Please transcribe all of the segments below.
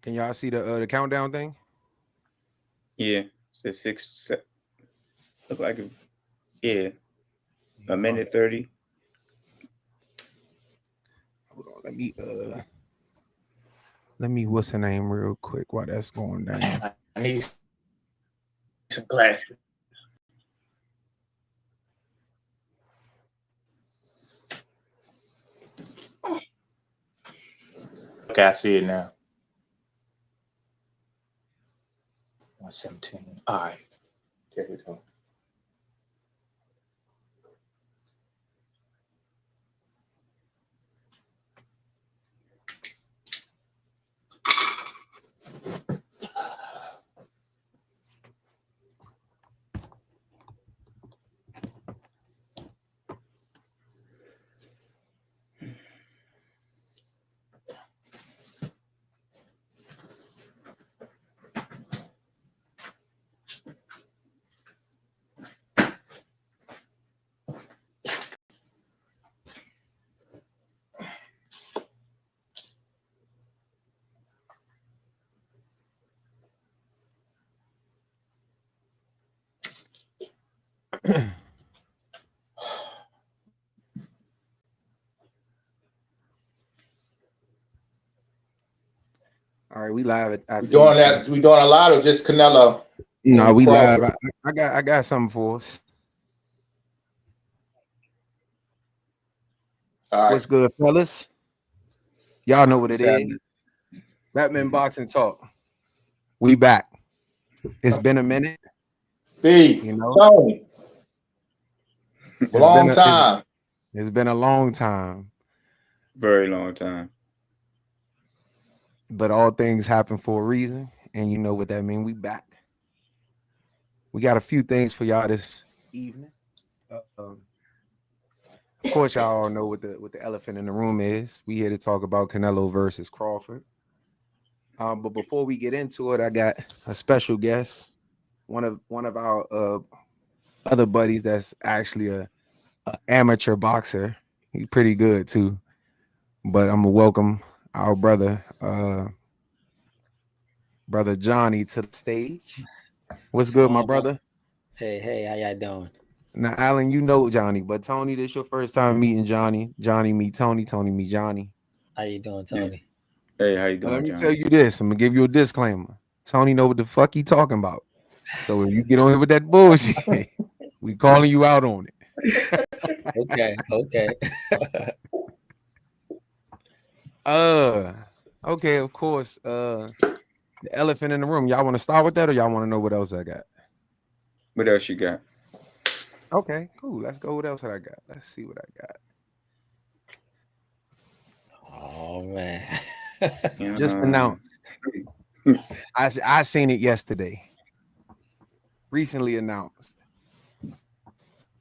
Can y'all see the countdown thing? Yeah, it's 6. Look like it's yeah, a minute 30. Hold on, let me what's the name real quick while that's going down. I need some glasses. Okay, I see it now. 117. All right, there we go. All right, we live We after doing these two. that? We doing a lot or just Canelo No, and we live. Crawford? I got something for us. All right. What's good, fellas? Y'all know what it What's is. happening? Batman Boxing Talk. We back. It's been a minute, B, you know. Tony, It's been long a time. it's been a long time, Very long time. but all things happen for a reason, and you know what that means. We back. We got a few things for y'all this evening. Of course, y'all all know what the elephant in the room is. We here to talk about Canelo versus Crawford. But before we get into it, I got a special guest, one of our other buddies that's actually a amateur boxer. He's pretty good too. But I'm gonna welcome our brother Johnny to the stage. What's What's good, my going on? brother? Hey, how y'all doing? Now, Alan, you know Johnny, but Tony, this your first time meeting Johnny. Johnny meet Tony. Tony meet Johnny. How you doing, Yeah. Tony? Hey, how you Now, let doing, me John? tell you this. I'm gonna give you a disclaimer. Tony know what the fuck he talking about. So if you get on here with that bullshit, we calling you out on it. Okay. Uh, okay, of course. The elephant in the room. Y'all want to start with that, or y'all want to know what else I got? What else you got? Okay, cool. Let's go. What else I got? Let's see what I got. Oh man. Just announced. I seen it yesterday. Recently announced.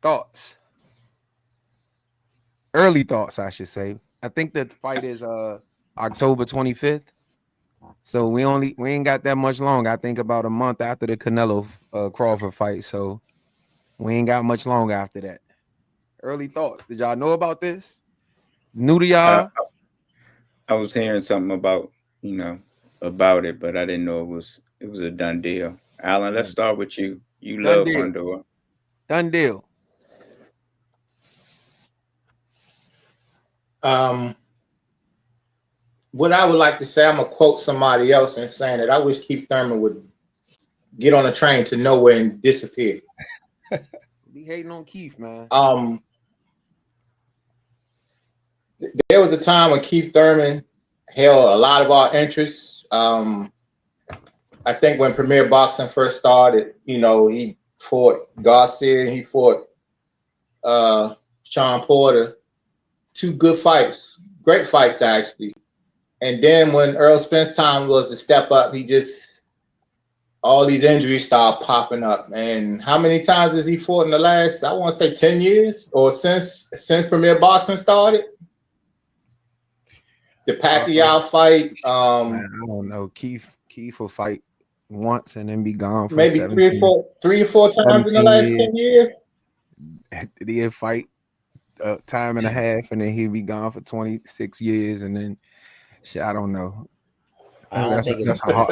Thoughts. Early thoughts, I should say. I think that the fight is October 25th. So we ain't got that much long. I think about a month after the Canelo Crawford fight. So we ain't got much long after that. Early thoughts. Did y'all know about this? New to I, y'all? I was hearing something about about it, but I didn't know it was a done deal. Alan, let's start with you. You Done love deal. Honduras. Done deal. Um, what I would like to say, I'm gonna quote somebody else and saying that I wish Keith Thurman would get on a train to nowhere and disappear. Be hating on Keith, man. There was a time when Keith Thurman held a lot of our interests. I think when Premier Boxing first started, he fought Garcia, he fought Sean Porter, two good fights, great fights actually. And then when Earl Spence time was to step up, all these injuries started popping up. And how many times has he fought in the last, I want to say 10 years or since Premier Boxing started? The Pacquiao fight, Man, I don't know. Keith will fight once and then be gone for maybe three or four times in the 17 last years. 10 years. Did he fight a time and a half and then he'll be gone for 26 years and then shit, I don't know. I don't That's think it that's was a hard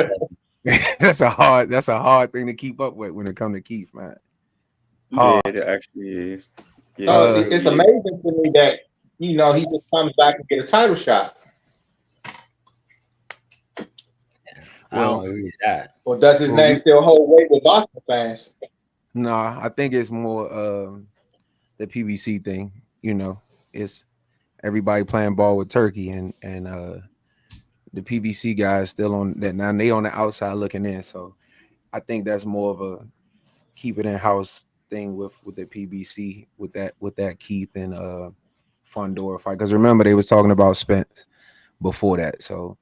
37. that's a hard thing to keep up with when it comes to Keith, man. Yeah, Hard. it actually is. Yeah, So Uh, it's amazing to me that he just comes back and get a title shot. I don't well, agree with that. Or does his well, name still hold weight with boxing fans? nah, I think it's more the PBC thing. It's everybody playing ball with Turkey, and the PBC guys still on that now. They on the outside looking in, so I think that's more of a keep it in house thing with the PBC with that Keith and Fondora fight. Because remember they was talking about Spence before that, so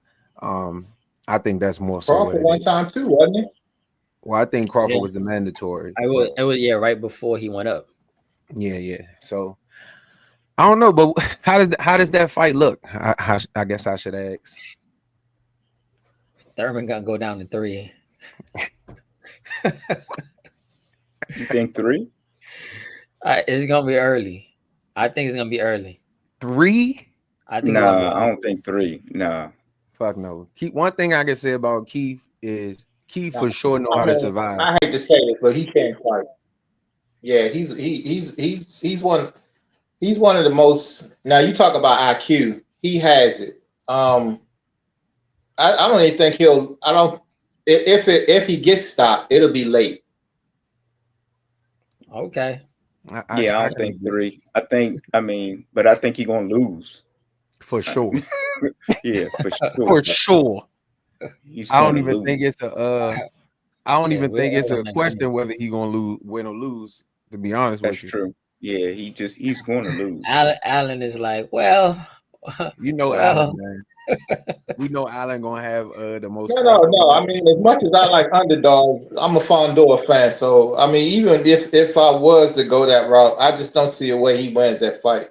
I think that's more so what Crawford it one is. time too, wasn't it? Well, I think Crawford Yeah, was the mandatory, it was. but It was right before he went up. yeah. So I don't know, but how does that fight look? I guess I should ask. Thurman gonna go down to 3. you think 3? It's gonna be early. I think it's gonna be early. 3? I think it's gonna be Nah, I early. don't think 3. Nah. Fuck no. Keith, one thing I can say about Keith is Keith No. for sure know I how to mean, survive. I hate to say it, but he can't fight. Yeah, he's one of the most. Now you talk about IQ, he has it. I don't even think he'll. I don't. If he gets stopped, it'll be late. Okay. Yeah, I I don't can think agree. 3. But I think he's gonna lose. For sure. Yeah, for For sure. sure. He's I don't gonna even think lose. it's a I don't Yeah, even we're think it's all a in question agreement. whether he gonna win or lose, to be honest That's with you. true. Yeah, he's gonna lose. Allen is like, well, You know Allen, well, man. We know Allen gonna have the most No. I mean, as much as I like underdogs, I'm a Fondor fan. So I mean, even if I was to go that route, I just don't see a way he wins that fight.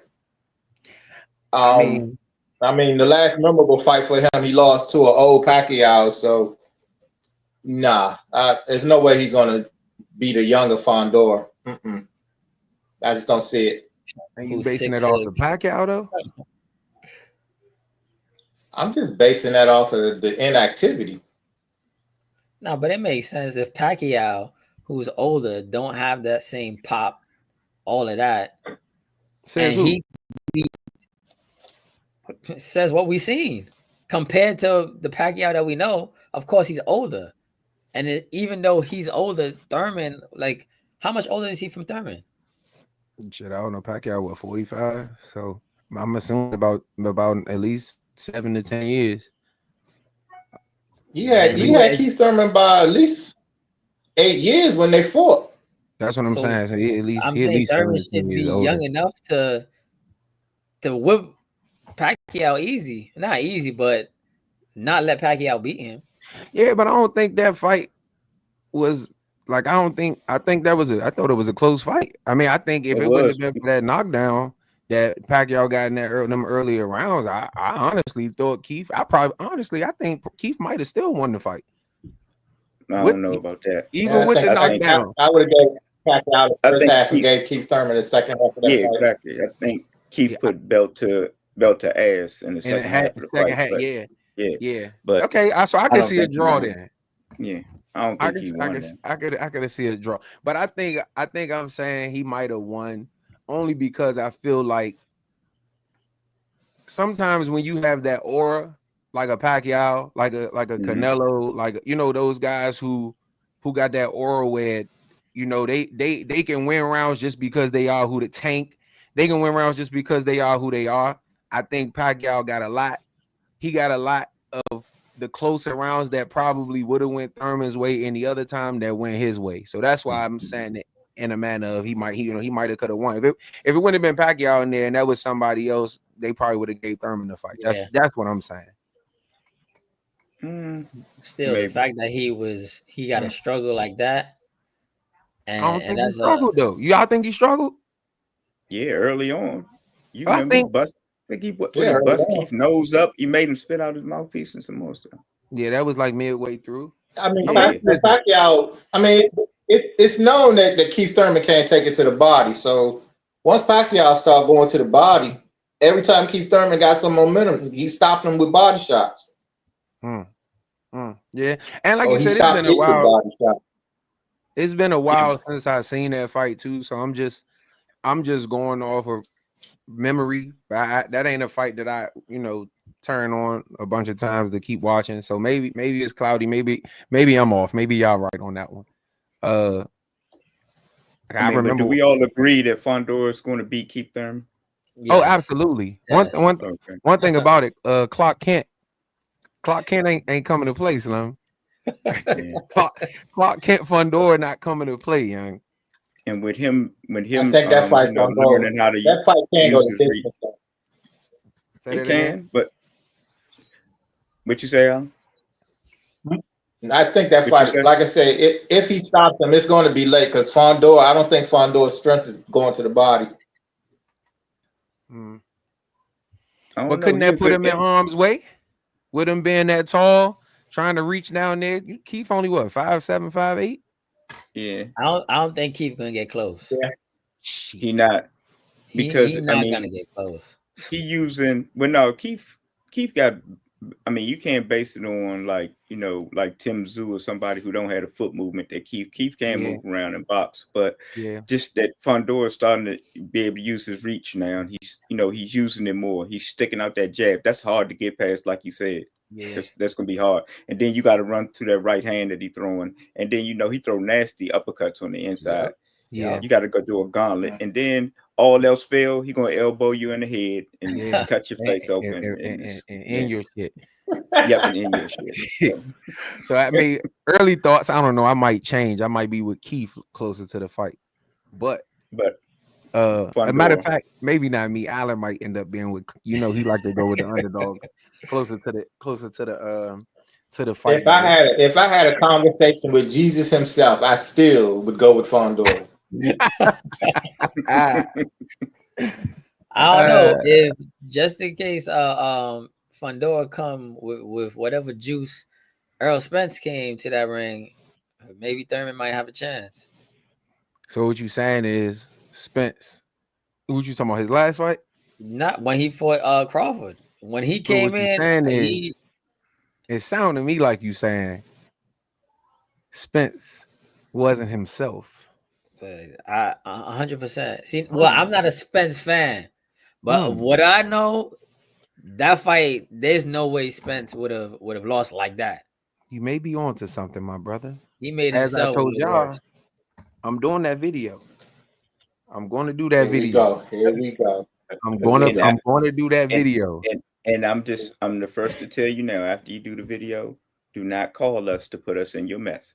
I Um, mean, I mean, the last memorable fight for him, he lost to an old Pacquiao. So nah, there's no way he's gonna beat a younger Fondor. I just don't see it. and you who's basing it off the 6'6". Pacquiao though? I'm just basing that off of the inactivity. No, but it makes sense if Pacquiao, who's older, don't have that same pop, all of that, Says and who? he says what we seen compared to the Pacquiao that we know. Of course, he's older, and even though he's older, Thurman, like, how much older is he from Thurman? Shit, I don't know. Pacquiao, what, 45? So I'm assuming about at least 7 to 10 years. He And had Keith Thurman by at least 8 years when they fought. That's what I'm so saying. So I'm he at saying least 7 Thurman to 10 should be years young older. enough to whip Pacquiao easy, not easy, but not let Pacquiao beat him. Yeah, but I don't think that fight was like I think that was I thought it was a close fight. I mean, I think if It it wouldn't was. have been for that knockdown that Pacquiao got in them earlier rounds, I honestly thought I think Keith might have still won the fight. I With don't know about that. even Yeah, with the I think knockdown. I would have gave Pacquiao the I first think half and Keith. gave Keith Thurman the second half of that Yeah, fight. exactly. I think Keith Yeah, put belt to ass in the and it second had half of the second fight. half, But yeah. yeah, but Okay, so I I can don't see a think he draw won. then. Yeah, I don't think he won that. I could see a draw, but I think I'm saying he might have won only because I feel like sometimes when you have that aura, like a Pacquiao, like a Hmm. Canelo, like those guys who got that aura where they can win rounds just because they are who the tank. They can win rounds just because they are who they are. I think Pacquiao got a lot. He got a lot of the closer rounds that probably would have went Thurman's way any other time that went his way. So that's why I'm saying it in a manner of he might have could have won. If it wouldn't have been Pacquiao in there and that was somebody else, they probably would have gave Thurman the fight. Yeah. That's what I'm saying. Still, the Maybe. fact that he got to struggle like that, I don't and think he that's struggled though. Y'all think he struggled? Yeah, early on. You I remember he think bust? I think Yeah, he early bust on. Keith's nose up. He made him spit out his mouthpiece and some more stuff. yeah, that was like midway through. I mean, Okay, Yeah, listen. Pacquiao. I mean, it's known that Keith Thurman can't take it to the body. So once Pacquiao started going to the body, every time Keith Thurman got some momentum, he stopped him with body shots. Hmm. Yeah, and like Oh, you he said, stopped it with body shot. it's been a while since I've seen that fight too. So I'm just going off of memory. That ain't a fight that I turn on a bunch of times to keep watching. So maybe it's cloudy. Maybe I'm off. Maybe y'all right on that one. I but do remember. we all agree that Fondor is going to beat Keith Thurman? Oh, Yes. absolutely. Yes. One thing about it, Clark Kent ain't coming to play, Slim. Yeah. Clark Kent Fondor not coming to play, young. And with him, I think that fight's gonna go. learning how to That fight can't go use to his reach. distance. Say It that again? can, but what you say, Alan? I think that What you fight, said? like I said, if he stops him, it's going to be late because Fondor. I don't think Fondor's strength is going to the body. Mm. I don't But know. couldn't He a that put good him in guy. harm's way? With him being that tall, trying to reach down there. Keith only what, 5'7", 5'8"? Yeah, I don't think Keith's gonna get close. Yeah. he not because He's I not mean gonna get close. he using no Keith got. I mean, you can't base it on like Tim Tszyu or somebody who don't have a foot movement that Keith can Yeah. move around and box, but Yeah. just that Fondor is starting to be able to use his reach now, and he's using it more. He's sticking out that jab. That's hard to get past, like you said. Yeah. That's gonna be hard. And then you got to run through that right hand that he's throwing, and then he throw nasty uppercuts on the inside. Yeah. You got to go through a gauntlet, and then all else fail, he gonna elbow you in the head and cut your face open And in your shit. Yep, and in your shit. So I mean, early thoughts. I don't know. I might change. I might be with Keith closer to the fight, but a matter of fact, maybe not me. Allen might end up being with. He like to go with the underdog, closer to the fight. If I had a conversation with Jesus himself, I still would go with Fondor. I don't know if just in case Fondor come with whatever juice Errol Spence came to that ring, maybe Thurman might have a chance. So what you saying is Spence? What you talking about? His last fight? Not when he fought Crawford. When he came in, it sounded to me like you saying Spence wasn't himself. I 100%. See, well, I'm not a Spence fan, but what I know, that fight, there's no way Spence would have lost like that. You may be onto something, my brother. He made As himself. I told y'all, I'm doing that video. I'm going to do that video. Here we go. I'm going to do that video. And I'm the first to tell you now. After you do the video, do not call us to put us in your mess.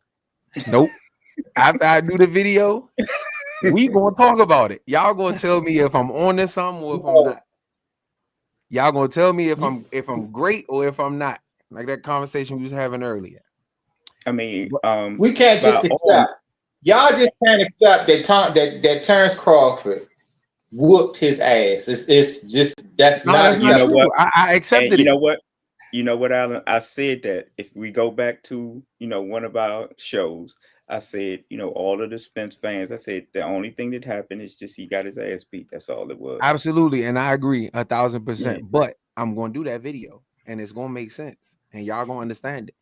Nope. After I do the video, we gonna talk about it. Y'all gonna tell me if I'm on this something or if I'm not. Y'all gonna tell me if I'm great or if I'm not. Like that conversation we was having earlier. I mean, we can't just accept. Y'all just can't accept that Terrence Crawford whooped his ass. It's just that's not acceptable. What? I accepted it. You know what, Alan? I said that if we go back to one of our shows, I said all of the Spence fans. I said the only thing that happened is just he got his ass beat. That's all it was. Absolutely, and I agree 1,000%. Yeah. But I'm gonna do that video, and it's gonna make sense, and y'all gonna understand it.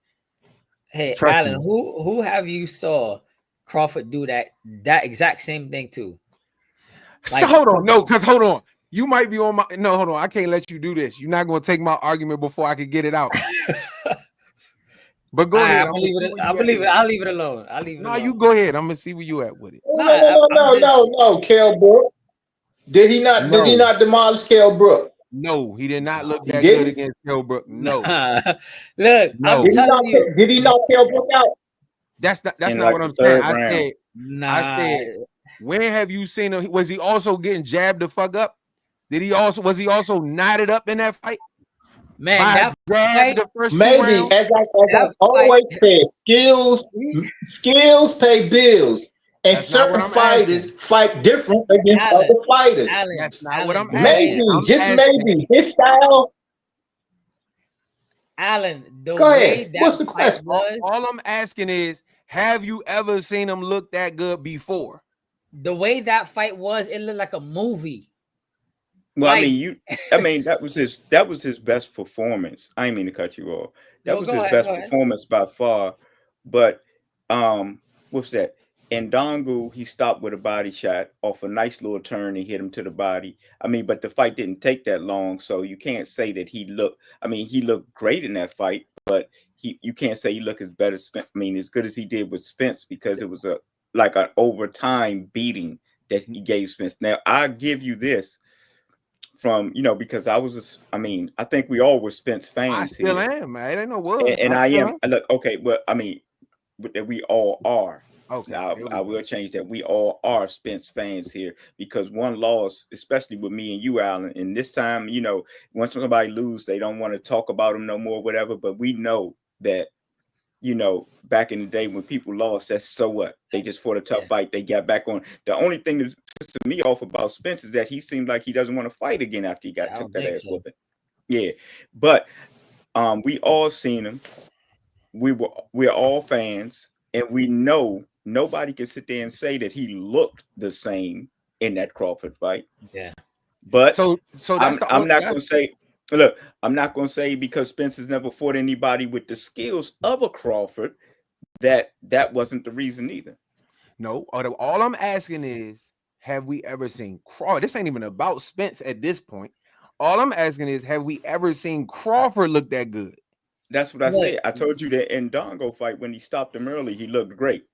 Hey, trust Alan, me. Who have you saw Crawford do that exact same thing too? Like, so hold on. You might be on my hold on. I can't let you do this. You're not gonna take my argument before I can get it out. But go ahead. I'll leave it alone. No, you go ahead. I'm gonna see where you at with it. No, Kell Brook. Did he not demolish Kell Brook? No, he did not look that good against Kell Brook. No. Look, I'm telling you. Did he knock Kell Brook out? That's not what I'm saying. I said, when have you seen him? Was he also getting jabbed the fuck up? Was he also knotted up in that fight? Man, that fight, the first maybe as I always said, skills pay bills, and certain fighters fight different against other fighters. That's not what I'm asking. Maybe his style. Alan, go ahead. What's the question? All I'm asking is, have you ever seen him look that good before? The way that fight was, it looked like a movie. Well, like, that was his best performance. I didn't mean to cut you off. That was his best performance by far. But what's that? In Dongu, he stopped with a body shot off a nice little turn and hit him to the body. I mean, but the fight didn't take that long, so you can't say that he looked. I mean, he looked great in that fight, but you can't say he looked as better. I mean, as good as he did with Spence, because it was like an overtime beating that he gave Spence. Now, I give you this from, because I think we all were Spence fans. I still am, man. It ain't no word. And I am. Look, okay, well, I mean, that we all are. Okay. I will change that. We all are Spence fans here, because one loss, especially with me and you, Alan, and this time, once somebody lose, they don't want to talk about them no more, whatever. But we know that, back in the day when people lost, that's so what? They just fought a tough fight. They got back on. The only thing that pisses me off about Spence is that he seemed like he doesn't want to fight again after he took that ass whooping. Yeah. But we all seen him. We're all fans, and we know nobody can sit there and say that he looked the same in that Crawford fight. Yeah. But so that's I'm not going to say, look, I'm not going to say because Spencer's never fought anybody with the skills of a Crawford that wasn't the reason either. No, all I'm asking is, have we ever seen Crawford? This ain't even about Spence at this point. All I'm asking is, have we ever seen Crawford look that good? That's what I said. I told you that in Dongo fight, when he stopped him early, he looked great.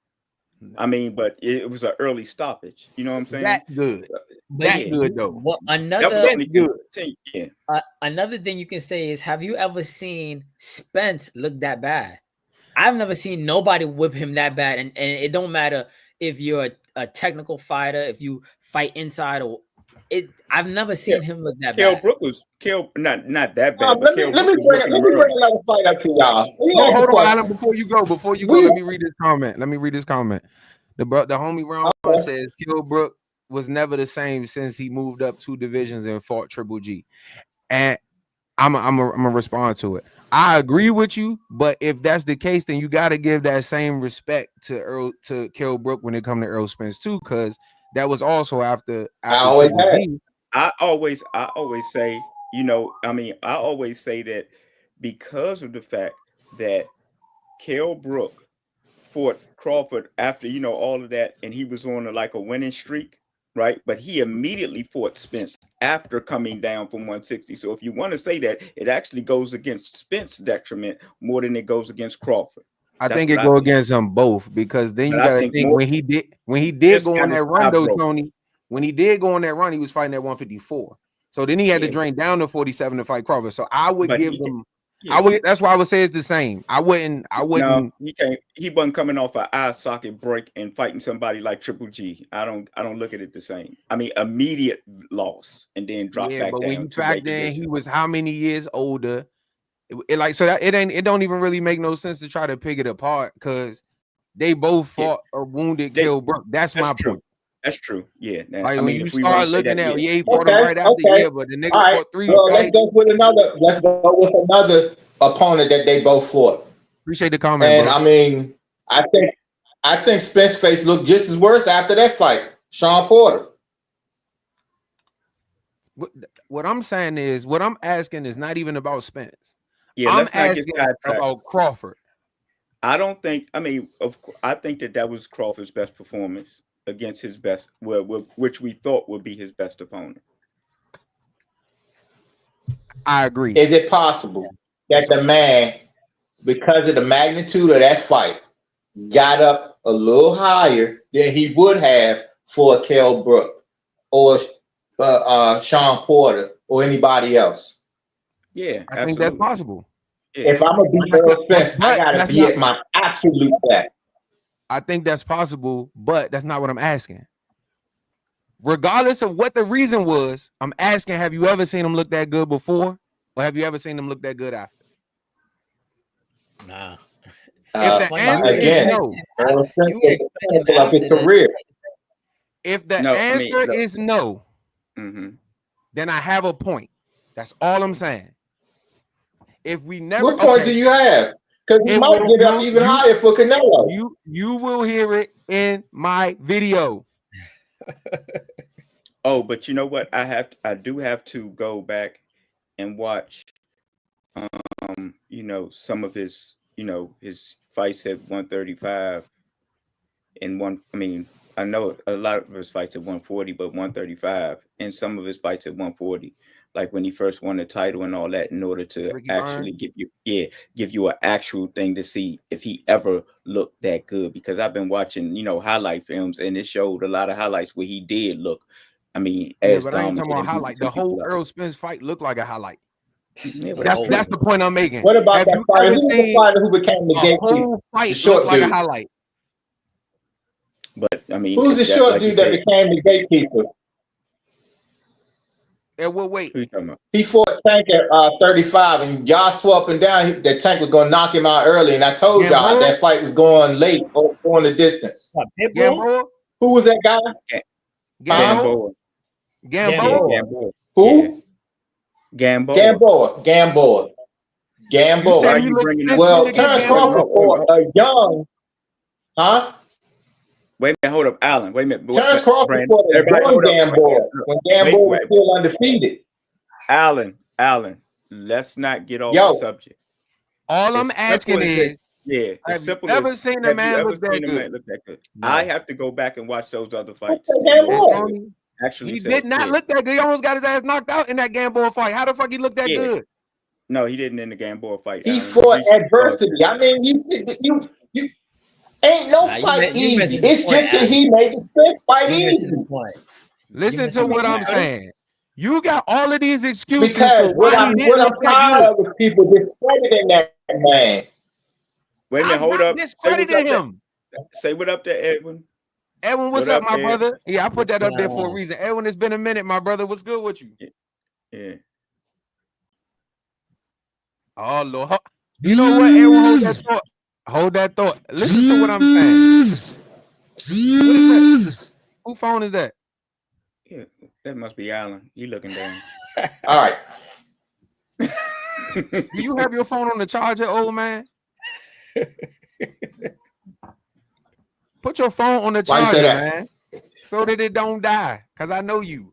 I mean, but it was an early stoppage. You know what I'm saying? That good. Good though. Well, another thing you can say is, have you ever seen Spence look that bad? I've never seen nobody whip him that bad, and it don't matter if you're a technical fighter, if you fight inside or it. I've never seen him look that bad. Brook was not that bad. Let me bring another fight up to y'all. Hold on, Alan, before you go, let me read this comment. The homie Round says Kell Brook was never the same since he moved up 2 divisions and fought Triple G. And I'm gonna respond to it. I agree with you, but if that's the case, then you got to give that same respect to Kell Brook when it comes to Earl Spence too, because that was also after I always say, I always say that because of the fact that Kell Brook fought Crawford after, all of that, and he was on a winning streak, right? But he immediately fought Spence after coming down from 160. So if you want to say that, it actually goes against Spence's detriment more than it goes against Crawford. I think it goes against them both, because then you got to think when he did go on that run though, Tony, when he did go on that run, he was fighting at 154. So then he had to drain down to 47 to fight Crawford. So I would give them. That's why I would say it's the same. I wouldn't. No, he can't. He wasn't coming off an eye socket break and fighting somebody like Triple G. I don't look at it the same. I mean, immediate loss and then drop back but down. When you factor in he was how many years older? It don't even really make no sense to try to pick it apart, because they both fought a wounded Kell Brook. That's my point. That's true. Yeah. When you start looking at he fought him right after but the nigga fought 3. Well, let's go with another opponent that they both fought. Appreciate the comment. And bro. I mean, I think Spence face looked just as worse after that fight. Sean Porter. What I'm saying is, what I'm asking is not even about Spence. Yeah, I'm asking about Crawford. I don't think. I mean, I think that was Crawford's best performance against his best, which we thought would be his best opponent. I agree. Is it possible that the man, because of the magnitude of that fight, got up a little higher than he would have for Kell Brook or Sean Porter or anybody else? Yeah, I think that's possible. Yeah. If I'm gonna beat Earl Spence, I gotta be at my absolute best. I think that's possible, but that's not what I'm asking. Regardless of what the reason was, I'm asking, have you ever seen him look that good before? Or have you ever seen him look that good after? Nah. If the answer is no, if the answer is no, then I have a point. That's all I'm saying. If we never, what point do you have? Because he might get up even higher for Canelo. You will hear it in my video. Oh, but you know what? I do have to go back and watch you know, some of his, you know, his fights at 135 and I know a lot of his fights at 140, but 135, and some of his fights at 140, like when he first won the title and all that, in order to Ricky actually Burns. give you an actual thing to see if he ever looked that good. Because I've been watching, you know, highlight films, and it showed a lot of highlights where he did look, Yeah, as but I ain't talking dominant about and beating highlight. some The whole people up. Earl Spence fight looked like a highlight. Yeah, but That's That's the point I'm making. What about Have that you fighter? ever Who was the seen fighter who became the a gatekeeper? whole The fight look short like a dude. highlight? But I mean, Who's the if that, short like you dude that said, became the gatekeeper? And well, wait. who you talking about? He fought Tank at 35, and y'all swore up and down that Tank was gonna knock him out early. And I told y'all Gamboa? that fight was going late or going the distance. What, Pitbull? Gamboa? Who was that guy? Gamboa? Gamboa. Gamboa? Yeah, Gamboa. Who? Yeah. Gamboa. Gamboa. You said Why he you looked bringing this up? Well, good against Terrence Wait, Crawford Gamboa? fought a young, huh? wait a minute, hold up, Alan. Wait a minute. Terrence Crawford Brandon. fought a Everybody young hold up. Gamboa when Gamboa was Wait. still undefeated. Alan, let's not get off the Yo, subject. All I'm As simple asking as is, it's have you simple ever as, seen a have you man ever look that seen a man good? look that good? No. I have to go back and watch those other fights that in order Gamboa? to Tony, actually he say, did not look that good. He almost got his ass knocked out in that Gamboa fight. How the fuck he look that Yeah. good? No, he didn't in the Gamboa fight. He Alan. fought Reach- adversity. I mean, you ain't no Nah, fight you easy. missing the It's point, just that Alan. he made the Spence fight You missing the easy. point. Listen missing to the what I'm point. saying. You got all of these excuses Because for why he didn't what I'm look that tired good. of is people discrediting that man. Wait a minute, I'm hold not up. Say what's discrediting up him. Say what up there, Edwin. Edwin, what's What up, up, my Ed? brother? Yeah, I put What's that up there going for a on? reason. Edwin, it's been a minute, my brother. What's good with you? Yeah. Oh Lord. You know what, Edwin? Hold that thought. Hold that thought. Listen to what I'm saying. What is that? Whose phone is that? Yeah. That must be Alan. You looking down. All right. Do you have your phone on the charger, old man? Put your phone on the Why you say charger, that? man, so that it don't die. Cause I know you.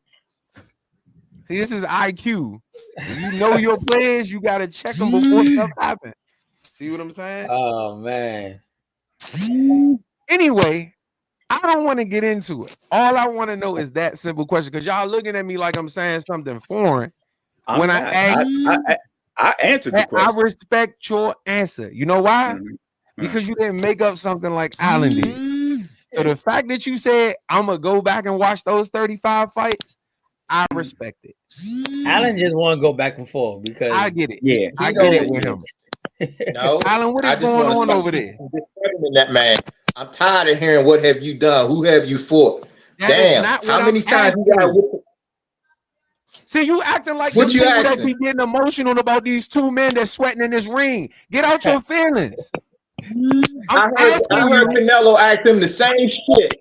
See, this is IQ. You know your players. You gotta check them before stuff happens. See what I'm saying? Oh man. Anyway, I don't want to get into it. All I want to know is that simple question. Cause y'all looking at me like I'm saying something foreign. I'm When not. I ask, I answered the I question. respect your answer. You know why? Mhm. Because you didn't make up something like Allen did. So the fact that you said I'm gonna go back and watch those 35 fights, I respect it. Alan just want to go back and forth because I get it. Yeah. I he get know it with him. No. Alan, what I is just going want to on stop over there? people discrediting that man. I'm tired of hearing what have you done? Who have you fought? That is Damn. not what How many I'm times you asking got you. See, you acting like what the you people that asking? be getting emotional about these two men that's sweating in this ring. Get out your feelings. I'm I asking heard you. Canelo ask him the same shit.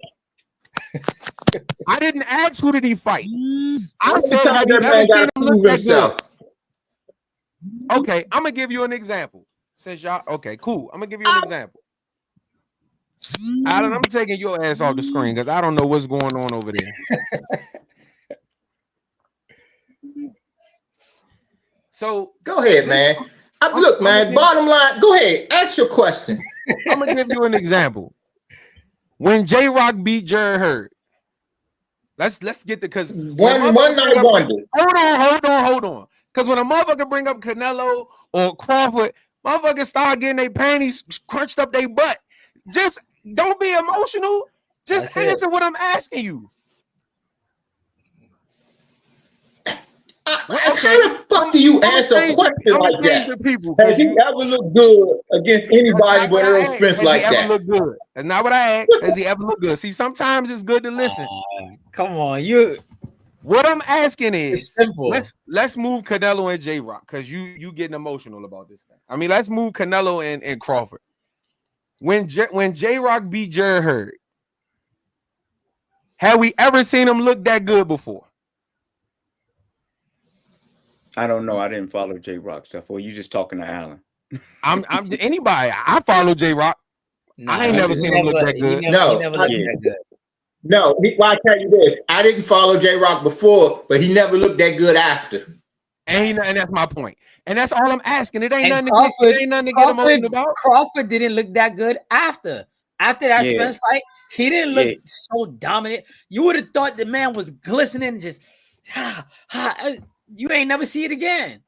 I didn't ask who did he fight. How I many said, times have you that ever man seen got to him look prove that himself? good? Okay, I'm gonna give you an example. Since y'all, okay, cool. I'm gonna give you an example. Alan, I'm taking your ass off the screen because I don't know what's going on over there. So Go ahead, man. Look, man, bottom line, go ahead. Ask your question. I'm gonna give you an example. When J-Rock beat Jared Hurd, let's get the because One night wonder. Hold on. Because when a motherfucker bring up Canelo or Crawford, motherfuckers start getting their panties crunched up their butt. Just don't be emotional. Just answer what I'm asking you. How the fuck do you answer a question like that? Has he ever looked good against anybody but Earl Spence like that? Has he ever looked good? That's not what I asked. Has he ever looked good? See, sometimes it's good to listen. Come on, What I'm asking is, it's simple. Let's move Canelo and J-Rock because you getting emotional about this thing. I mean, let's move Canelo and Crawford. When J-Rock beat Jared Hurd, have we ever seen him look that good before? I don't know. I didn't follow J-Rock stuff. Or you just talking to Alan? I'm anybody. I follow J-Rock. I ain't never seen him look that good. He never looked that good. No, I tell you this. I didn't follow J-Rock before, but he never looked that good after. And that's my point. And that's all I'm asking. It ain't And nothing to get emotional about. Crawford didn't look that good after that Spence fight. He didn't look so dominant. You would have thought the man was glistening, just you ain't never see it again.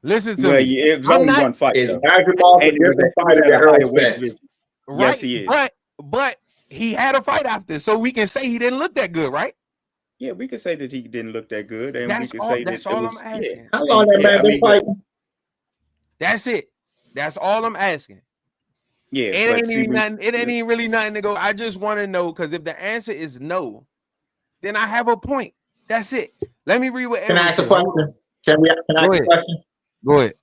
Listen to me. Yeah, it was only one fight. Is Madrimov a different fighter than Earl Spence? Right? Yes, he is. But he had a fight after, so we can say he didn't look that good, right? Yeah, we can say that he didn't look that good, and That's we can all. say That's that all it was, I'm asking. How long that man been fighting? That's it. That's all I'm asking. Yeah, It ain't even nothing. It ain't even really nothing to go. I just want to know, because if the answer is no, then I have a point. That's it. Let me read what. Can I ask a question? Can I ask a question? Go ahead.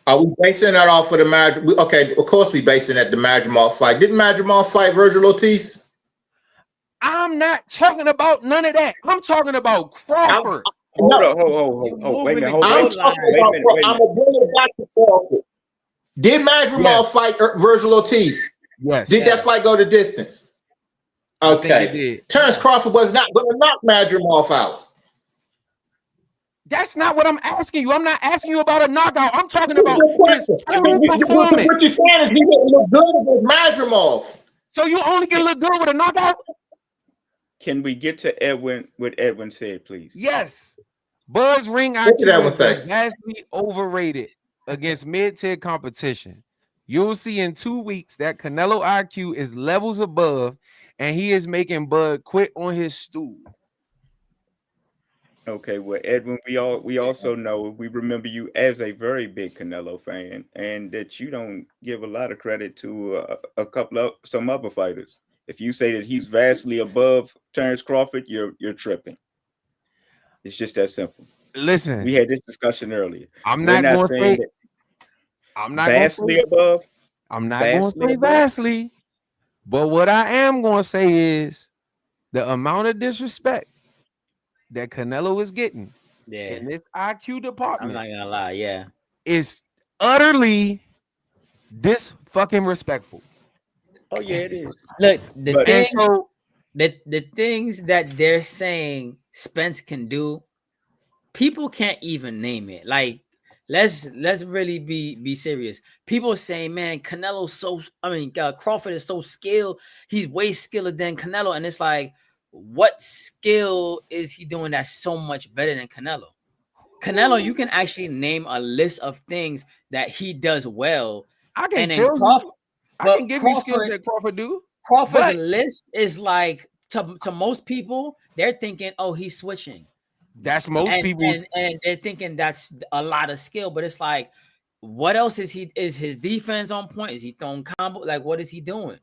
Are we basing that off of the Madrimov? Okay, of course we basing that the Madrimov fight. Didn't Madrimov fight Virgil Ortiz? I'm not talking about none of that. I'm talking about Crawford. Hold on. Wait a minute. I'm talking about. I'm gonna bring it back to Crawford. Did Madrimov fight Virgil Ortiz? Yes. Did that fight go the distance? Okay. Terrence Crawford was not going to knock Madrimov out. That's not what I'm asking you. I'm not asking you about a knockout. I'm talking about his total performance. What you're saying is he didn't look good with Madrimov. So you only can look good with a knockout? Can we get to Edwin? What Edwin said, please? Yes. Bud's ring IQ is vastly overrated against mid-tier competition. You'll see in 2 weeks that Canelo IQ is levels above, and he is making Bud quit on his stool. Okay, well, Edwin, we also know, we remember you as a very big Canelo fan, and that you don't give a lot of credit to a couple of some other fighters. If you say that he's vastly above Terrence Crawford, you're tripping. It's just that simple. Listen, we had this discussion earlier. I'm not going to say I'm not vastly above. I'm not going to say vastly, but what I am going to say is the amount of disrespect that Canelo is getting in this IQ department. I'm not gonna lie, is utterly fucking respectful. Oh yeah, it is. Look, the things that they're saying Spence can do, people can't even name it. Like, let's really be serious. People saying, man, Crawford is so skilled. He's way skilled than Canelo, and it's like, what skill is he doing that's so much better than Canelo? Canelo, you can actually name a list of things that he does well. I can tell you. I can give you skills that Crawford do. Crawford's list is like, to most people, they're thinking, oh, he's switching. That's most people, and they're thinking that's a lot of skill. But it's like, what else is he? Is his defense on point? Is he throwing combo? Like, what is he doing?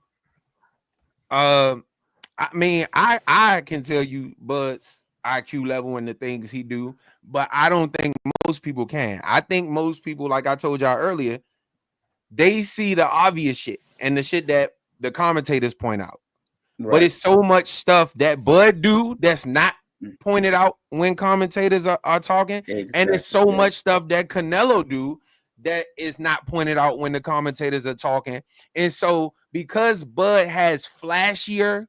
I mean, I can tell you Bud's IQ level and the things he do, but I don't think most people can. I think most people, like I told y'all earlier, they see the obvious shit and the shit that the commentators point out. Right. But it's so much stuff that Bud do that's not pointed out when commentators are talking. Exactly. And it's so much stuff that Canelo do that is not pointed out when the commentators are talking. And so because Bud has flashier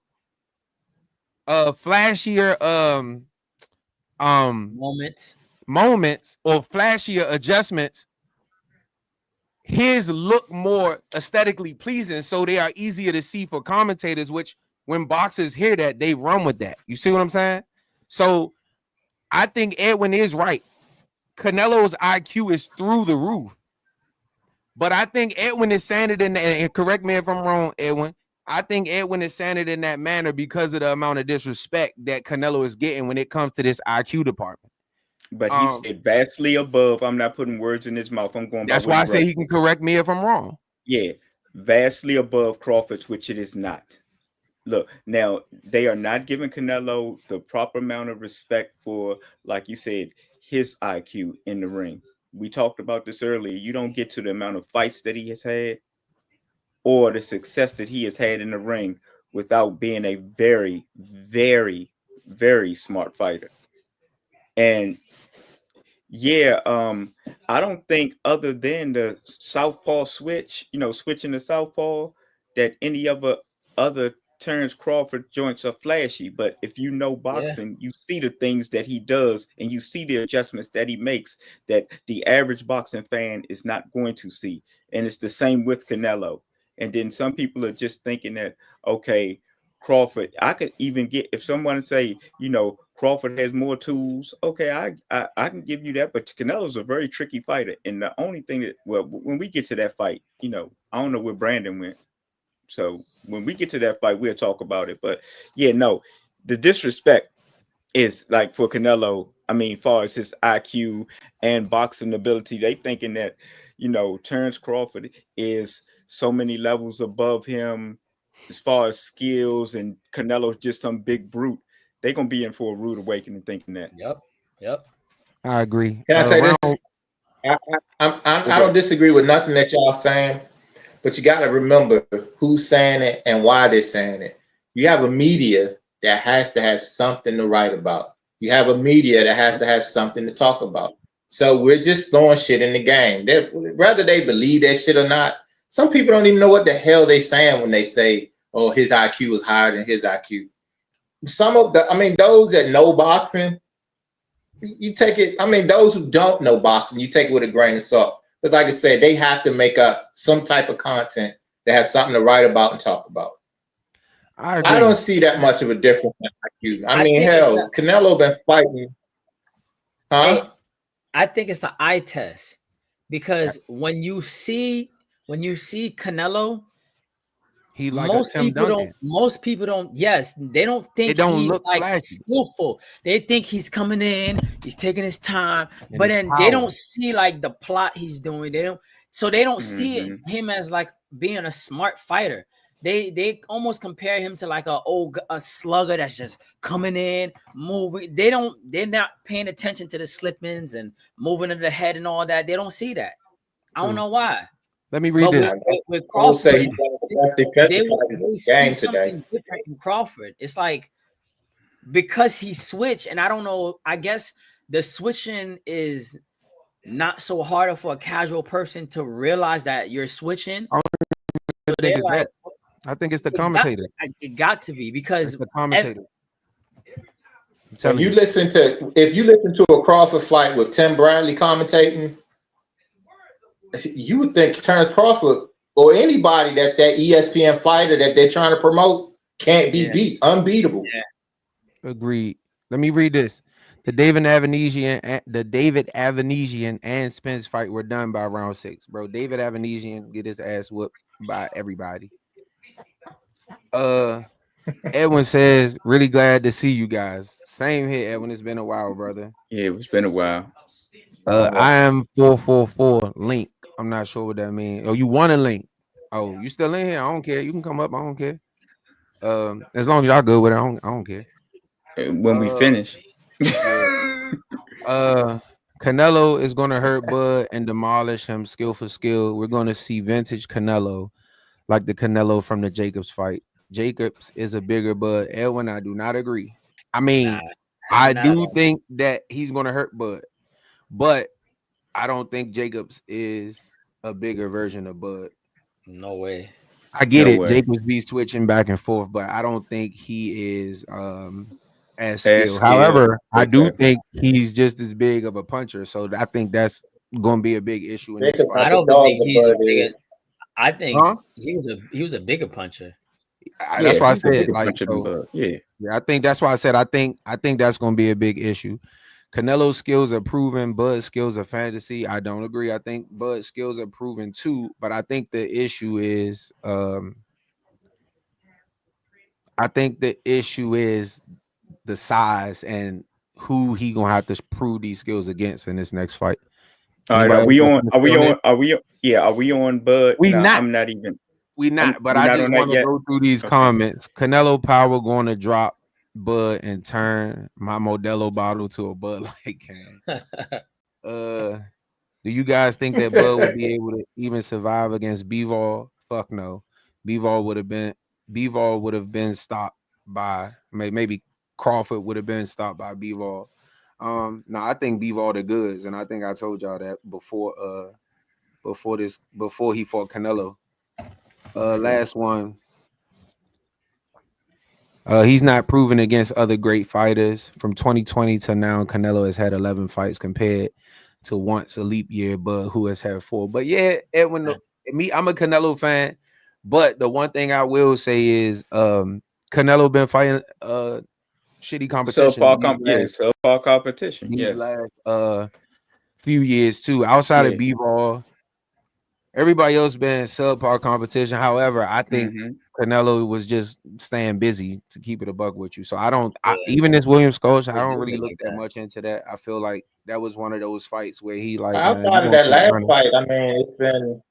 moments or flashier adjustments, his look more aesthetically pleasing, so they are easier to see for commentators, which when boxers hear that, they run with that. You see what I'm saying? So I think Edwin is right. Canelo's IQ is through the roof. But I think Edwin is saying it and correct me if I'm wrong, Edwin. I think Edwin is saying it in that manner because of the amount of disrespect that Canelo is getting when it comes to this IQ department. But he said vastly above. I'm not putting words in his mouth. I'm going. That's why I say he can correct me if I'm wrong. Yeah, vastly above Crawford's, which it is not. Look, now they are not giving Canelo the proper amount of respect for, like you said, his IQ in the ring. We talked about this earlier. You don't get to the amount of fights that he has had or the success that he has had in the ring without being a very, very, very smart fighter. And yeah, I don't think other than the southpaw switch, switching to southpaw, that any other Terrence Crawford joints are flashy, but if you know boxing, you see the things that he does and you see the adjustments that he makes that the average boxing fan is not going to see. And it's the same with Canelo. And then some people are just thinking that, okay, Crawford, I could even get, if someone say, Crawford has more tools, okay, I can give you that, but Canelo's a very tricky fighter. And the only thing that, well, when we get to that fight, I don't know where Brandon went. So when we get to that fight, we'll talk about it. But yeah, no, the disrespect is like for Canelo. I mean, far as his IQ and boxing ability, they thinking that, Terrence Crawford is so many levels above him as far as skills, and Canelo's just some big brute. They're gonna be in for a rude awakening thinking that. Yep. I agree. Can I say this? I don't disagree with nothing that y'all saying, but you got to remember who's saying it and why they're saying it. You have a media that has to have something to write about. You have a media that has to have something to talk about. So we're just throwing shit in the game. Whether they believe that shit or not, some people don't even know what the hell they saying when they say, "Oh, his IQ is higher than his IQ." Those that know boxing, you take it. Those who don't know boxing, you take it with a grain of salt. Because like I said, they have to make up some type of content to have something to write about and talk about. I agree. I don't see that much of a difference in IQ. Hell, Canelo been fighting. Huh? I think it's an eye test, because when you see Canelo, he like most people don't. Yes, they don't think he's like flashy, skillful. They think he's coming in, he's taking his time, but then they don't see like the plot he's doing. They don't see him as like being a smart fighter. They almost compare him to like a slugger that's just coming in, moving. They're not paying attention to the slip-ins and moving of the head and all that. They don't see that. I don't know why. Let me read this. With Crawford, they see something different in Crawford. It's like, because he switched, and I don't know, I guess the switching is not so hard for a casual person to realize that you're switching. I think it's the commentator. It got to be, because the commentator. If you listen to a Crawford fight with Tim Bradley commentating, you would think Terrence Crawford or anybody that ESPN fighter that they're trying to promote can't be beat, unbeatable. Yeah. Agreed. Let me read this. The David Avanesian and Spence fight were done by round 6, bro. David Avanesian get his ass whooped by everybody. Edwin says, really glad to see you guys. Same here, Edwin. It's been a while, brother. Yeah, it's been a while. I am 444 link. I'm not sure what that means. Oh, you want a link? Oh, you still in here? I don't care. You can come up. I don't care. As long as y'all good with it, I don't care. When we finish. Canelo is gonna hurt Bud and demolish him skill for skill. We're gonna see vintage Canelo, like the Canelo from the Jacobs fight. Jacobs is a bigger Bud. Edwin, I do not agree. I mean, I do think that he's gonna hurt Bud, but I don't think Jacobs is a bigger version of Bud. No way. I get it. Jacobs be switching back and forth, but I don't think he is as skilled. However, I do think he's just as big of a puncher, so I think that's going to be a big issue in this fight. I don't think he's a bigger. I think he was a bigger puncher. That's why I said, like, I think that's why I said I think that's going to be a big issue. Canelo's skills are proven, Bud's skills are fantasy. I don't agree. I think Bud's skills are proven too, but I think the issue is the size and who he gonna have to prove these skills against in this next fight. All right, are we on Bud? I'm not even. We not, but I just want to go through these comments. Canelo Power going to drop Bud and turn my Modelo bottle to a Bud Light can. Do you guys think that Bud would be able to even survive against Bivol? Fuck no. Bivol would have been stopped by maybe Crawford would have been stopped by Bivol. No, I think Bivol the goods, and I think I told y'all that before he fought Canelo. Last one. He's not proven against other great fighters. From 2020 to now, Canelo has had 11 fights compared to once a leap year, but who has had 4. But yeah, Edwin, I'm a Canelo fan. But the one thing I will say is Canelo been fighting shitty competition. Subpar competition. These Yes. last few years too. Outside of B-ball, everybody else been subpar competition. However, I think Canelo was just staying busy, to keep it a buck with you. So even this Williams coach, I don't really look that much into that. I feel like that was one of those fights where he like outside of that last fight. I mean, it's been.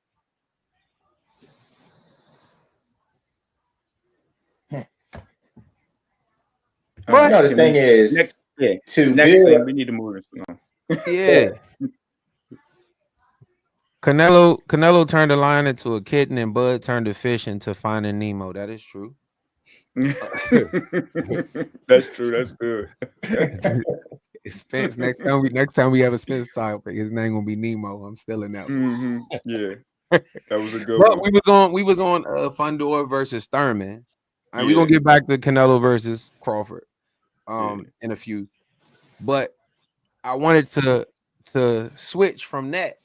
But you know, the thing is, next thing we need to move this along. Yeah. Canelo turned the lion into a kitten, and Bud turned the fish into Finding Nemo. That is true. That's true. That's good. Spence. Next time we have a Spence topic, his name gonna be Nemo. I'm still in that one. Yeah, that was a good one. We was on Fundor versus Thurman. And we're gonna get back to Canelo versus Crawford in a few. But I wanted to switch from that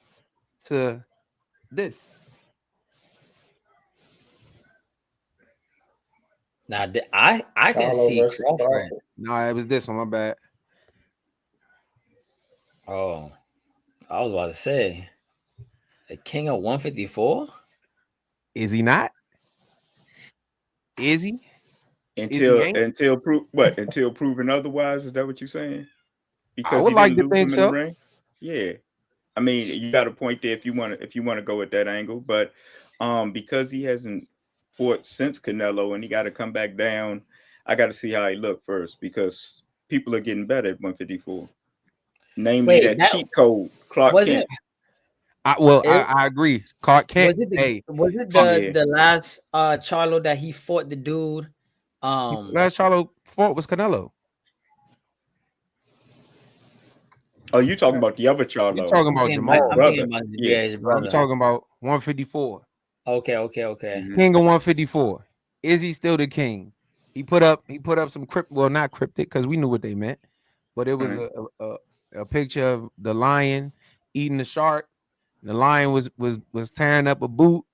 to this. Now I can see Crawford. No, it was this one. My bad. Oh, I was about to say the king of 154. Is he not? Is he? Until proven otherwise? Is that what you're saying? Because I would like to think so. Ring? Yeah, I mean, you got a point there if you want to go at that angle, but because he hasn't fought since Canelo and he got to come back down, I got to see how he look first because people are getting better at 154. Namely, that cheat code, Clark Kent. I agree. Clark Kent. Was it the last Charlo that he fought the dude? Last Charlo fought was Canelo. Oh, you talking about the other Charlo? You're talking about Jamal, brother. I'm talking about 154. Okay. King of 154. Is he still the king? He put up some not cryptic because we knew what they meant, but it was a picture of the lion eating the shark. The lion was tearing up a boot.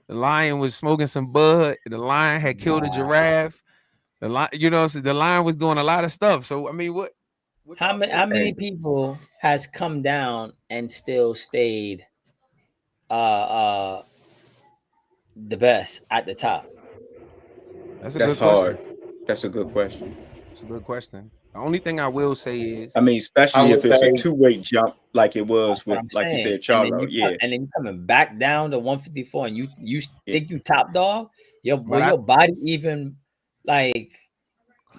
The lion was smoking some bud. The lion had killed a giraffe. The lion was doing a lot of stuff. So I mean, how many people has come down and still stayed the best at the top? That's hard. That's a good question. It's a good question. The only thing I will say is, I mean, especially if it's a two-weight jump like it was with, like you said, Charlo. And then you coming back down to 154, and you think you top dog. Your body even like,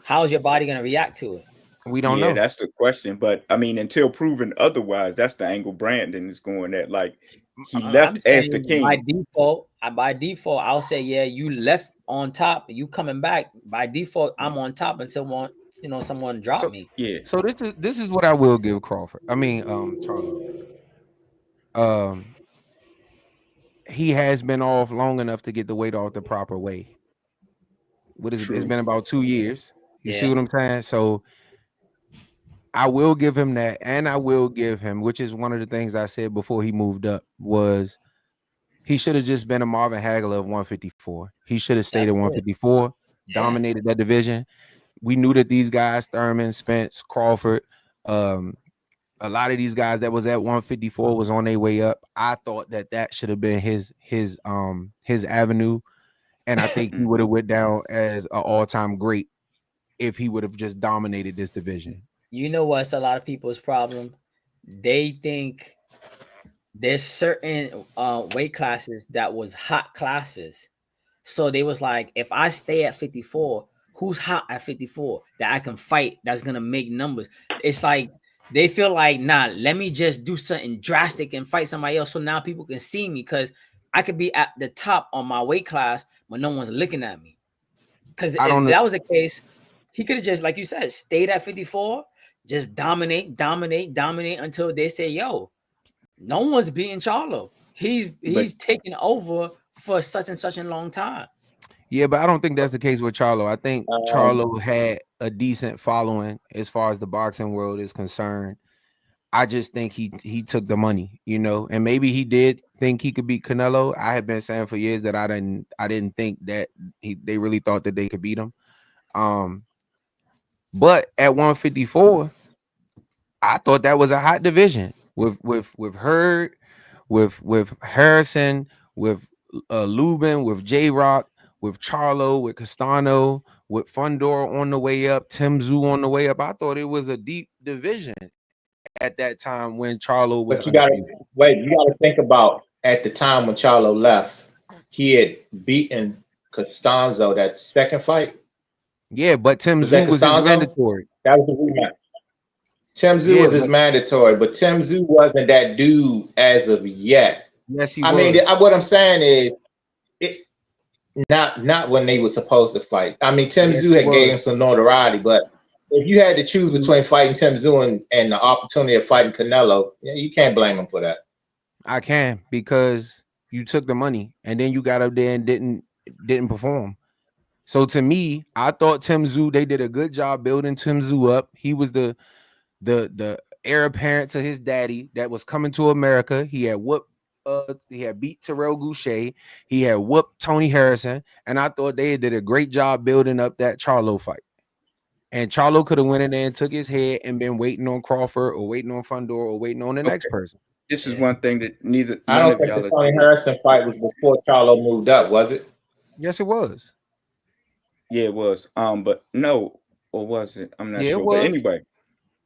how's your body gonna react to it? We don't know. Yeah, that's the question. But I mean, until proven otherwise, that's the angle Brandon is going at. Like he left as the king. By default, I'll say, yeah, you left on top. You coming back by default. I'm on top until someone dropped me. Yeah. So this is what I will give Crawford. I mean, Charlo. He has been off long enough to get the weight off the proper way. It's been about 2 years. You see what I'm saying? So I will give him that, and I will give him, which is one of the things I said before he moved up, was he should have just been a Marvin Hagler of 154. He should have stayed at 154, dominated that division. We knew that these guys, Thurman, Spence, Crawford, a lot of these guys that was at 154 was on their way up. I thought that should have been his avenue, and I think he would have went down as an all-time great if he would have just dominated this division. You know what's a lot of people's problem? They think there's certain weight classes that was hot classes. So they was like, if I stay at 54, who's hot at 54 that I can fight that's gonna make numbers? It's like they feel like, nah, let me just do something drastic and fight somebody else so now people can see me, because I could be at the top on my weight class but no one's looking at me. Because if that was the case, he could have just, like you said, stayed at 54, just dominate until they say, yo, no one's beating Charlo. He's taking over for such and such a long time. Yeah, but I don't think that's the case with Charlo. I think Um, Charlo had a decent following as far as the boxing world is concerned. I just think he took the money, you know, and maybe he did think he could beat Canelo. I have been saying for years that I didn't think that they really thought that they could beat him. Um, but at 154, I thought that was a hot division with Hurd, with Harrison, with Lubin, with J Rock, with Charlo, with Castano, with Fundora on the way up, Tim Zoo on the way up. I thought it was a deep division at that time when Charlo was but you gotta undisputed. wait. You gotta think about at the time when Charlo left, he had beaten Costanzo that second fight. Yeah, but Tim Was that Zoo was his Costanzo? mandatory. That was the rematch. Tim Zoo Yeah, was his but mandatory, but Tim Zoo wasn't that dude as of yet. yes, he I mean, was. what I'm saying is, it, not when they were supposed to fight. I mean, Tim Yes, Zoo he had gave was. him some notoriety, but if you had to choose between fighting Tim Zoo and the opportunity of fighting Canelo, yeah, you can't blame him for that. I can because you took the money and then you got up there and didn't perform. So to me, I thought Tim Zoo, they did a good job building Tim Zoo up. He was the heir apparent to his daddy that was coming to America. He had beat Terrell Goucher, he had whooped Tony Harrison, and I thought they did a great job building up that Charlo fight. And Charlo could have went in there and took his head and been waiting on Crawford or waiting on Fundor or waiting on the next Okay, person. this is Yeah. one thing that I none don't of think y'all the are Tony saying. Harrison fight was before Charlo moved up, was it? Yes, it was. Yeah, it was. But no, or was it? I'm not Yeah, it sure. But was. anyway,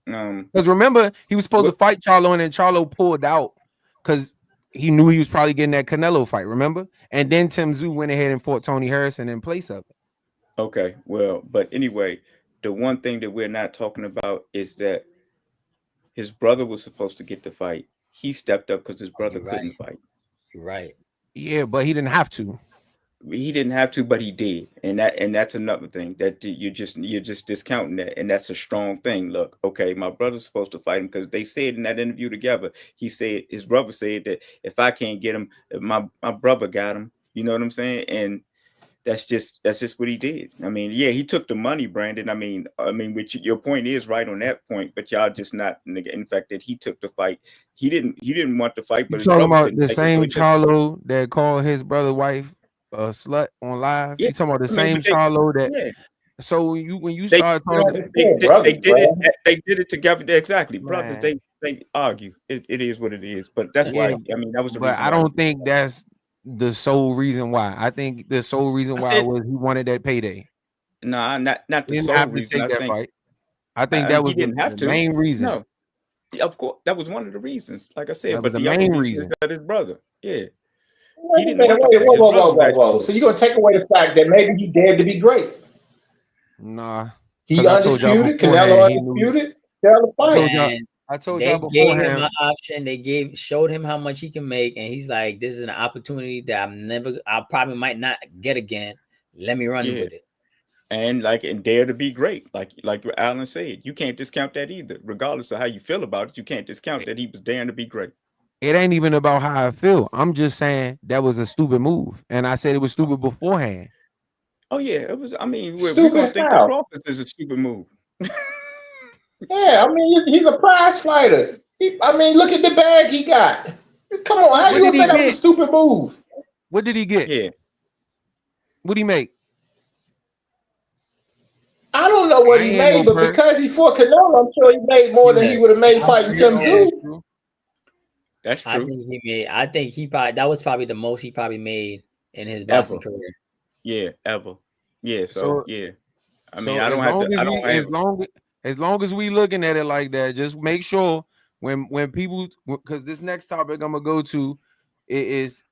Because remember, he was supposed to what? fight Charlo, and then Charlo pulled out because he knew he was probably getting that Canelo fight. Remember? And then Tim Zoo went ahead and fought Tony Harrison in place of it. Okay, well, but anyway, the one thing that we're not talking about is that his brother was supposed to get the fight. He stepped up because his brother You're right. couldn't fight. You're right. Yeah, but he didn't have to. He didn't have to, but he did, and that's another thing that you're just discounting that, and that's a strong thing. Look, okay, my brother's supposed to fight him because they said in that interview together, he said his brother said that if I can't get him, my brother got him. You know what I'm saying? And that's just what he did. I mean, yeah, he took the money, Brandon. Which your point is right on that point, but y'all just not in fact that he took the fight. He didn't want to fight, You but his talking brother about couldn't the take it, so same he took. Charlo that called his brother wife a slut on live? Yeah, You talking about the I mean, same but they, Charlo that? yeah, So when you they start You know, talking, they brothers, did it. bro. They did it together. Exactly, brothers. man, They argue. It is what it is. But that's yeah, why. I mean, that was the but reason I why. don't think that's the sole reason why. I think the sole reason I why said, was he wanted that payday. no, not He the didn't sole have to reason. take I that think fight. I think that he was didn't have the to. main reason. No, of course, that was one of the reasons. Like I said, That was but the the other main reason is reason. that his brother. Yeah, he Wait a didn't minute, want to wait, fight. whoa, His whoa, brother whoa, was whoa, asking whoa. for So it. you're gonna take away the fact that maybe he dared to be great? Nah, He because I told y'all undisputed, Canelo beforehand he knew. undisputed. Tell the I fight. told y'all. And I told y'all they gave him beforehand. an option. Showed him how much he can make, and he's like, "This is an opportunity that I probably might not get again. Let me run Yeah, with it." and dare to be great. Like Alan said, you can't discount that either. Regardless of how you feel about it, you can't discount that he was daring to be great. It ain't even about how I feel. I'm just saying that was a stupid move, and I said it was stupid beforehand. Oh yeah, it was. I mean, we're gonna Stupid think that how? Crawford is a stupid move. Yeah, I mean, he's a prize fighter. I mean, look at the bag he got. Come on, how What you did gonna he say that was a get? stupid move? What did he get? Yeah, What did he make? I don't know what I he ain't no made, but purse. because he fought Canelo, I'm sure he made more than Yeah, he would have made I'm fighting pretty Tim Okay, sure. Tszyu. that's true. that's I true. think he made. I think he probably that was probably the most he probably made in his Ever. boxing career. Yeah, ever. Yeah. So So yeah. I mean, so I as don't have to. long as I we don't have. as long as we looking at it like that, just make sure when people, because this next topic I'm gonna go to is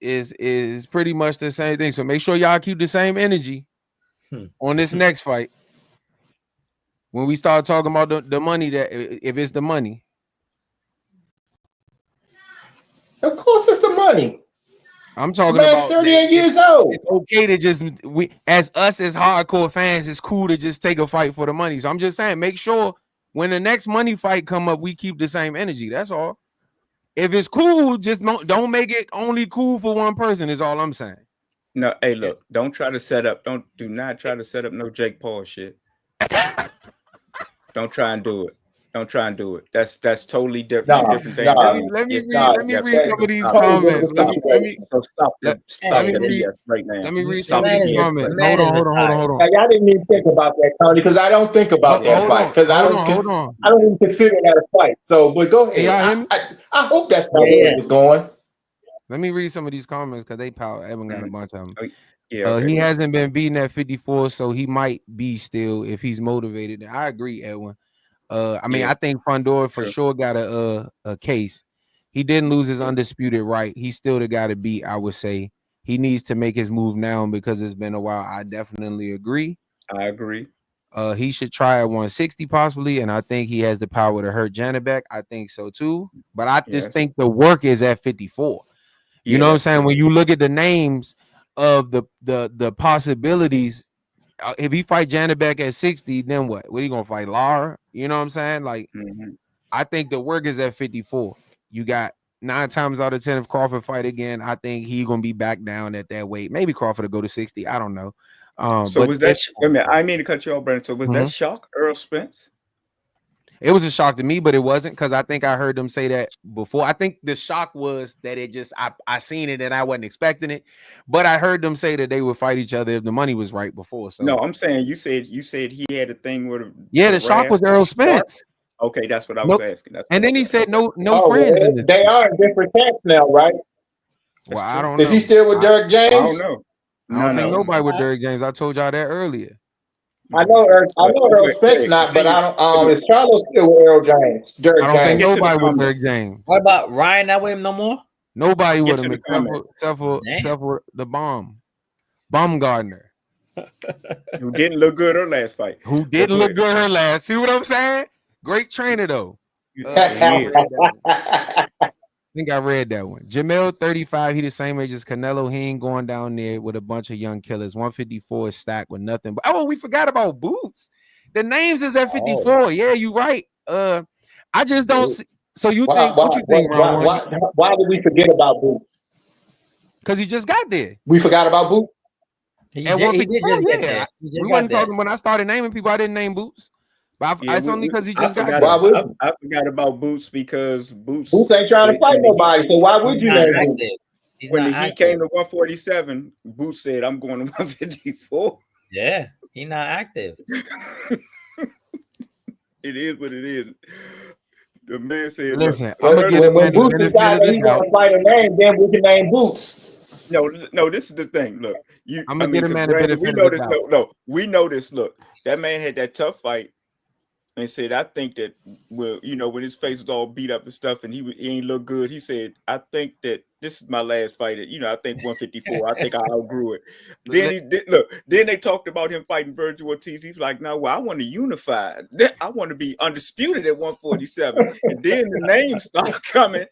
pretty much the same thing. So make sure y'all keep the same energy Hmm. on this next fight. When we start talking about the money, that if it's the money, Of course, it's the money. I'm The talking man's about that 38 years old. it's okay to just, we as us as hardcore fans, it's cool to just take a fight for the money. So I'm just saying, make sure when the next money fight come up, we keep the same energy. That's all. If it's cool, just don't make it only cool for one person. Is all I'm saying. No, hey, look, don't try to set up. Do not try to set up no Jake Paul shit. Don't try and do it. Don't try and do it. That's totally different. Two Nah, different things. nah, Let me Yes, read. nah. Let me yeah, read some of these stop it. Totally comments. different situation. So stop Let, stop me the read. BS right now. Let me read Stop some of the these BS comments. right now. Hold Now, on. y'all didn't even think about that, Tony, because I don't think about that fight. Because Hold on. I don't even consider that a fight. So, but go Can ahead. y'all hear me? I hope that's not where it was going. Let me read some of these comments because they power. Evan got a bunch of them. Oh, yeah, okay, he go ahead. hasn't been beaten at 54, so he might be still if he's motivated. I agree, Edwin. I mean, Yeah, I think Fundora for true. sure got a case. He didn't lose his undisputed right. He's still the guy to beat, I would say. He needs to make his move now because it's been a while. I definitely agree. I agree. He should try at 160 possibly, and I think he has the power to hurt Janibek. I think so too. But I just Yes. think the work is at 54. You know what I'm that's saying? true. When you look at the names of the possibilities, if he fight Janibek at 60, then what? What are you gonna fight Lara? You know what I'm saying? Like, Mhm. I think the work is at 54. You got 9 times out of 10 if Crawford fight again. I think he gonna be back down at that weight. Maybe Crawford will go to 60. I don't know. So But was that? Wait a minute. I mean to cut you off, Brandon. So was that shock Earl Spence? it was a shock to me, but it wasn't because I think I heard them say that before. I think the shock was that it just I seen it and I wasn't expecting it, but I heard them say that they would fight each other if the money was right before. So No, I'm saying you said he had a thing with yeah, the shock was Earl Spence. Okay, that's what I was asking. And then he said no Oh, friends in this. they are in different camps now, right? Well, I don't know. Is he still with Derek James? I don't know. I don't think nobody with Derek James. I told y'all that earlier. I know Earl Spence not, but I don't. Is Charlo still with Earl James? Derek I don't think James. nobody with Derek James. What about Ryan? Not with him no more. Nobody Get with to him the except for the Baumgardner, who didn't look good her last fight. who didn't look good her last. See what I'm saying? Great trainer though. I think I read that one. Jamel 35. He the same age as Canelo. He ain't going down there with a bunch of young killers. 154 is stacked with nothing. But we forgot about Boots. The names is at 54. Yeah, you right. I just don't see. So you think what you think, Ron? Why did we forget about Boots? Because he just got there. We forgot about Boots. He did just get there. We wasn't talking when I started naming people. I didn't name Boots. But it's only because he just got there. I forgot about Boots because Boots ain't trying to fight nobody. So why would you name Boots? When the heat came to 147, Boots said, "I'm going to 154." Yeah, he's not active. It is what it is. The man said, "Listen, I'm gonna get him when Boots decided he's going to fight a name, then we can name Boots." No. This is the thing. Look, I'm gonna get a man a benefit we know this. We know this. Look, that man had that tough fight. And said, I think that, well, when his face was all beat up and stuff and he ain't look good, he said, I think that this is my last fight. I think 154. I think I outgrew it. Then they talked about him fighting Virgil Ortiz. He's like, no, well, I want to unify. I want to be undisputed at 147. And then the names start coming.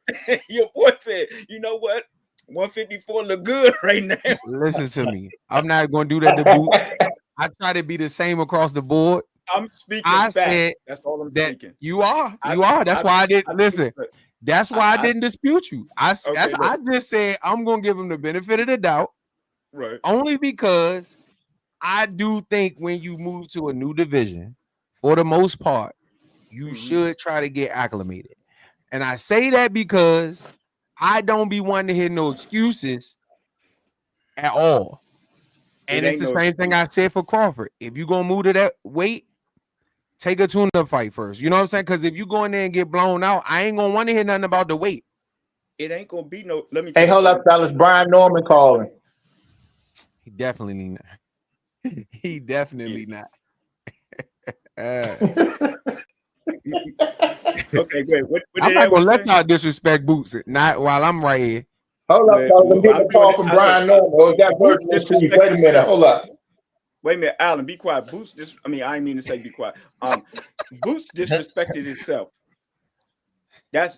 Your boy said, you know what? 154 look good right now. Listen to me. I'm not going to do that to Boot. I try to be the same across the board. I'm speaking. I said that's all I'm that speaking. You are. That's why I didn't listen. That's why I didn't dispute you. I just said I'm gonna give him the benefit of the doubt, right? Only because I do think when you move to a new division, for the most part, you should try to get acclimated. And I say that because I don't be wanting to hear no excuses at all. And it's the same thing I said for Crawford. If you're gonna move to that weight, take a tune-up fight first. You know what I'm saying? Because if you go in there and get blown out, I ain't gonna want to hear nothing about the weight. It ain't gonna be no. Let me. Hey, hold up, fellas. Brian Norman calling. He definitely not. He definitely not. Okay, great. I'm not gonna let y'all disrespect Boots. Not while I'm right here. Hold up, fellas. I'm getting a call from Brian Norman. Oh, that Virgil Ortiz. Wait a minute. Hold up. Wait a minute, Alan, be quiet. Boots I didn't mean to say be quiet. Boots disrespected himself.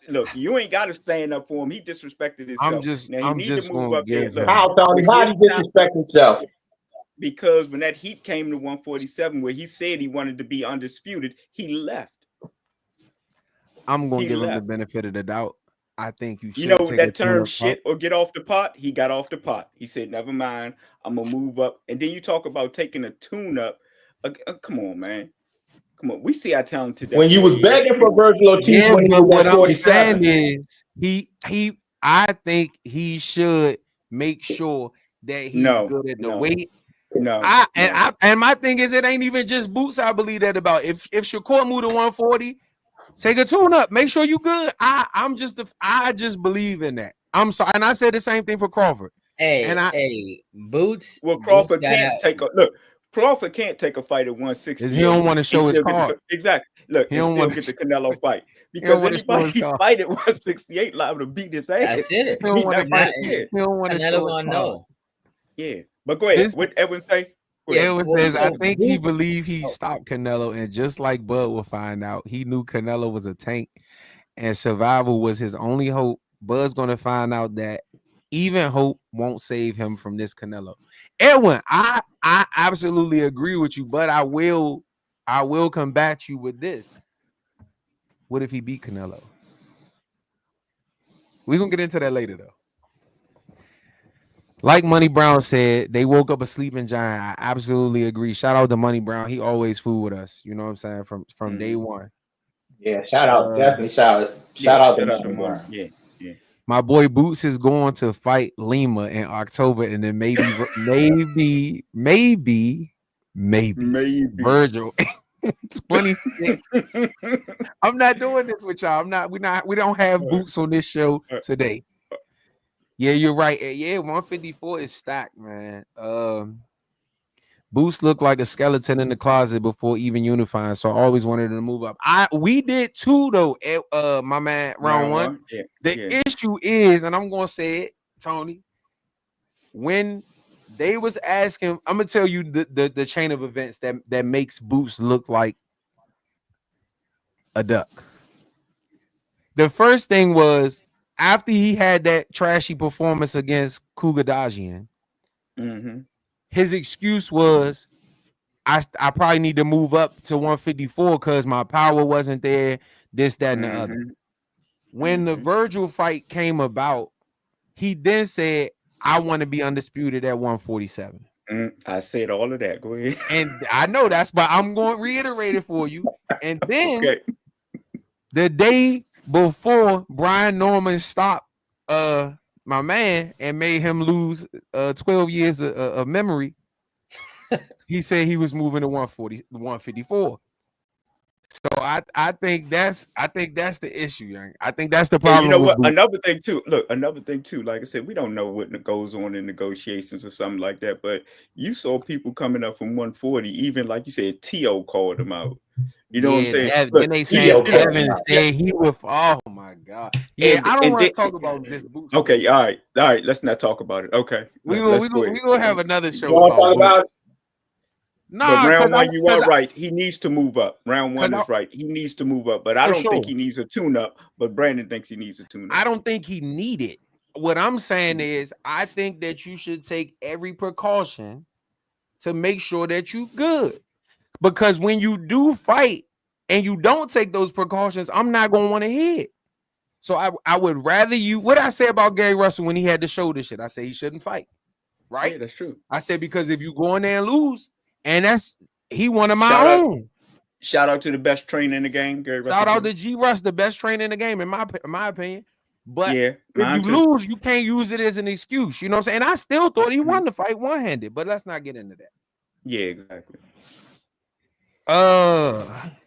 Look, you ain't got to stand up for him. He disrespected himself. I'm just move up there. How, Tony? How did he disrespect himself? Because when that heat came to 147, where he said he wanted to be undisputed, he left. I'm gonna give him the benefit of the doubt. I think you should You know take a that term tune-up shit fight. or get off the pot? He got off the pot. He said, never mind, I'm gonna move up. And then you talk about taking a tune-up. Come on, man. Come on. We see how talented that When you boy was is. begging for Virgil Ortiz Yeah, when he but was what at I'm saying 47. is I think he should make sure that he's No, good at the no, weight. no, And my thing is, it ain't even just Boots. I believe that about if Shakur moved to 140, take a tune up, make sure you good. I just believe in that. I'm sorry, and I said the same thing for Crawford. Hey, Boots. Well, Boots Crawford got can't out. take a look. Crawford can't take a fight at He 168 don't want to show and his still get card. exactly look He and don't still want get to. the Canelo fight He don't because want to show anybody his he card. fight at 168 liable to beat his ass. That's it. He don't want to not fight. gonna- yeah, He don't want to Canelo show his gonna card. know. yeah. But go ahead. This What Edwin say? Go ahead. Edwin well, says, I so think he Boots. believed he Oh, stopped Canelo, and just like Bud will find out, he knew Canelo was a tank, and survival was his only hope. Bud's gonna find out that even hope won't save him from this Canelo. Edwin, I absolutely agree with you, but I will combat you with this. What if he beat Canelo? We're gonna get into that later though. Like Money Brown said, they woke up a sleeping giant. I absolutely agree. Shout out to Money Brown. He always fool with us. You know what I'm saying? From day one. Yeah, shout out, definitely shout out to Shout out to Money Mon. Brown. Yeah. My boy Boots is going to fight Lima in October, and then maybe Virgil 26. I'm not doing this with y'all. We don't have Boots on this show today. Yeah, you're right. Yeah, 154 is stacked, man. Boots looked like a skeleton in the closet before even unifying, so I always wanted to move up. We did too, though. My man, round one. Yeah. The issue is, and I'm gonna say it, Tony. When they was asking, I'm gonna tell you the chain of events that makes Boots look like a duck. The first thing was after he had that trashy performance against Kugadajian, his excuse was, I probably need to move up to 154 because my power wasn't there, this, that, and the other. When the Virgil fight came about, he then said, I want to be undisputed at 147. I said all of that. Go ahead. And I know that's, but I'm going to reiterate it for you. And then the day before Brian Norman stopped my man and made him lose 12 years of memory, he said he was moving to 154. So I think that's the issue, young. I think that's the problem. And you know what? Boots. Another thing too. Like I said, we don't know what goes on in negotiations or something like that. But you saw people coming up from 140. Even like you said, T.O. called them out. You know what I'm saying? Then they said Devin said he was. Oh my God! Yeah, I don't want to talk about this. Boots. Okay, all right. Let's not talk about it. Okay, we gonna have another show. You want to talk about? No, round one, you are right. He needs to move up. Round one is right. He needs to move up, but I don't think he needs a tune-up. But Brandon thinks he needs a tune-up. I don't think he needed. What I'm saying is, I think that you should take every precaution to make sure that you good. Because when you do fight and you don't take those precautions, I'm not gonna want to hear it. So I would rather you. What I say about Gary Russell when he had the shoulder shit, I say he shouldn't fight. Right? Yeah, that's true. I said because if you go in there and lose. And he one of my own. Shout out to the best trainer in the game, Gary Russell. Shout out to G. Russ, the best trainer in the game, in my opinion. But yeah, if you lose, you can't use it as an excuse. You know what I'm saying? And I still thought he won the fight one-handed, but let's not get into that. Yeah, exactly.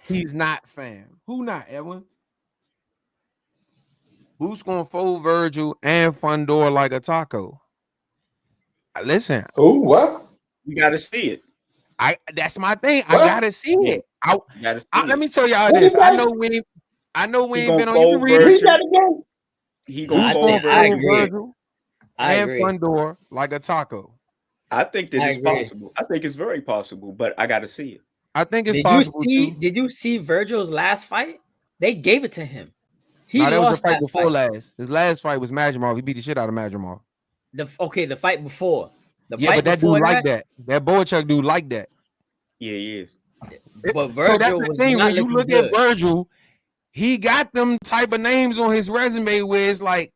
He's not fam. Who not, Edwin? Who's gonna fold Virgil and Fundor like a taco? Listen. Who? What? You gotta see it. That's my thing. What? I gotta see it. Let me tell y'all this. I know we ain't been on your read. He gonna fold Virgil and Fundor like a taco. I think that it's possible. I think it's very possible, but I gotta see it. I think it's possible. Did you see Virgil's last fight? They gave it to him. That was the fight before last. His last fight was Majumov. He beat the shit out of Majumov. The fight before. But that dude like that. That Boychuk dude like that. Yeah, he is. But Virgil, so that's the thing. When you look at Virgil, he got them type of names on his resume where it's like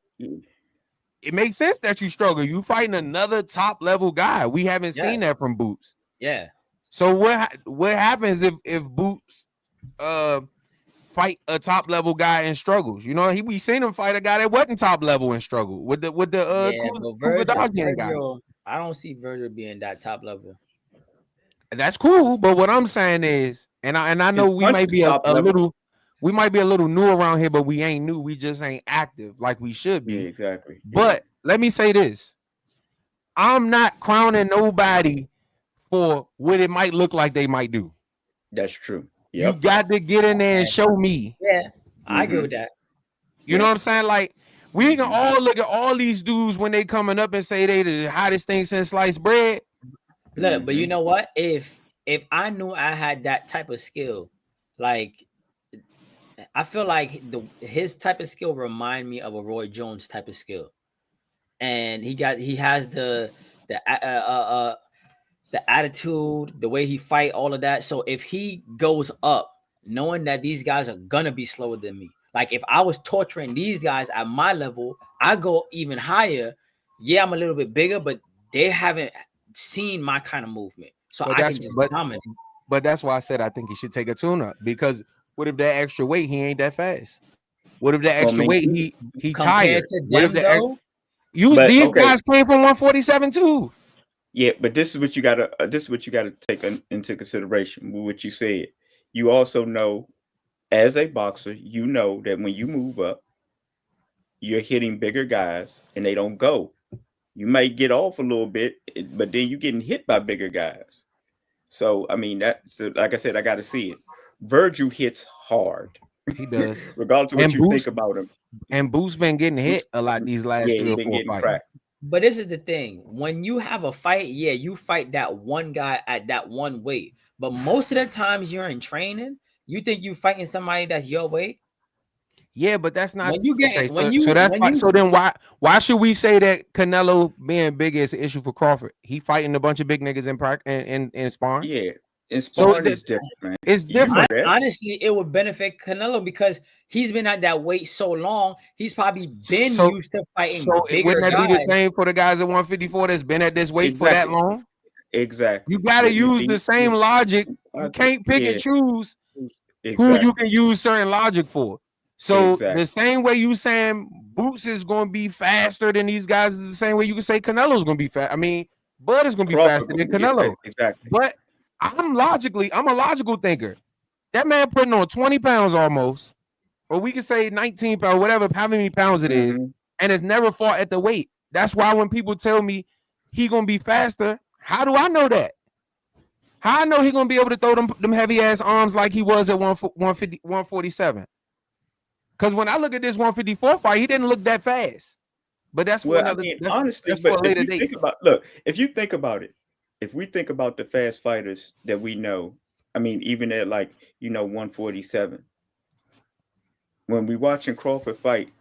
it makes sense that you struggle. You fighting another top level guy. We haven't seen that from Boots. Yeah. So what happens if Boots fight a top level guy and struggles? You know, we seen him fight a guy that wasn't top level and struggle with the Virgil, I don't see Virgil being that top level. That's cool, but what I'm saying is, and I know we might be a little new around here, but we ain't new. We just ain't active like we should be. Yeah, exactly. But let me say this: I'm not crowning nobody for what it might look like they might do. That's true. Yep. You got to get in there and show me. Yeah, I agree with that. You know what I'm saying? Like, we can all look at all these dudes when they coming up and say they the hottest thing since sliced bread. Look, but you know what? If I knew I had that type of skill, like I feel like his type of skill remind me of a Roy Jones type of skill, and he has the attitude, the way he fight, all of that. So if he goes up, knowing that these guys are gonna be slower than me, like if I was torturing these guys at my level, I go even higher. Yeah, I'm a little bit bigger, but they haven't seen my kind of movement, so I can just dominate. But that's why I said I think he should take a tune-up, because what if that extra weight he ain't that fast? What if that extra weight he tired? What if these guys came from 147 too? Yeah, but this is what you gotta take into consideration with what you said. You also know, as a boxer, you know that when you move up, you're hitting bigger guys and they don't go. You may get off a little bit, but then you're getting hit by bigger guys. So I mean, like I said, I got to see it. Virgil hits hard. He does, regardless of what you think about him. And Boots been getting hit a lot these last 3 or 4 fights. But this is the thing: when you have a fight, yeah, you fight that one guy at that one weight. But most of the times you're in training, you think you fighting somebody that's your weight. Yeah, but that's not. When you get so then why should we say that Canelo being big is an issue for Crawford? He fighting a bunch of big niggas in sparring. Yeah, in sparring is different, man. It's different. Honestly, it would benefit Canelo because he's been at that weight so long. He's probably been used to fighting. So wouldn't that be the same for the guys at 154 that's been at this weight for that long? Exactly. You got to use the same logic. You can't pick and choose who you can use certain logic for. So the same way you saying Boots is going to be faster than these guys is the same way you can say Canelo's going to be fast. I mean, Bud is going to be faster than Canelo. Exactly. But I'm a logical thinker. That man putting on 20 pounds almost, or we can say 19 pounds, whatever, how many pounds it is, and it's never fought at the weight. That's why when people tell me he going to be faster, how do I know that? How I know he going to be able to throw them heavy ass arms like he was at 150, 147? Because when I look at this 154 fight, he didn't look that fast. But that's honestly, that's for a later date. If you think about it, if we think about the fast fighters that we know, I mean, even at 147, when we watching Crawford fight,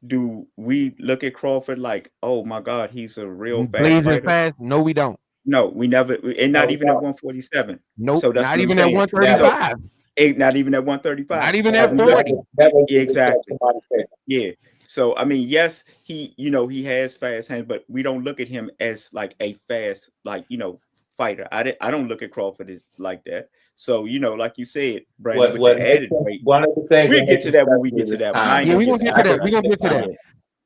do we look at Crawford like, oh my God, he's a real fast fighter? Fast? No, we don't. No, we never, and not even at 147. Nope, so that's not even at 135. Not even at 135. Not even at 40. Exactly. Yeah. So I mean, yes, he has fast hands, but we don't look at him as like a fast, fighter. I don't look at Crawford as like that. So like you said, Brandon, with the added weight, one of the things we'll get to that when we get to that. Yeah, we're gonna get to that. We're gonna get to that.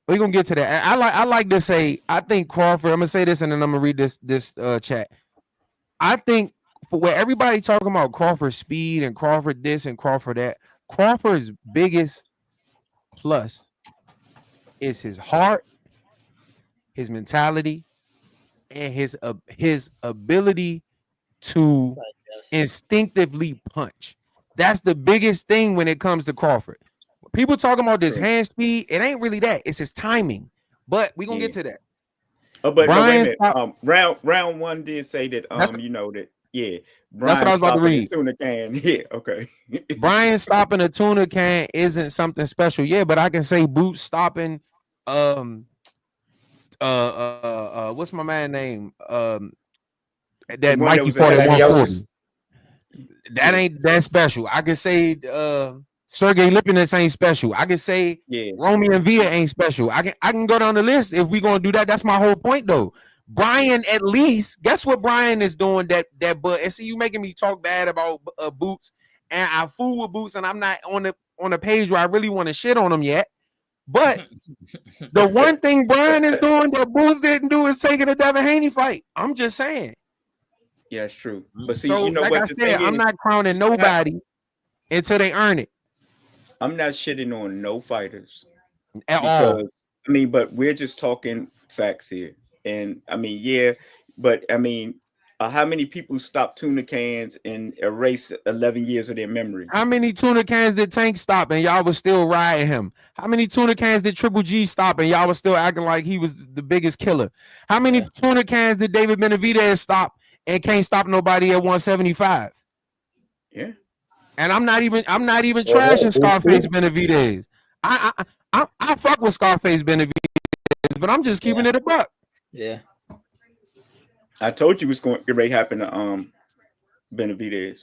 We're gonna get to that. I like to say, I think Crawford. I'm gonna say this and then I'm gonna read this chat. I think for where everybody talking about Crawford's speed and Crawford this and Crawford that, Crawford's biggest plus is his heart, his mentality, and his ability to instinctively punch. That's the biggest thing when it comes to Crawford. People talking about this hand speed, it ain't really that. It's his timing. But we're gonna get to that. Oh, but no, wait a minute. Round one did say that Brian, that's what I was about to read. Tuna can. Yeah, okay. Brian stopping a tuna can isn't something special. Yeah, but I can say Boots stopping what's my man name? That Mikey fought at 140. That ain't that special. I can say Sergey Lipinets ain't special. I can say Yeah. Romy and Villa ain't special. I can go down the list if we gonna do that. That's my whole point though. Brian, at least, guess what Brian is doing? But and see, you making me talk bad about Boots, and I fool with Boots, and I'm not on the page where I really want to shit on him yet. But the one thing Brian is doing that Boots didn't do is taking a Devin Haney fight. I'm just saying. Yeah, it's true. But see, So, you know like what I the said, thing I'm is, not crowning nobody until they earn it I'm not shitting on no fighters at all. I mean, but we're just talking facts here. And I mean, yeah, but I mean, how many people stop tuna cans and erase 11 years of their memory? How many tuna cans did Tank stop and y'all was still riding him? How many tuna cans did Triple G stop and y'all was still acting like he was the biggest killer? How many tuna cans did David Benavidez stop and can't stop nobody at 175? Yeah. And I'm not even trashing Scarface Benavidez. I fuck with Scarface Benavidez, but I'm just keeping it a buck. Yeah. I told you what's going to happen to Benavidez.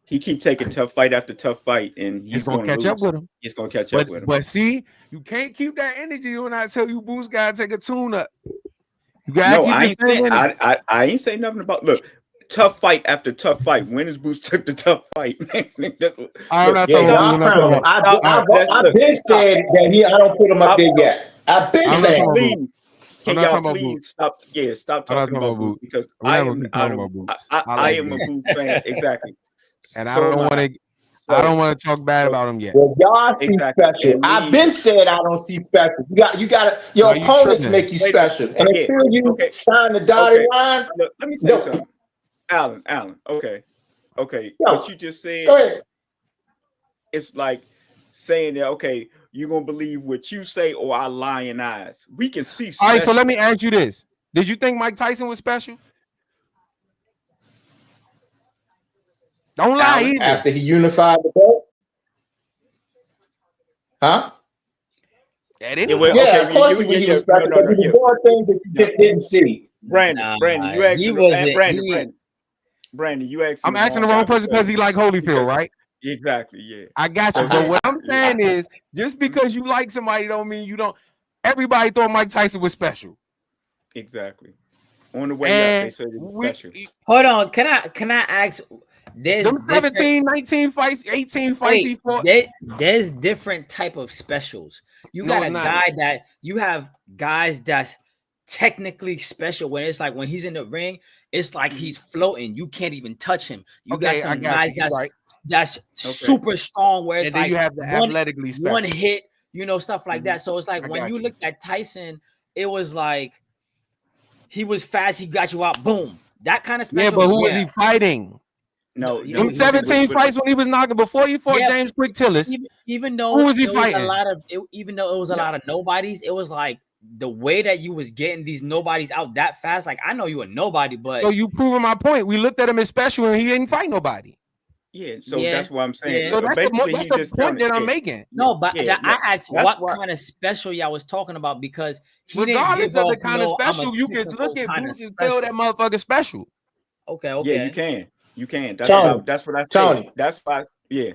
He keep taking tough fight after tough fight, and he's going to catch up with him. He's going to catch up with him. But see, you can't keep that energy when I tell you Boots got to take a tune up. You No, I ain't saying nothing about look. Tough fight after tough fight. When is Boots took the tough fight? I'm not talking about. I've been saying that I don't put him up there yet. I've been saying. Can y'all please stop? Yeah, stop talking about Boots because I am a Boots fan. Exactly. And I don't want to talk bad about him yet. Well, y'all see special. I've been saying I don't see special. You got your opponents make you special, and until you sign the dotted line. Look, let me tell you something, Alan. Okay. What you just said. Go ahead. It's like saying that. Okay, you're gonna believe what you say, or our lying eyes. We can see. Special. All right, so let me ask you this: did you think Mike Tyson was special? Don't lie either. After he unified the belt? Huh? Yeah, of course he was special. He was doing things that you just didn't see. Brandon, you asked Brandon, you asked. I'm asking the wrong person because he like Holyfield, right? Exactly, yeah. I got you. But what I'm saying is, just because you like somebody don't mean you don't. Everybody thought Mike Tyson was special. Exactly. On the way up, they said it was special. Hold on, can I ask? There's 17, 19 fights, 18 fights he fought. There's different type of specials. You got a guy that you have guys that's technically special when it's like when he's in the ring, it's like he's floating. You can't even touch him. You got some guys that's super strong where it's like you have the athletically special. One hit, stuff like that. So it's like when you look at Tyson, it was like he was fast, he got you out, boom. That kind of special. Yeah, but who was he fighting? No, 17 fights when he was knocking before he fought James Quick Tillis. Even though who was he fighting? Even though it was a lot of nobodies, it was like the way that you was getting these nobodies out that fast. Like I know you a nobody, but so you proving my point. We looked at him as special, and he didn't fight nobody. Yeah, so that's what I'm saying. Yeah. So that's the point that I'm making. No, but I asked what kind of special y'all was talking about because regardless of the kind of special, you can look at Boots and tell that motherfucker special. Okay. Yeah, you can. That's what I Tony. That's why. Yeah.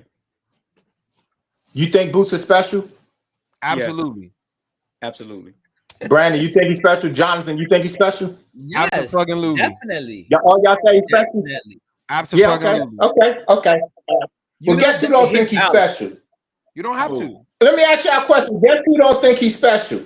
You think Boots is special? Absolutely. Yes. Absolutely. Brandon, you think he's special? Jonathan, you think he's special? Yes, absolutely. Definitely. All y'all say he's special? Definitely. Absolutely. Yeah, okay. Well, guess who don't think he's special? You don't have to. Let me ask y'all a question. Guess who don't think he's special?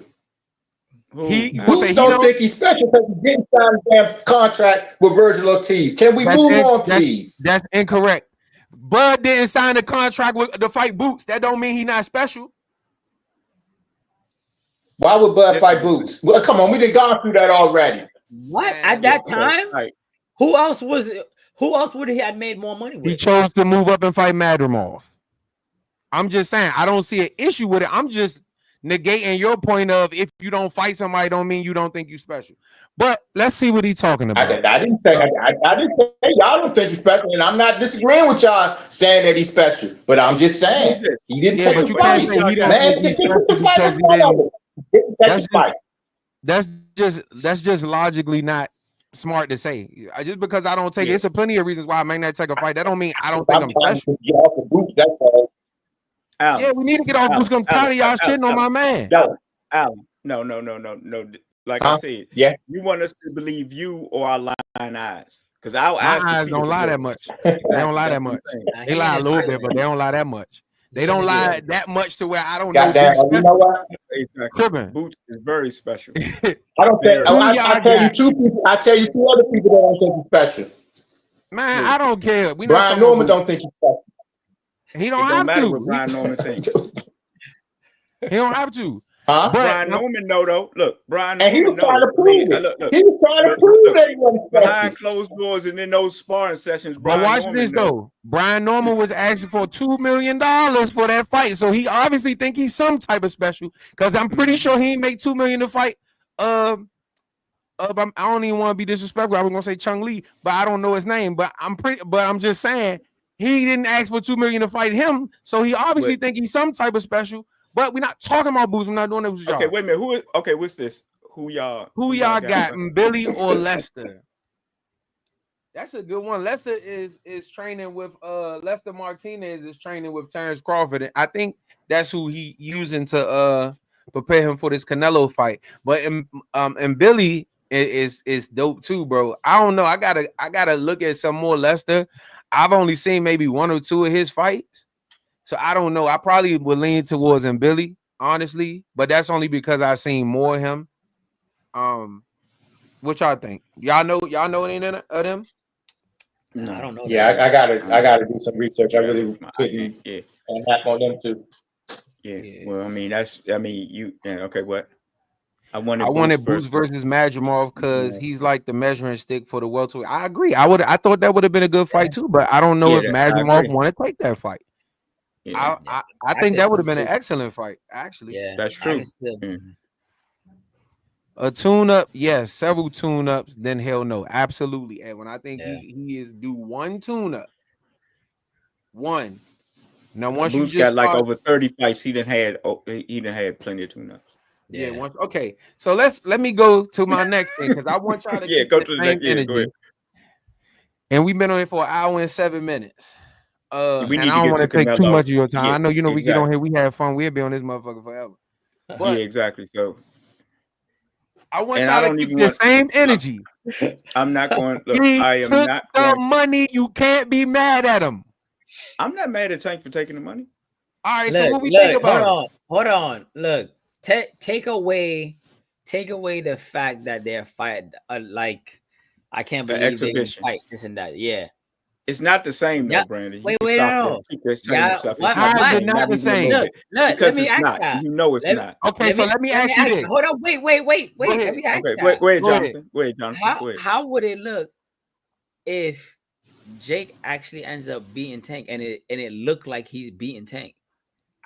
Boots don't think he's special because he didn't sign a damn contract with Virgil Ortiz. Can we move on, please? That's incorrect. Bud didn't sign a contract to fight Boots. That don't mean he's not special. Why would Bud fight Boots? Well, come on, we done gone through that already. What at that time? Right. Who else would he have made more money with? He chose to move up and fight Madrimov. I'm just saying I don't see an issue with it. I'm just negating your point of if you don't fight somebody don't mean you don't think you special. But let's see what he's talking about. I didn't say y'all don't think he's special, and I'm not disagreeing with y'all saying that he's special. But I'm just saying he didn't take the fight. That's just logically not smart to say. Just because I don't take it, it's a plenty of reasons why I may not take a fight. That don't mean I don't think I'm I'm trying special. to get off the boots. That's all. Alan, Yeah, we need to get off Boots. I'm tired of y'all shitting on my man. Alan, no. Like I said, Yeah. you want us to believe you or our lying eyes? Because our My eyes eyes don't lie that much. They don't lie that much. They lie a little bit, but they don't lie that much. They don't lie that much to where I don't know. Goddamn, you know what? Exactly. Boots is very special. I don't think. I tell you two people. I tell you two other people that don't think he's special. Man, I don't care. We Brian Norman don't think he's special. He don't have to. What Brian Norman thinks. He don't have to. Huh? But Brian Norman, no, though. Look, Brian and Norman, he was trying to prove it. Look, he was trying to prove that he wasn't special. Behind closed doors and in those sparring sessions. But watch this though. Brian Norman was asking for $2 million for that fight, so he obviously think he's some type of special. Because I'm pretty sure he ain't make $2 million to fight. I don't even want to be disrespectful. I was gonna say Chung Lee, but I don't know his name. But I'm just saying he didn't ask for $2 million to fight him, so he obviously think he's some type of special. But we're not talking about Boots. We're not doing this. Okay, wait a minute. What's this? Who y'all got? Billy or Lester? That's a good one. Lester is training with Lester Martinez is training with Terrence Crawford. And I think that's who he using to prepare him for this Canelo fight. But and Billy is dope too, bro. I don't know. I gotta look at some more Lester. I've only seen maybe one or two of his fights. So I don't know. I probably would lean towards Billy, honestly, but that's only because I've seen more of him. What y'all think? Y'all know any of them? No, I don't know. Yeah, I gotta do some research. I really couldn't hack on them too. Yeah. Well, okay, what? I wanted Boots versus Madrimov because he's like the measuring stick for the welterweight. I agree. I thought that would have been a good fight too, but I don't know if Madrimov want to take that fight. Yeah. I think that would have been an excellent fight, actually. Yeah, that's true. A tune-up, yes, several tune-ups, then hell no. Absolutely. And when I think he is due one tune-up. One. Now once Boots you just got like over 30 fights, he done had plenty of tune-ups. Yeah. Okay. So let me go to my next thing because I want y'all to go to the next energy. Go ahead. And we've been on it for 1 hour and 7 minutes. We and I don't want to take too much of your time. I know we get on here, we have fun. We'll be on this motherfucker forever. But, exactly. So I want y'all to keep the same energy. I'm not going. Look, I am not the money. You can't be mad at him. I'm not mad at Tank for taking the money. All right. So what we think about? Hold on. Look, take away the fact that they're fighting. Like I can't believe they can fight this and that. Yeah. It's not the same, though, Brandon. Wait, no. How is it not the same? Look, because it's not. That. You know it's not. Okay, so let me ask you this. Hold on, wait. Let me ask that. Go ahead, Jonathan. Go ahead, Jonathan. How would it look if Jake actually ends up beating Tank and it looked like he's beating Tank?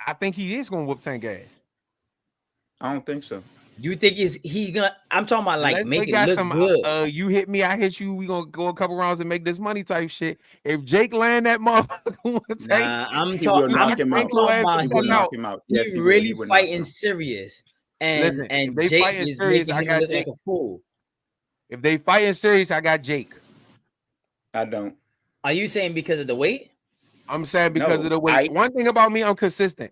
I think he is going to whoop Tank ass. I don't think so. You think he gonna? I'm talking about like make it look good. You hit me, I hit you. We gonna go a couple rounds and make this money type shit. If Jake land that motherfucker, I'm talking about Yes, he really fighting serious, and they Jake fighting is serious. making him look like a fool. If they fighting serious, I got Jake. I don't. Are you saying because of the weight? I'm saying because of the weight. One thing about me, I'm consistent.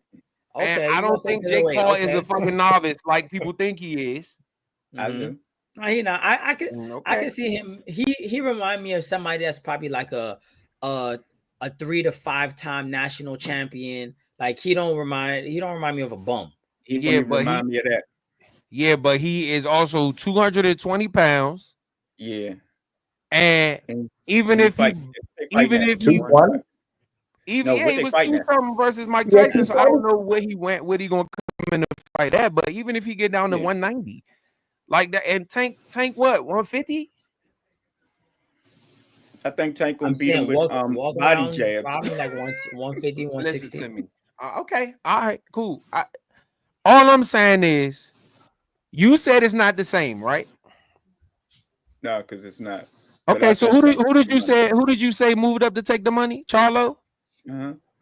Okay, and I don't think Jake Paul is a fucking novice like people think he is. I do. I can see him. He remind me of somebody that's probably like a 3 to 5 time national champion. Like he don't remind me of a bum. Remind me of that. Yeah, but he is also 220 pounds. Yeah, and even if he he was 2-something versus Mike Tyson, so I don't know where he went, where he gonna come in to fight at. But even if he get down to 190, like that, and Tank what 150? I think Tank gonna beat him with body jabs. Probably like 150, 160. Listen to me. Okay, all right, cool. All I'm saying is, you said it's not the same, right? No, because it's not. Okay, so who did you say moved up to take the money? Charlo?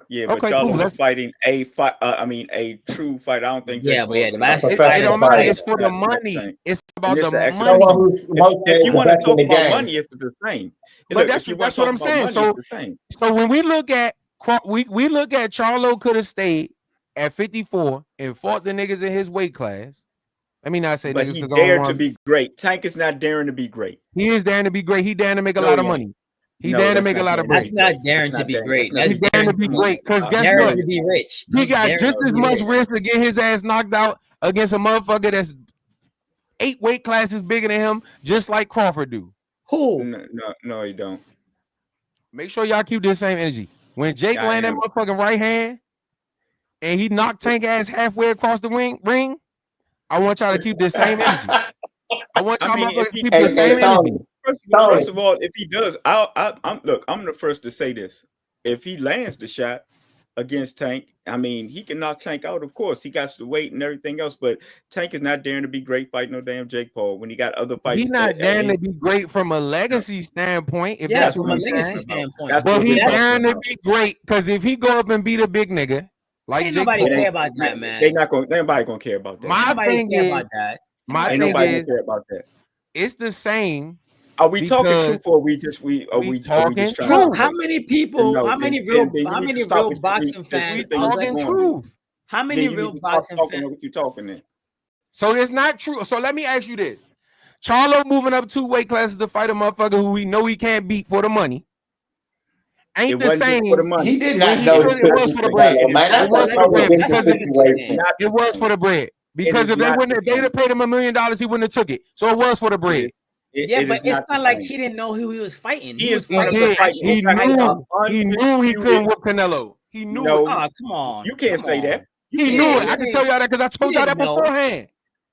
Yeah, but Okay, y'all cool. are fighting a fight. I mean, a true fight. I don't think. Yeah, Jake but yeah, Paul's the last gonna It- fight It it don't don't matter. matter. It's for the That's money. thing. It's And about this the is actually Someone money. who's most if you want to best in talk the about game. money, it's the same. But Look, that's if you want that's to what talk I'm about saying. money, So it's the same. so when we look at Charlo could have stayed at 54 and fought the niggas in his weight class. Let me not say But niggas he because I don't dared to want. be great. Tank is not daring to be great. He is daring to be great. He daring to make a No, lot of he ain't. money. He No, daring to that's make a not lot of daring to That's be bread. not great. daring That's to not be daring. great. That's He That's not daring to daring be to great. Because guess daring what? to be rich. He He's got daring just to as be much rich. risk to get his ass knocked out against a motherfucker that's 8 weight classes bigger than him, just like Crawford do. Who? No, you don't. Make sure y'all keep this same energy. When Jake I land that am. motherfucking right hand and he knocked Tank ass halfway across the ring, I want y'all to keep this same energy. I want y'all I mean, if motherfuckers to he keep Hey, the hey, same energy. Tony. first of all, if he does, I'm the first to say this. If he lands the shot against Tank, I mean, he can knock Tank out. Of course, he got the weight and everything else, but Tank is not daring to be great fighting no damn Jake Paul when he got other fights. He's not daring to be great from a legacy standpoint, if Yeah, that's from what a he's legacy saying. standpoint. That's But what he we're talking daring to about. be great because if he go up and beat a big nigga like Ain't Jake nobody Paul, care about that, man. Nobody gonna care about that. my Nobody thing care is, about that. my Ain't thing nobody is, gonna care about that. it's the same. Are we talking Because truth or we just we talking just trying truth. to How many people? No, How many then real? you need to stop with boxing fans We are talking like? truth. How Then many you real need to stop boxing talking fans? what you talking then. So it's not true. So let me ask you this. Charlo moving up 2 weight classes to fight a motherfucker who we know he can't beat for the money. Ain't It the wasn't just same. for the money. He did when not he know he should, it couldn't was beat for the bread. Canelo, man. It That's was a for the totally bread different because situation. Not it was for the bread. Because is if they not wouldn't, the if they'd same. have paid him $1 million, he wouldn't have took it. So it was for the bread. Yeah, It but is it's the not like same. he didn't know who he was fighting. He He is was going He up fighting to did. fight. He In fact, knew he couldn't whip Canelo. He knew it. No, Oh, come on. you can't Come say on. that. You He can't knew say it. that. I can tell y'all that because I told y'all that didn't know. beforehand.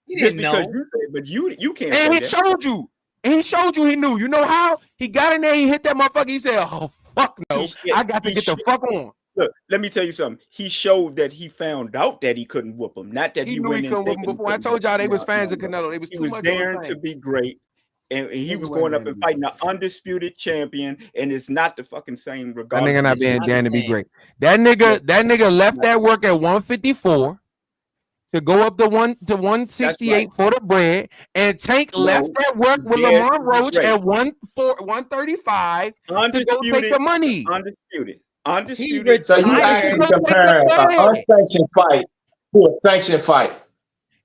He Just didn't because know. you say, but you can't And say he that. showed you. And he showed you he knew. You know how? He got in there, he hit that motherfucker. He said, oh, fuck no. I got to get the fuck on. Look, let me tell you something. He showed that he found out that he couldn't whoop him, not that He he knew went he in couldn't whip him thinking he before. I couldn't told whoop y'all him. they was fans of Canelo. They was He too was much on daring to fans. be great, and he Nigga was wasn't going up daring to and be fighting the undisputed champion, and it's not the fucking same That regardless. nigga not of being not daring the to be same. great. That nigga left that work at 154 to go up to 168 for the bread, and Tank left that work with dared Lamar to be Roach great. at 135 to go take Undisputed, the money. undisputed. So you retired. actually Go take comparing the an bread. unsanctioned fight to a sanctioned fight.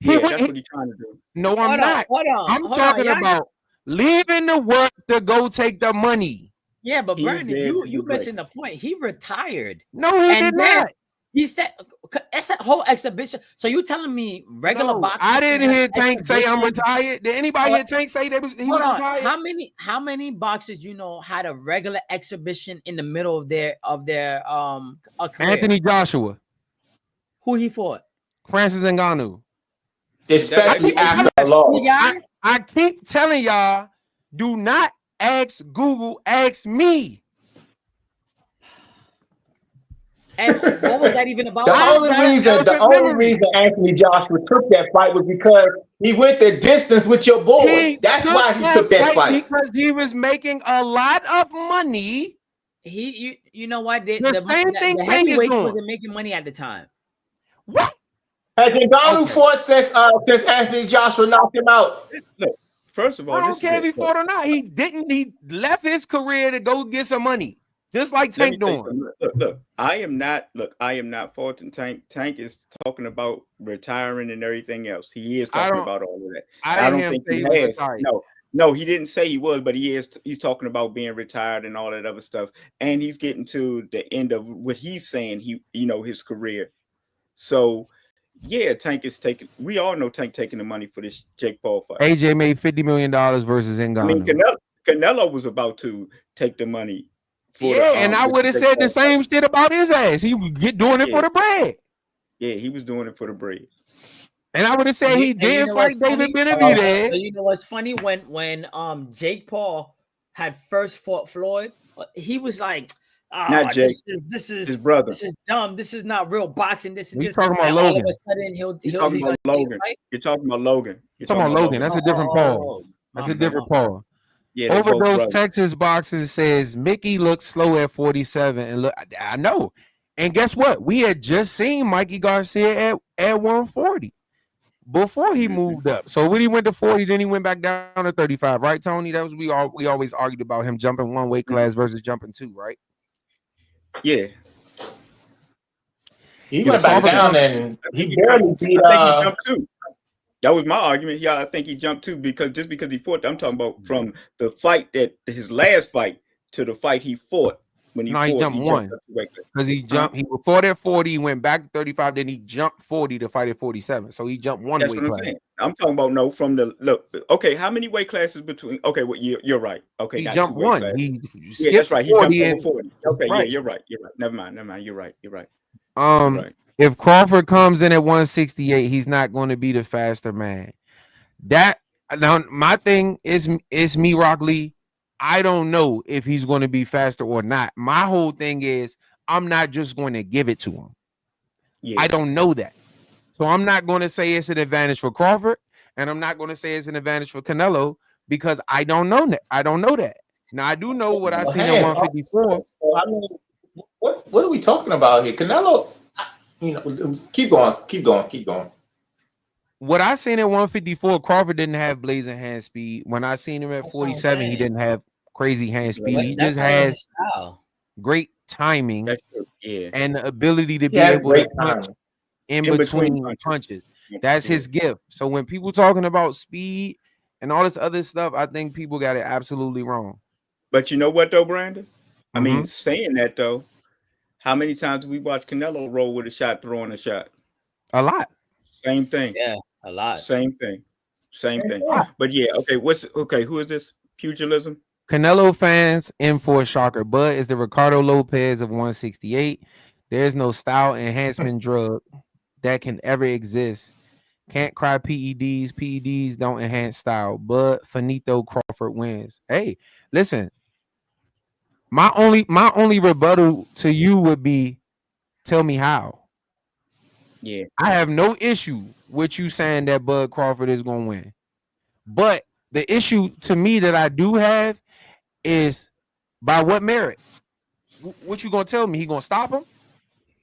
Yeah, that's what he's trying to do. No, I'm not. I'm talking about leaving the work to go take the money. Yeah, but He's Brandon, dared to you be great. missing the point. He retired. No, he And did then not. he said that's that whole exhibition. So you telling me regular No, boxing? I didn't hear Tank say I'm exhibition- retired. Did anybody hear Tank say he Hold was on. retired? How many boxers you know had a regular exhibition in the middle of their a career? Anthony Joshua, Who he fought? Francis Ngannou. Especially after a loss. I keep telling y'all, do not ask Google, ask me. And what was that even about? The only reason Anthony Joshua took that fight was because he went the distance with your boy. That's why he took that fight. Because he was making a lot of money. You know what? The same thing the Tank is heavyweights doing. wasn't making money at the time. What? Has Ngannou fought since Anthony Joshua knocked him out? Look, first of all, I don't care if he fought or not. He didn't. He left his career to go get some money, just like Tank doing. Look, I am not faulting Tank. Tank is talking about retiring and everything else. He is talking about all of that. I don't think he has. No, he didn't say he was, but he's talking about being retired and all that other stuff. And he's getting to the end of what he's saying, his career. So yeah, Tank is taking. We all know Tank taking the money for this Jake Paul fight. AJ made $50 million versus Ngannou. I mean, Canelo was about to take the money. And I would have said the same shit about his ass. He was doing it for the bread. Yeah, he was doing it for the bread. And I would have said he didn't fight David Benavidez. You know what's funny? When Jake Paul had first fought Floyd, he was like, not Jake. This is his brother. This is dumb. This is not real boxing. This is talking about Logan. All of a sudden, he's talking about Logan. You're talking about Logan. You're talking about Logan. That's a different Paul. That's a different Paul. Yeah, Overdose Texas Boxing says Mickey looks slow at 47, and look, I know And guess what? We had just seen Mikey Garcia at 140 before he moved up. So when he went to 40, then he went back down to 35, right, Tony? That was we always argued about him jumping one weight class versus jumping two, right? Yeah. He went back down and he barely beat. I think he jumped two. That was my argument. Yeah, I think he jumped two because he fought. I'm talking about from the fight that his last fight to the fight he fought when he fought. He jumped one because he jumped. He fought at 40. He went back to 35. Then he jumped 40 to fight at 47. So he jumped one weight class. I'm talking about from the look. Okay, how many weight classes between? Okay, well, you're right. Okay, he jumped one. Yeah, that's right. He jumped over 40. Okay, right. Yeah, you're right. Never mind. You're right. If Crawford comes in at 168, he's not going to be the faster man. That now my thing is me, Rock Lee. I don't know if he's going to be faster or not. My whole thing is I'm not just going to give it to him. Yeah. I don't know that. So I'm not going to say it's an advantage for Crawford, and I'm not going to say it's an advantage for Canelo because I don't know that. I don't know that. Now I do know what I seen at 154. I mean, what are we talking about here? Canelo, keep going. What I seen at 154, Crawford didn't have blazing hand speed. When I seen him at 47, he didn't have crazy hand speed. He just has great timing and the ability to be able to punch in between punches. That's his gift. So when people talking about speed and all this other stuff, I think people got it absolutely wrong. But you know what though, Brandon? I mean, saying that though, how many times have we watched Canelo roll with a shot, throwing a shot? A lot. Same thing. Yeah, a lot. Same thing. But yeah, okay. Who is this? Pugilism? Canelo fans in for a shocker. Bud is the Ricardo Lopez of 168. There's no style enhancement drug that can ever exist. Can't cry PEDs. PEDs don't enhance style. Bud finito Crawford wins. Hey, listen. My only rebuttal to you would be, tell me how. Yeah, I have no issue with you saying that Bud Crawford is going to win. But the issue to me that I do have is by what merit? What you going to tell me? He going to stop him?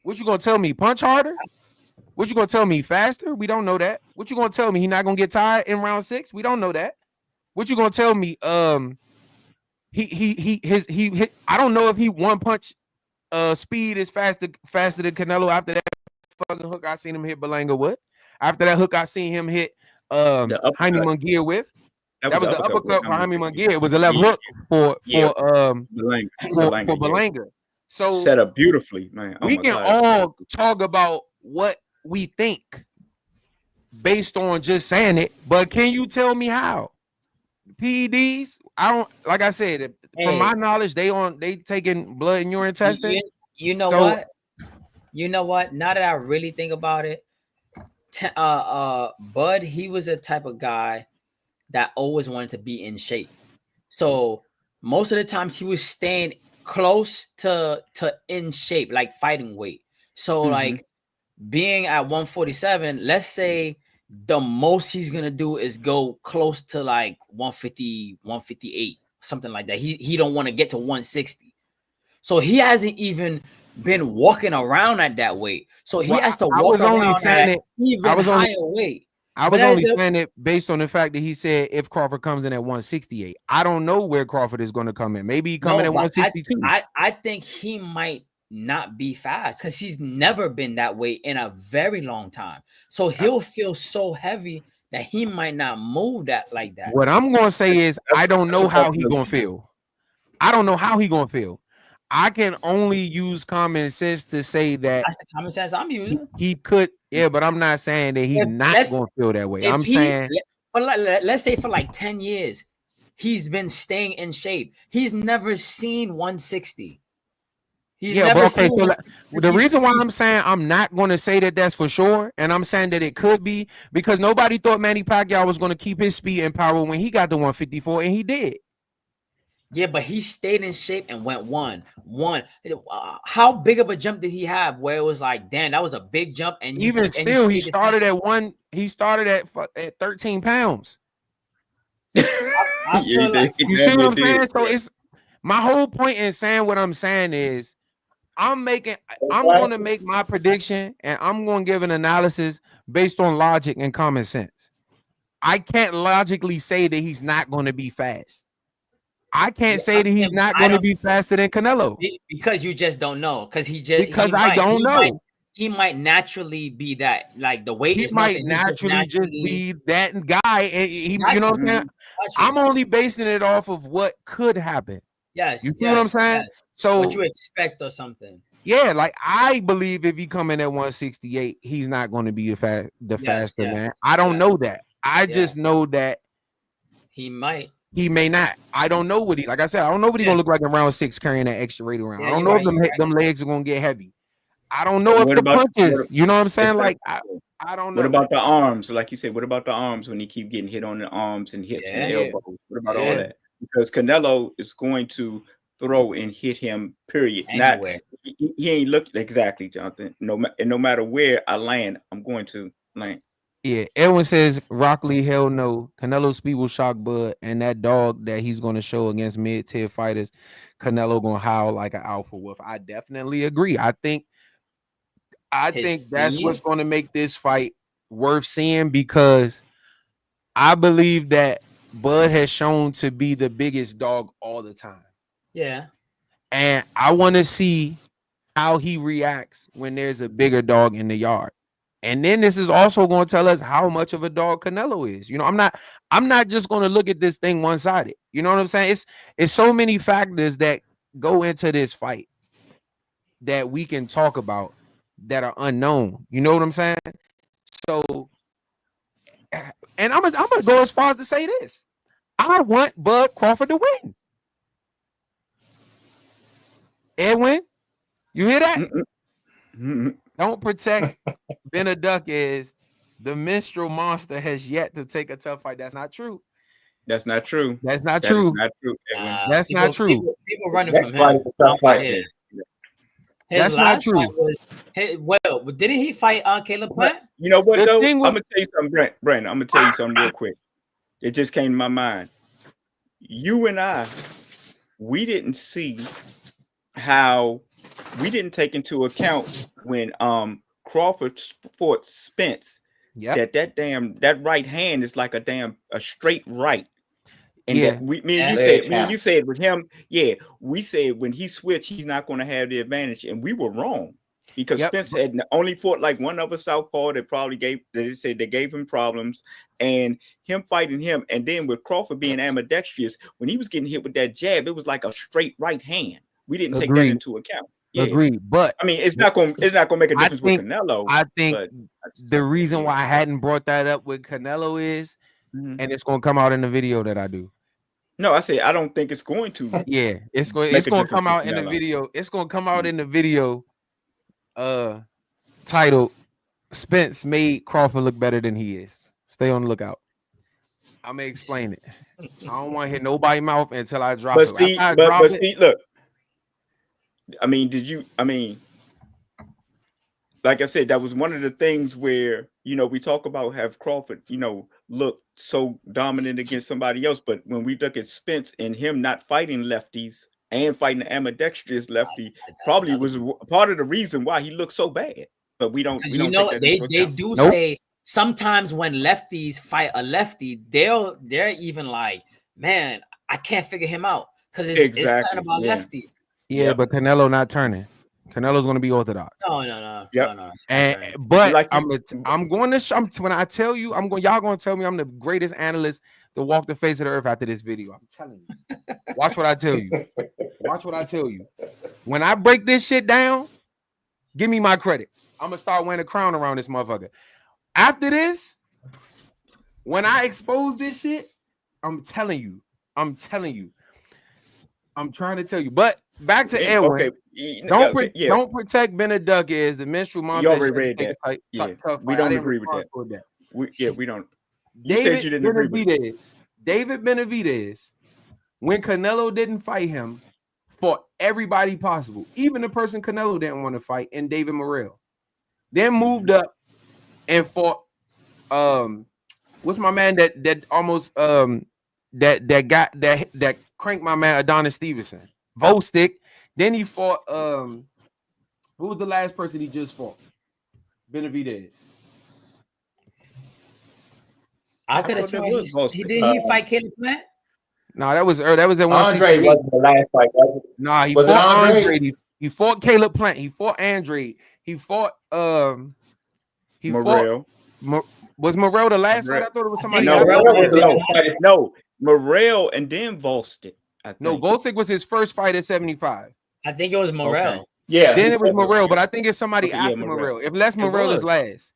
What you going to tell me? Punch harder? What you going to tell me? Faster? We don't know that. What you going to tell me? He not going to get tired in round 6? We don't know that. What you going to tell me? He I don't know if he one punch speed is faster than Canelo after that fucking hook I seen him hit Berlanga with. After that hook I seen him hit Jaime Munguia with. That was the uppercut for Jaime Munguia. It was a left hook for Berlanga. So set up beautifully, man. We can all talk about what we think based on just saying it, but can you tell me how? PEDs, I don't, like I said, from my knowledge, they taking blood in your intestine. You know what? You know what? Now that I really think about it, Bud, he was a type of guy that always wanted to be in shape. So most of the times he was staying close to in shape, like fighting weight. So like being at 147, let's say the most he's gonna do is go close to like 150, 158, something like that. He don't want to get to 160. So he hasn't even been walking around at that weight. So he has to walk around at even higher weight. I was only saying it based on the fact that he said if Crawford comes in at 168. I don't know where Crawford is going to come in. Maybe he coming at 162. I think he might not be fast because he's never been that way in a very long time. So he'll feel so heavy that he might not move that like that. What I'm going to say is I don't know how he's going to feel. I don't know how he's going to feel. I can only use common sense to say that that's the common sense I'm using. He could, yeah, but I'm not saying that he's not going to feel that way. I'm saying, but let's say for like 10 years, he's been staying in shape. He's never seen 160. The reason why I'm saying I'm not going to say that that's for sure, and I'm saying that it could be because nobody thought Manny Pacquiao was going to keep his speed and power when he got to 154, and he did. Yeah, but he stayed in shape and went one. How big of a jump did he have? Where it was like, damn, that was a big jump. And even still, he started at one. He started at 13 pounds. I feel you see what I'm saying? So it's my whole point in saying what I'm saying is I'm going to make my prediction, and I'm going to give an analysis based on logic and common sense. I can't logically say that he's not going to be fast. I can't say that he's not going to be faster than Canelo because you just don't know. Because I don't know. He might naturally be that. Like the weight he is might nothing. naturally just be that guy, and you know what I'm saying. I'm only basing it off of what could happen. Yes, you see what I'm saying? Yes. So what you expect or something. Yeah, like I believe if he come in at 168, he's not going to be the faster man. I don't know that. I just know that he might. He may not. I don't know what like I said, I don't know what he's gonna look like in round 6 carrying that extra weight around. I don't know if them legs are gonna get heavy. I don't know if the punches, you know what I'm saying? Like I don't know. What about the arms? Like you said, what about the arms when he keep getting hit on the arms and hips and elbows? What about all that? Because Canelo is going to throw and hit him, period. Anywhere. Not he ain't looking exactly, Jonathan. No matter where I land, I'm going to land. Yeah, Edwin says Rockley, hell no. Canelo speed will shock Bud, and that dog that he's going to show against mid-tier fighters, Canelo going to howl like an alpha wolf. I definitely agree. I think that's what's going to make this fight worth seeing, because I believe that Bud has shown to be the biggest dog all the time. Yeah. And I want to see how he reacts when there's a bigger dog in the yard. And then this is also going to tell us how much of a dog Canelo is. You know, I'm not just going to look at this thing one-sided. You know what I'm saying? It's so many factors that go into this fight that we can talk about that are unknown. You know what I'm saying? So, and I'm gonna go as far as to say this. I want Bud Crawford to win. Edwin, you hear that? Don't protect Benedict's. The minstrel monster has yet to take a tough fight. That's not true. That's not true. That's not true. That's not true. People running from him. That's not true. Well, didn't he fight Caleb Plant? You know what, though? I'm going to tell you something, Brent. I'm going to tell you something real quick. It just came to my mind. You and I, we didn't see how we didn't take into account when Crawford fought Spence. Yeah, that right hand is like a straight right. And that me and you said with him, we said when he switched, he's not going to have the advantage, and we were wrong, because Spence had only fought like one other southpaw that probably they gave him problems, and him fighting him, and then with Crawford being ambidextrous, when he was getting hit with that jab, it was like a straight right hand. We didn't take that into account. Yeah. Agreed, but I mean, it's not going to make a difference with Canelo. I think the reason why I hadn't brought that up with Canelo is, and it's going to come out in the video that I do. No, I say I don't think it's going to. Yeah, it's going to come out in the video. It's going to come out in the video. Titled "Spence made Crawford look better than he is." Stay on the lookout. I'm gonna explain it. I don't want to hear nobody's mouth until I drop it. See, look. I mean, like I said, that was one of the things where, we talk about have Crawford, look so dominant against somebody else. But when we look at Spence and him not fighting lefties and fighting the ambidextrous lefty, probably was part of the reason why he looked so bad. But we don't. They do say sometimes when lefties fight a lefty, they're even like, man, I can't figure him out because it's something about lefties. Yeah, but Canelo not turning. Canelo's going to be orthodox. No. Yep. No. But I'm going to when I tell you, y'all going to tell me I'm the greatest analyst to walk the face of the earth after this video. I'm telling you. Watch what I tell you. Watch what I tell you. When I break this shit down, give me my credit. I'm going to start wearing a crown around this motherfucker. After this, when I expose this shit, I'm telling you. I'm trying to tell you. But back to Edwin. Don't protect Benedict as the minstrel monster. You already read that. We don't agree with that. We don't. You said you didn't agree with that. David Benavidez, when Canelo didn't fight him, fought everybody possible, even the person Canelo didn't want to fight, and David Morrell. Then moved up and fought what's my man that almost that cranked my man Adonis Stevenson, Vostik. Then he fought Who was the last person he just fought? Benavidez. I could have thought that sworn was Boston. he fight Caleb Plant. No, that was at Andre 168. wasn't the last fight, was it? Nah, he Was it fought Andre? Andre. He fought Caleb Plant. He fought Andre. He fought Morrell. Was Morrell the last Morrell. fight? I thought it was somebody think else. Morrell Morrell was the Yeah. last fight. No, Morrell and then Volstick. I think. No, Volsic was his first fight at 75. I think it was Morrell. Okay. Yeah. Then it was Morrell, but I think it's somebody Okay, yeah, after Morrell. Morrell. Unless Morrell is was. last.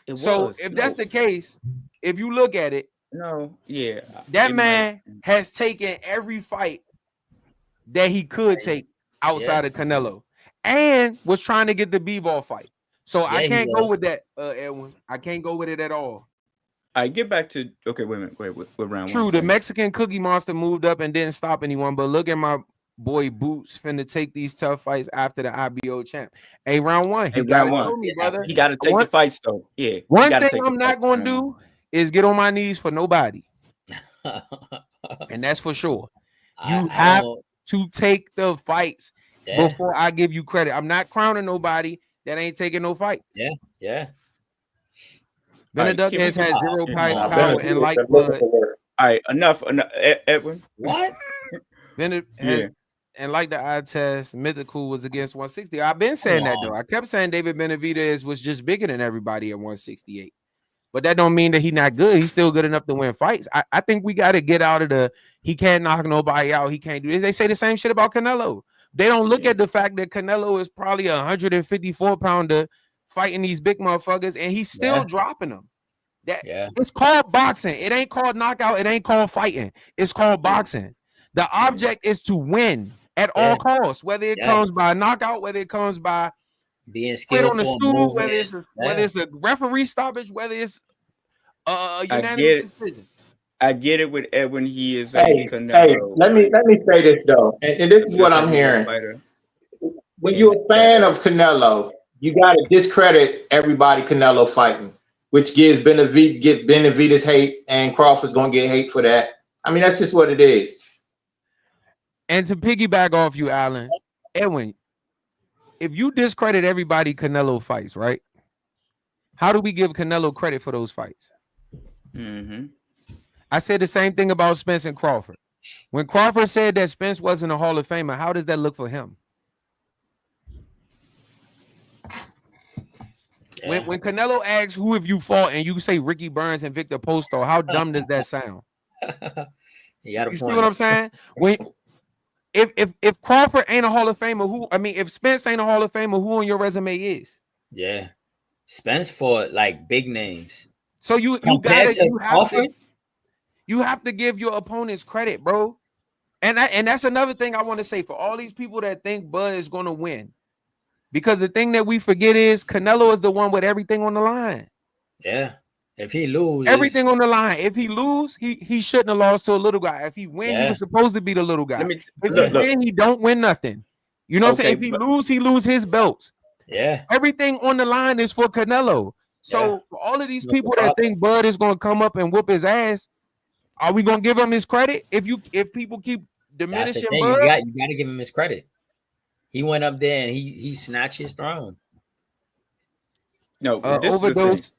It So was. if that's the case, if you look at it, no, yeah, that it man might- has taken every fight that he could take outside of Canelo, and was trying to get the B-ball fight. So I Yeah, he can't go was. with that, Edwin. I can't go with it at all. I get back to okay. Wait a minute. Wait. What round? True, one the say? Mexican Cookie Monster moved up and didn't stop anyone, but look at my boy Boots finna take these tough fights after the IBO champ. Hey, round one. He Hey, got round to one. show me, brother. He got to take the fights though. Yeah. One he gotta thing take the I'm not fights going to round one. do is get on my knees for nobody, and that's for sure. You have to take the fights before I give you credit. I'm not crowning nobody that ain't taking no fights. Yeah. Benedict can we has get- had zero Nah, power Benedict and was like looking for work. All right, enough. Edwin. What? Benedict has Yeah. and like the eye test, Mythical was against 160. I've been saying that though. I kept saying David Benavidez was just bigger than everybody at 168. But that don't mean that he's not good. He's still good enough to win fights. I think we got to get out of the he can't knock nobody out. He can't do this. They say the same shit about Canelo. They don't look at the fact that Canelo is probably a 154-pounder fighting these big motherfuckers, and he's still dropping them. It's called boxing. It ain't called knockout. It ain't called fighting. It's called boxing. The object is to win at all costs, whether it comes by knockout, whether it comes by being quit on the skillful, stool, moving. whether it's a referee stoppage, whether it's I unanimous get it. decision. I get it with Edwin. He is a Hey, Canelo. let me say this though, and this is what I'm hearing. Fighter. When you're a fan of Canelo, you got to discredit everybody Canelo fighting, which gives Benavidez hate, and Crawford's gonna get hate for that. I mean, that's just what it is. And to piggyback off you, Alan, Edwin, if you discredit everybody Canelo fights, right? How do we give Canelo credit for those fights? Mm-hmm. I said the same thing about Spence and Crawford. When Crawford said that Spence wasn't a Hall of Famer, how does that look for him? When Canelo asks who have you fought and you say Ricky Burns and Victor Posto, how dumb does that sound? You see what I'm saying? When if Crawford ain't a Hall of Famer, if Spence ain't a Hall of Famer, who on your resume is? Yeah, Spence fought like big names. So you have to give your opponents credit, bro. And that's another thing I want to say for all these people that think Bud is going to win. Because the thing that we forget is Canelo is the one with everything on the line. Yeah. If he loses, everything on the line. If he lose, he shouldn't have lost to a little guy. If he win, he was supposed to be the little guy. If he win, he don't win nothing. You know what I'm saying? If he lose his belts. Yeah. Everything on the line is for Canelo. So for all of these people that think Bud is going to come up and whoop his ass, are we going to give him his credit? If people keep diminishing Bud, you got to give him his credit. He went up there and he snatched his throne. No, overdose.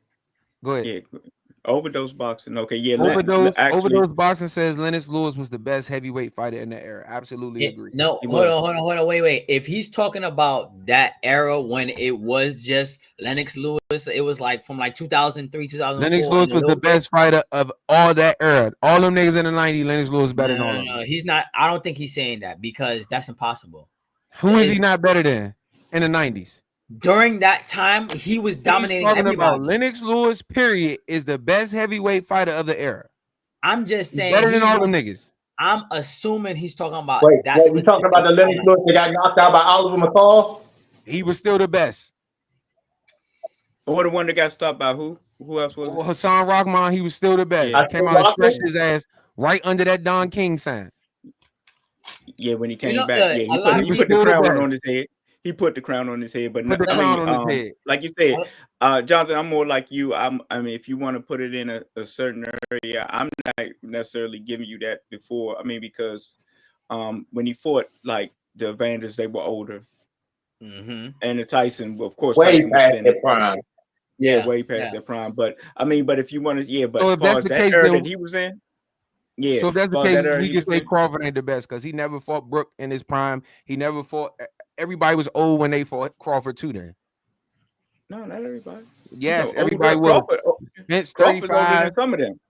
Go ahead. Yeah, overdose boxing. Okay, yeah. Overdose boxing says Lennox Lewis was the best heavyweight fighter in that era. Absolutely agree. No, hold on. Wait. If he's talking about that era when it was just Lennox Lewis, it was like from like 2003, 2004. Lennox Lewis was the best fighter of all that era. All them niggas in the 90s, Lennox Lewis better than all of them. No, he's not. I don't think he's saying that because that's impossible. Who is he not better than in the 90s? During that time, he was dominating everybody. About Lennox Lewis, period, is the best heavyweight fighter of the era. I'm just saying better than all them niggas. I'm assuming he's talking about we talking about the Lennox Lewis that got knocked out by Oliver McCall? He was still the best. Or the one that got stopped by who? Who else was it? Hassan Rahman, he was still the best. Yeah. Came out and stretched his ass right under that Don King sign. Yeah, when he came back, he put the crown on his head. He put the crown on his head, but like you said, Jonathan, I'm more like you. I mean, if you want to put it in a certain area, I'm not necessarily giving you that before. I mean, because when he fought like the Vanders, they were older. and the Tyson, of course, Way Tyson was past finished. their prime. Yeah, way past their prime. But I mean, but if you want to, yeah, but So as if far that's as the that case, era then that he was in, yeah. so if that's as the far as case, that era we he can was say in, Crawford ain't the best because he never fought Brook in his prime. He never fought. Everybody was old when they fought Crawford too. Then no, not everybody. yes, Older. everybody was. Vince Crawford's older 35. than some of them.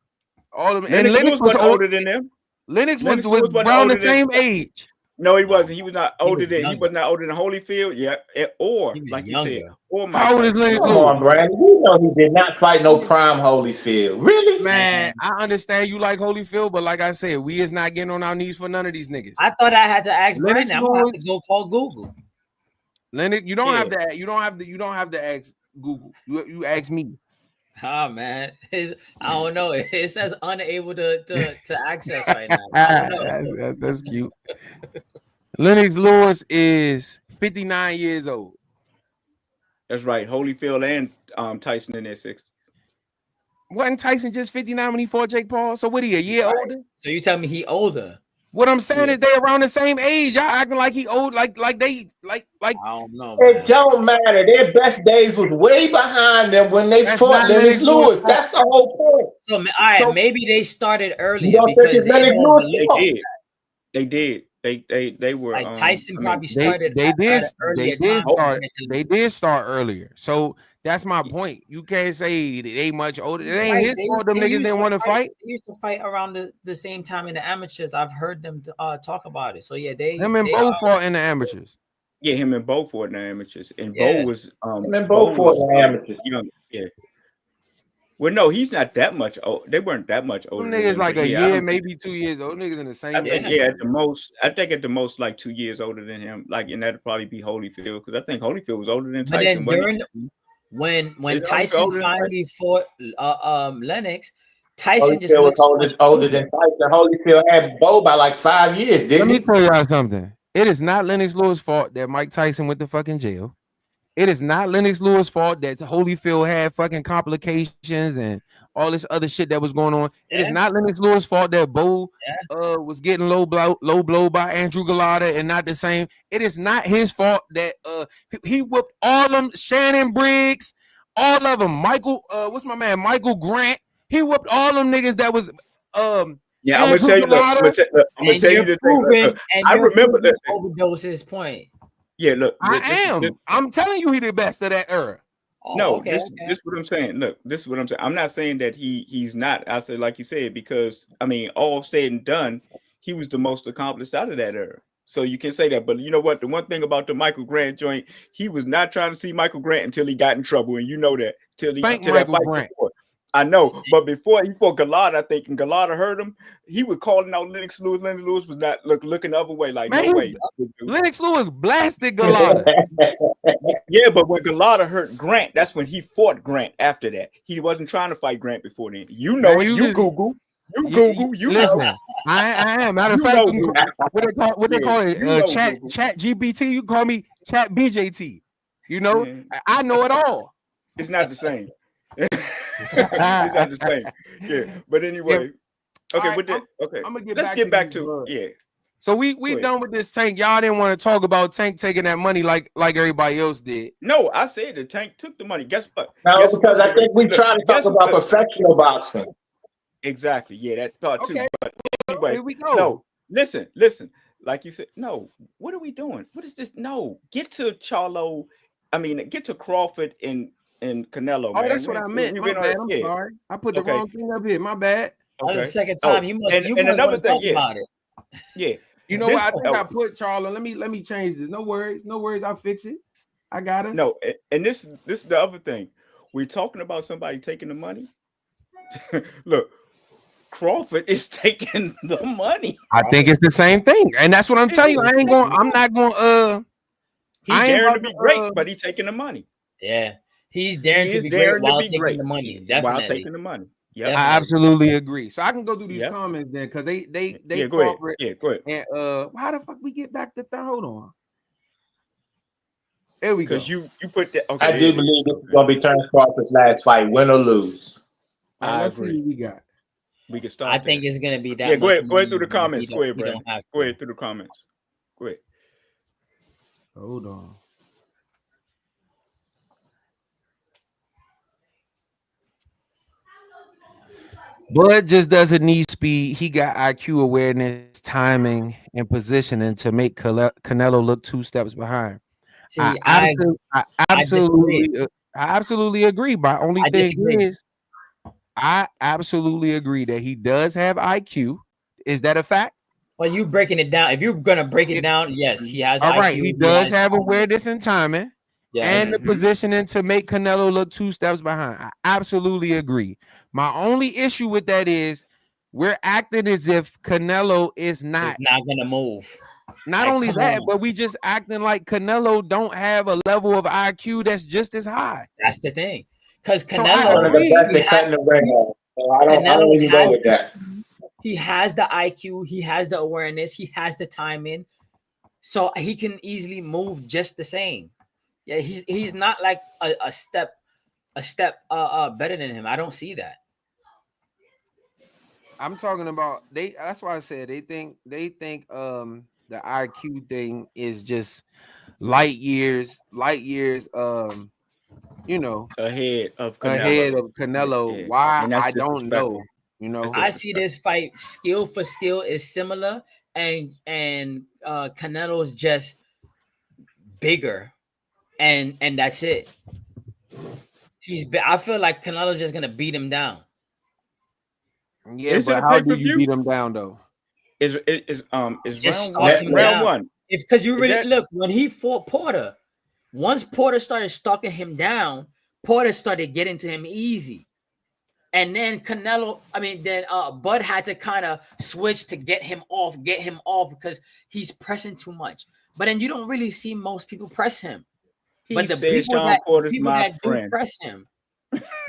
All of them. And Lennox Lennox Lewis was wasn't old. older than them. Lennox was wasn't around the older than. same age. No, he wasn't. He was not He older was than. He younger. was not older than Holyfield. Yeah, or He was like you said, younger. or Mike How old is Tyson. Lennox Come Lewis? on, Brandon. You know he did not fight no prime Holyfield. Really? Man, I understand you like Holyfield, but like I said, we is not getting on our knees for none of these niggas. I thought I had to ask Lennox Brandon. I'm gonna have Lewis- to go call Google. Lennox, you don't Yeah. have to. You don't have to ask Google. You ask me. Ah, man, I don't know. It says unable to access right now. I don't know. That's cute. Lennox Lewis is 59 years old. That's right. Holyfield and Tyson in their 60s. Wasn't Tyson just 59 when he fought Jake Paul? So what, he a year Right. older? So you tell me he older? What I'm saying Yeah. is they around the same age. Y'all acting like he old, like they like. I don't know, man. It don't matter. Their best days was way behind them when they That's fought not Lennox Lennox Lewis' Lewis. fault. That's the whole point. So all right, So- maybe they started earlier You don't think because it's they Lennox don't Lewis' believe fault? They did. They were like Tyson I mean, probably They started they at did an they earlier did time. start compared to- they did start earlier. So that's my point. You can't say they much older. It ain't Right, his they- fault them they niggas used didn't to want to fight. They used to fight around the same time in the amateurs. I've heard them talk about it. So yeah, Him and they Bo are- fought in the amateurs. yeah, him and Bo fought in the amateurs, and Yeah. Bo was And then Bo both fought was, in the amateurs. young. Yeah. Well, no, he's not that much old. They weren't that much older. Them than niggas him, like but a yeah, I year, don't think- maybe 2 years old. Niggas in the same I think age. at the most, like 2 years older than him. Like, and that'd probably be Holyfield because I think Holyfield was older than But Tyson. then wasn't during when Is Holyfield Tyson older than finally fought Lennox, Tyson just Holyfield was looks older than Tyson. Holyfield had Bo by like 5 years, Let didn't me he? tell y'all something. It is not Lennox Lewis' fault that Mike Tyson went to fucking jail. It is not Lennox Lewis' fault that Holyfield had fucking complications and all this other shit that was going on. It is Yeah. not Lennox Lewis' fault that Bo was getting low blow by Andrew Galata and not the same. It is not his fault that he whooped all them Shannon Briggs, all of them. Michael, what's my man? Michael Grant. He whooped all them niggas that was Yeah, I'm gonna Andrew tell you. Look, I'm gonna Galata. tell you the thing. Look, I remember that. overdose his point. Yeah, look, I this- am. I'm telling you, he the best of that era. Oh, No, okay, this is what I'm saying. Look, this is what I'm saying. I'm not saying that he's not. I said, like you said, because I mean, all said and done, he was the most accomplished out of that era. So you can say that. But you know what? The one thing about the Michael Grant joint, he was not trying to see Michael Grant until he got in trouble, and you know that till Thank that Michael fight Grant. before. I know, but before he fought Galata, I think, and Galata heard him, he was calling out Lennox Lewis. Lennox Lewis was not looking the other way, like Man, no way. Lennox Lewis blasted Galata. Yeah, but when Galata hurt Grant, that's when he fought Grant. After that, he wasn't trying to fight Grant before then. You know Man, it. you You just- Google. You listen. know. I am. Matter of You fact, know, you can- what they call it? you know, Chat Google. GPT. You call me Chat BJT. You know, Yeah. I know it all. It's not the same. It's not the same. Yeah, but anyway. Okay, Alright, with that. Okay, I'm gonna get let's back get to back these to blood. yeah. So we Go ahead. done with this Tank. Y'all didn't want to talk about Tank taking that money like everybody else did. No, I said the Tank took the money. Guess what? No, Guess because what? I think we Look, trying to talk guess about what? professional boxing. Exactly. Yeah, that thought too. Okay. But anyway, Here we go. no, listen. Like you said, no. What are we doing? What is this? No, get to Charlo. I mean, get to Crawford and Canelo. Oh, man. that's what I meant. My bad. I'm sorry. I put the Okay. wrong thing up here. My bad. That was Okay. the second time. You must and want another to thing, talk yeah. about it. Yeah. You know This- what? I think oh. I put Charlo. Let me change this. No worries. I'll fix it. I got us. No, and this is the other thing. We're talking about somebody taking the money. Look, Crawford is taking the money. I think it's the same thing, and that's what I'm telling you. I'm not going. He's I ain't daring to about be to, great, but he's taking the money. Yeah, he's daring He to is be daring great to while be taking great the money. while Definitely. taking the money. Yeah, Definitely. I absolutely agree. So I can go through these Yep. comments then, because they yeah. Go ahead. corporate. Yeah, go ahead. And how the fuck we get back to third? Hold on. There we go. Because you put that. Okay, I do believe this is going to be Terrence Crawford's last fight, win or lose. All right, I let's see agree. what we got. We can start. I think it's gonna be that. Yeah, go much ahead. Go ahead through the money. comments. We Go ahead, don't Brandon. have Go to. ahead through the comments. Go ahead. Hold on. Bud just doesn't need speed. He got IQ, awareness, timing, and positioning to make Canelo look 2 steps behind. I See, absolutely, I I disagree. absolutely, I absolutely agree. My only I thing disagree. is, I absolutely agree that he does have IQ. Is that a fact? Well, you breaking it down. If you're gonna break it It- down, yes, he has all right, IQ. he He does has have timing. awareness and timing and Yes. the positioning to make Canelo look 2 steps behind. I absolutely agree. My only issue with that is we're acting as if Canelo is It's not. not gonna move. Not Like, only come that, on. but we just acting like Canelo don't have a level of IQ that's just as high. That's the thing. Because So I One of Canelo, the agree. best at cutting the ring off. So I Canelo don't even go has with the that. speed, he has the IQ, he has the awareness, he has the timing, so he can easily move just the same. Yeah, he's not like a step better than him. I don't see that. I'm talking about they. That's why I said they think the IQ thing is just light years you know Ahead of ahead Canelo. of Canelo. Yeah. Why And that's I don't disrespectful. know. You know, I see this fight skill for skill is similar, and Canelo's just bigger, and that's it. I feel like Canelo's just gonna beat him down. yeah, Is it but a how pay do per you beat view? him down though? Is Just round stalk one? Let, him let, Round down. one. If because you Is really that look when he fought Porter, once Porter started stalking him down, Porter started getting to him easy. And then then Bud had to kind of switch to get him off because he's pressing too much. But then you don't really see most people press him. he But the said people Sean that the Porter's people my that do friend? press him,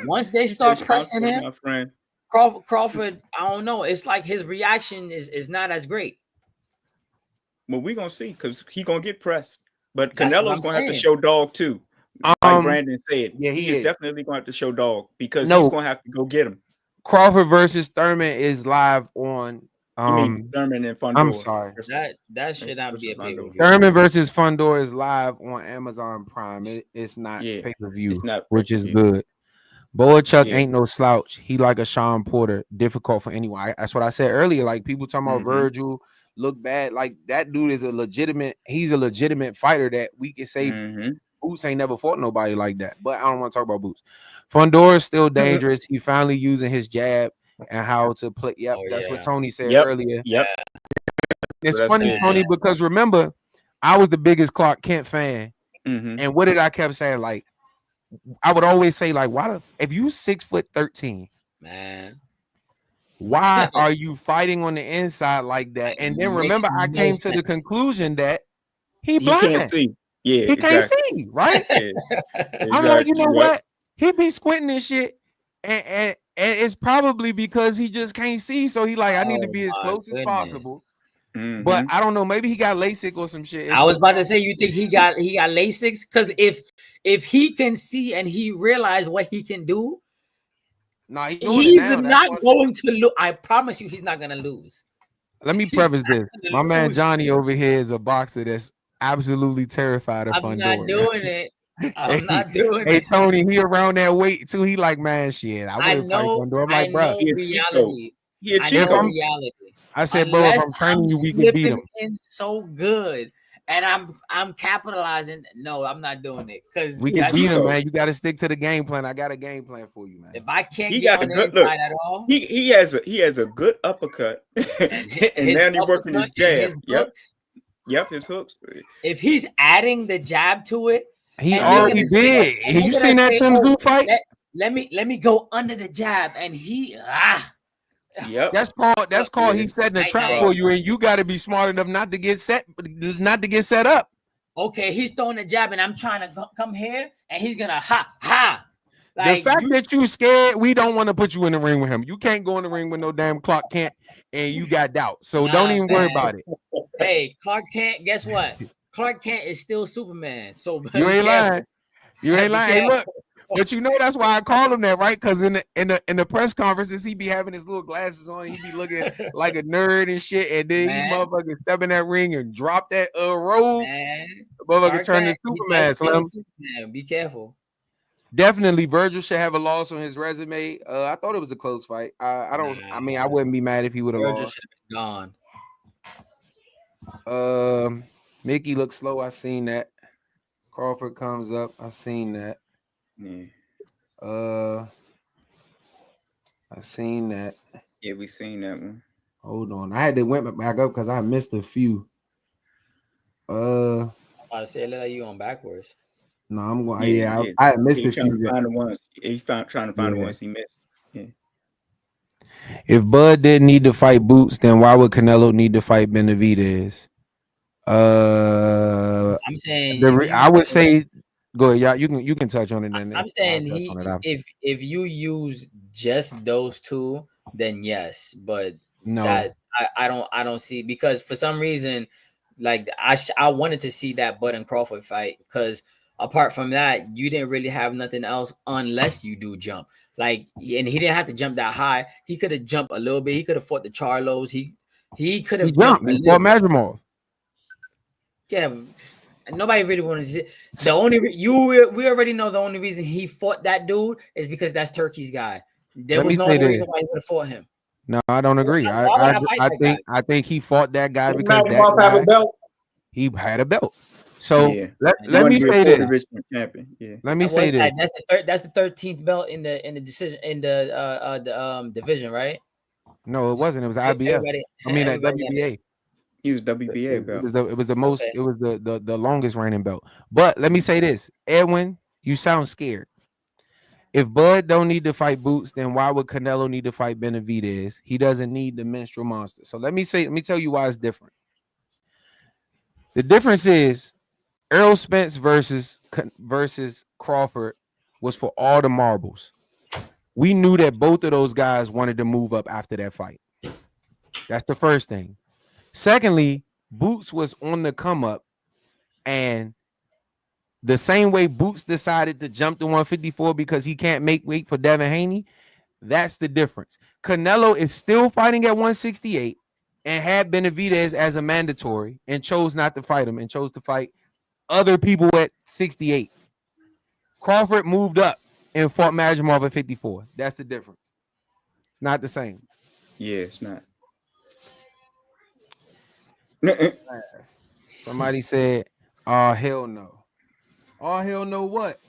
once they He said start Sean pressing Porter's him, my friend. Crawford, I don't know. It's like his reaction is not as great. Well, we're gonna see because he's gonna get pressed. But That's what Canelo's I'm gonna have to saying. show dog too. Like Um, Brandon said, yeah, he he is is. definitely gonna have to show dog because he's No, gonna have to go get him. Crawford versus Thurman is live on. You mean Thurman and I'm Fundora sorry. That should not be versus a pay per Fundora. view. Thurman versus Fundor is live on Amazon Prime. It's not Yeah, pay per it's view, not which is pay-per-view. good. Boychuk Yeah. ain't no slouch. He like a Sean Porter, difficult for anyone. That's what I said earlier. Like people talking about Virgil look bad. Like that dude is he's a legitimate fighter that we can say Boots ain't never fought nobody like that. But I don't want to talk about Boots. Fundor is still dangerous. He finally using his jab and how to play. Yep, that's what Tony said earlier. Yep. It's What I funny, said, Tony, yeah. because remember, I was the biggest Clark Kent fan. And what did I kept saying? Like, I would always say, like, if you 6'13", man, why are you fighting on the inside like that? And then remember, I came to the conclusion that he He can't blind. see. Yeah, He can't exactly. see, right? Yeah, I'm like, you exactly. know what? He be squinting and shit. And it's probably because he just can't see. So he like, I need to oh be as my close as goodness. possible. But I don't know. Maybe he got LASIK or some shit. I was about to say, you think he got LASIK? Because if he can see and he realized what he can do, nah, he's doing it he's now. not going to lose. I promise you, he's not gonna lose. Let me preface this. My man Johnny over here is a boxer that's absolutely terrified of I'm not Fundora. doing it. I'm not doing Hey it. Tony, he around that weight too. He like, man, shit. I wouldn't fight Fundora. I'm like, bro. Reality. He a I Chico. know reality. I said, bro, if I'm training you, we can beat him. In so good, and I'm capitalizing. No, I'm not doing it because we can beat him, man. You got to stick to the game plan. I got a game plan for you, man. If I can't He get got on a the good inside look. at all, He has a good uppercut, and now he's working his jab. Yep, his hooks. If he's adding the jab to it, he already did. You seen that Tim Zoo fight? Let me go under the jab, and he Yep. That's called he's setting a trap for you, and you got to be smart enough not to get set up. Okay, he's throwing a jab, and I'm trying to come here, and he's gonna ha. Like, the fact that you scared, we don't want to put you in the ring with him. You can't go in the ring with no damn Clark Kent, and you got doubt. So don't even worry about it. Hey, Clark Kent, guess what? Clark Kent is still Superman. So you ain't lying. You ain't lying. Hey, look. But you know that's why I call him that, right? Because in the press conferences, he be having his little glasses on. He be looking like a nerd and shit. And then he motherfucking step in that ring and drop that robe. Motherfucker turn to Superman. Superman. Be careful. Definitely, Virgil should have a loss on his resume. I thought it was a close fight. I don't. I mean, I wouldn't be mad if he would have Virgil lost. should have been gone. Mickey looks slow. I seen that. Crawford comes up. I seen that. Yeah. I seen that. Yeah, we seen that one. Hold on. I had to went back up because I missed a few. I say it look like you on backwards. No, I'm going. Yeah, I missed he a trying few. to find the ones. Trying to find the Yeah. ones he missed. Yeah. If Bud didn't need to fight Boots, then why would Canelo need to fight Benavidez? I'm saying I would say, go ahead. Yeah, you can touch on it. Then I'm saying if you use just those two, then yes, but no, that I don't see, because for some reason, like I wanted to see that Bud and Crawford fight, because apart from that, you didn't really have nothing else unless you do jump. Like, and he didn't have to jump that high. He could have jumped a little bit. He could have fought the Charlos. He could have jumped. He fought Madrimov. Yeah, nobody really wanted to see. The only we already know the only reason he fought that dude is because that's Turkey's guy. There was no other reason why he would have fought him. No, I don't agree. I think he fought that guy because that guy, he had a belt. So yeah. let me say this. Champion. Yeah. Let me say this. That's the 13th belt in the decision in the division, right? No, it wasn't. It was IBF. I mean, at WBA. He was WBA belt. It was the most. Okay. It was the longest reigning belt. But let me say this, Edwin, you sound scared. If Bud don't need to fight Boots, then why would Canelo need to fight Benavidez? He doesn't need the menstrual monster. So let me tell you why it's different. The difference is Errol Spence versus Crawford was for all the marbles. We knew that both of those guys wanted to move up after that fight. That's the first thing. Secondly, Boots was on the come up, and the same way Boots decided to jump to 154 because he can't make weight for Devin Haney, that's the difference. Canelo is still fighting at 168 and had Benavidez as a mandatory and chose not to fight him and chose to fight other people at 68. Crawford moved up and fought Madrimov at 54. That's the difference. It's not the same. Yeah, it's not. Somebody said, "Oh hell no." Oh hell no! What?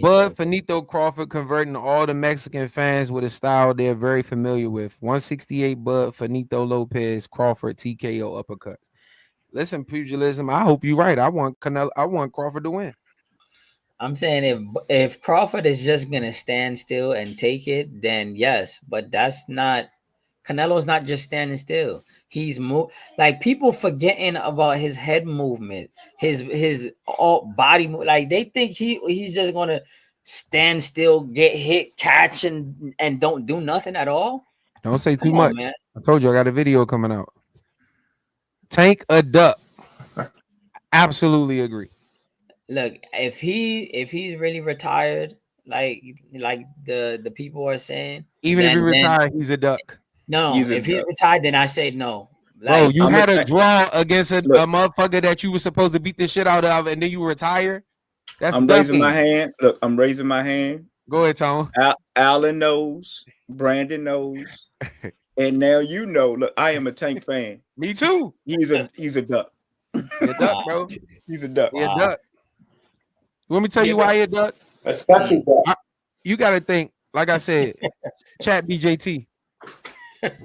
Bud Finito Crawford converting all the Mexican fans with a style they're very familiar with. 168 Bud Finito Lopez Crawford TKO uppercuts. Listen, pugilism. I hope you're right. I want Crawford to win. I'm saying if Crawford is just gonna stand still and take it, then yes. But that's not. Canelo's not just standing still. He's like people forgetting about his head movement, his all body like they think he's just gonna stand still, get hit, catch, and don't do nothing at all. Don't say too much, man. I told you I got a video coming out. Tank a duck. Absolutely agree. Look, if he's really retired, like the people are saying, even if he retired, he's a duck. No, if he's retired, then I say no. Like, bro, you had a draw against a motherfucker that you were supposed to beat the shit out of, and then you retire. I'm raising my hand. Look, I'm raising my hand. Go ahead, Tom. Alan knows. Brandon knows. And now you know. Look, I am a Tank fan. Me too. He's a duck. He's a duck, bro. He's a duck. He's a duck. You want me to tell you why you're a duck? Especially you got to think. Like I said, chat BJT.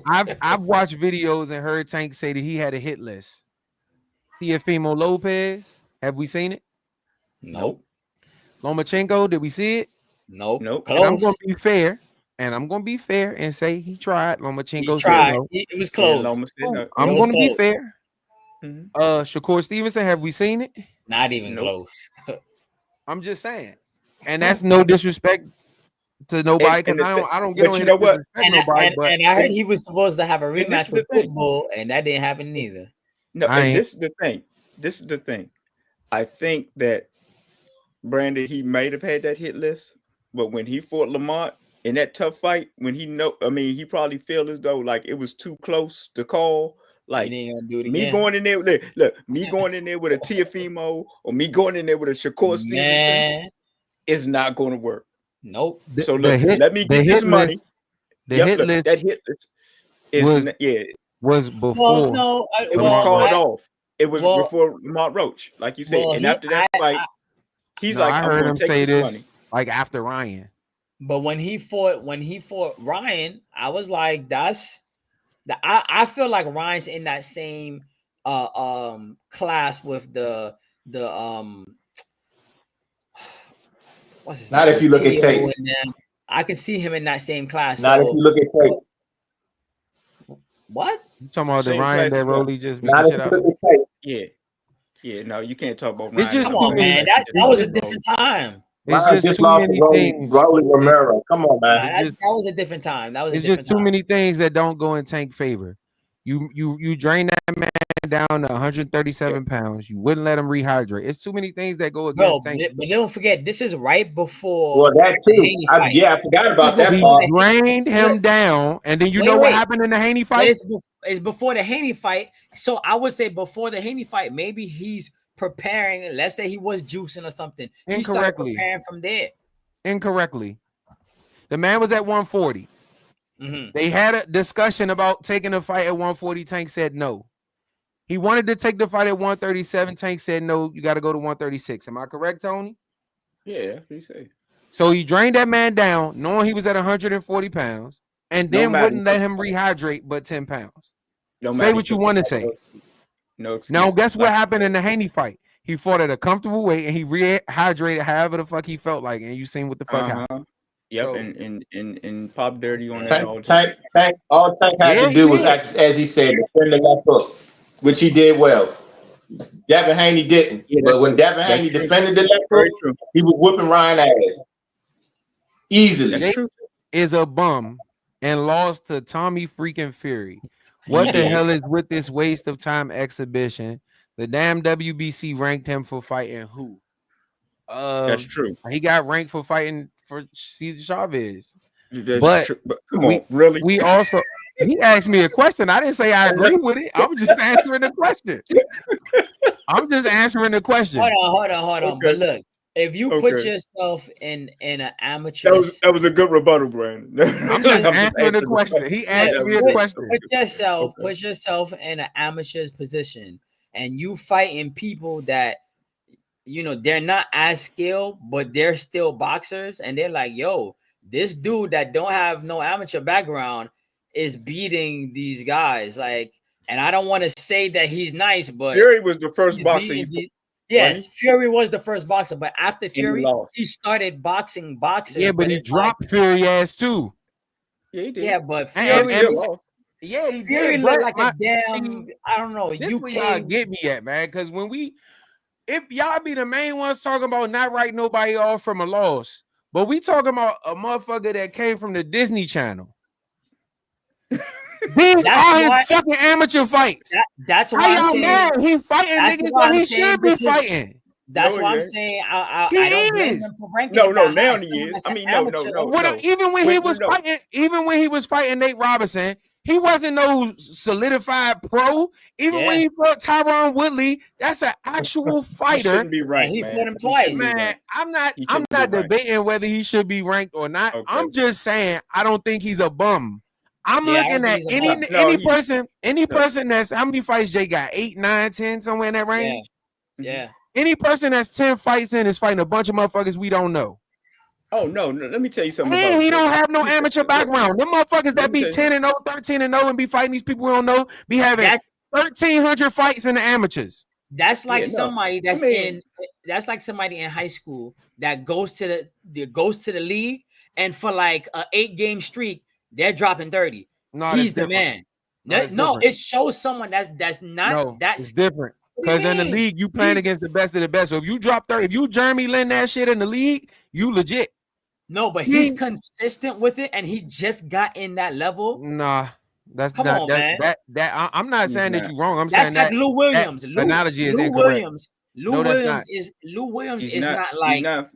I've watched videos and heard Tank say that he had a hit list. Teofimo Lopez, have we seen it? Nope. Lomachenko, did we see it? Nope. And I'm gonna be fair, and say he tried. Lomachenko tried. said no. It was close. I'm gonna be fair. Mm-hmm. Shakur Stevenson, have we seen it? Not even close. I'm just saying, and that's no disrespect to nobody, because I don't get on here. And I heard he was supposed to have a rematch with Pitbull, and that didn't happen neither. No, and this is the thing. This is the thing. I think that Brandon, he might have had that hit list, but when he fought Lamont in that tough fight, he probably felt as though like it was too close to call. Like You ain't gonna do it me again. going in there, look, me going in there with a Tiafimo or me going in there with a Shakur Stevenson Man, is not going to work. nope. So look, let me get this money. The hit list that hit list is was yeah. was Well, before. no, It was Lamar called Roach. off. It was well- before Lamar Roach, like you said. well, And after that fight, he's No, like, I I'm heard going him to take say this this money. like after Ryan. But when he fought Ryan, I was like, I feel like Ryan's in that same class with the what's his Not name? if you look at Tio tape. and them. I can see him in that same class. Not if So you look at tape. what? You talking about the Same Ryan class that as what? Rolly just beat Not the if shit you out of? look at tape. Yeah. No, you can't talk about It's Ryan. just Come too on, many- man. it's That was a just- different time. It's Ryan just just too lost many to things. Rolly Romero. Come on, Nah, man. that was a different time. That was a It's different just too time. many things that don't go in Tank favor. You drain that man down to 137 pounds. You wouldn't let him rehydrate. It's too many things that go Bro, against Tank. but don't forget, this is right before Well, that the too. Haney fight. I forgot about that He part. drained him down, and then you Wait, know what wait. happened in the Haney But fight? it's before the Haney fight. So I would say before the Haney fight, maybe he's preparing. Let's say he was juicing or something. He started Incorrectly. preparing from there. Incorrectly. The man was at 140. Mhm. They had a discussion about taking a fight at 140. Tank said no. He wanted to take the fight at 137. Tank said no. You got to go to 136. Am I correct, Tony? Yeah, that's what you say. So he drained that man down, knowing he was at 140 pounds, and No then matter wouldn't let him rehydrate but 10 pounds. No Say matter what you took want to the say. fight, no excuse. Now, guess what Like, happened in the Haney fight? He fought at a comfortable weight and he rehydrated however the fuck he felt like, and you seen what the fuck happened. Yep, So- and pop dirty on that all Tank, all Tank had Yeah, to do he was, did. act, as he said, defend the left hook, which he did well. Devin Haney didn't. Yeah, But when Devin that's Haney true. defended the left Very hook, true. he was whooping Ryan ass. Easily. That's true. Is a bum and lost to Tommy freaking Fury. What the did. hell is with this waste of time exhibition? The damn WBC ranked him for fighting who? That's true. He got ranked for fighting for Cesar Chavez. That's But true. But come on, really? We also he asked me a question. I didn't say I agree with it. I'm just answering the question. I'm just answering the question. Hold on. Okay. But look, if you put Okay. yourself in an amateur, That was a good rebuttal, Brandon. I'm just answering the question. He asked me a question. put yourself in an amateur's position, and you fighting people that they're not as skilled, but they're still boxers, and they're like, yo, this dude that don't have no amateur background is beating these guys. Like, and I don't want to say that he's nice, but Fury was the first he's boxer. beating yes, Fury was the first boxer, but after Fury, lost. he started boxing boxers. Yeah, but he it's dropped Fury ass too. Yeah, he did. yeah, but And- Fury, and- Yeah, he Fury did. looked but like my- a damn. see, I don't know. This where y'all get me at, man. Because if y'all be the main ones talking about not writing nobody off from a loss, but we talking about a motherfucker that came from the Disney Channel. These are his fucking amateur fights. That's How why I'm y'all saying. mad? He fighting That's niggas why that I'm he saying should be this is- fighting. That's No, why he I'm ain't. saying I He don't blame is. him for ranking No, it no, that now high. he Someone is. that's I an mean, no, amateur. no. Even when he Wait, was no. fighting, Nate Robinson, he wasn't no solidified pro. Even when Yeah. he fought Tyron Woodley, that's an actual He fighter. shouldn't be ranked, he man. fought him He twice. shouldn't be Man, ranked. I'm not He shouldn't be ranked. debating whether he should be ranked or not. Okay. I'm just saying I don't think he's a bum. I'm Yeah, I don't looking at think he's a bum. any person that's how many fights Jay got? 8, 9, 10, somewhere in that range. Yeah. Any person that's 10 fights in is fighting a bunch of motherfuckers we don't know. Oh no, let me tell you something And about he Jay. don't have no amateur background. Them motherfuckers Let that me be tell you 10 and 0, 13 and 0 and be fighting these people we don't know, be having That's 1,300 fights in the amateurs. that's like Yeah, no. somebody that's I mean- that's like somebody in high school that goes to the league, and for like a 8-game streak, they're dropping 30. No, He's that's the different. man. No, that's No, different. it shows someone that's not No, that's it's different. What do you Because in the mean? league, you playing He's- against the best of the best. So if you drop 30, if you Jeremy Lin that shit in the league, you legit. no, but He- he's consistent with it, and he just got in that level. Nah, that's Come not on, that, man. I'm not He's saying that not. you're wrong. I'm That's saying like that Lou Williams. analogy is Lou incorrect. Lou No, that's Williams He's is not, not like he's not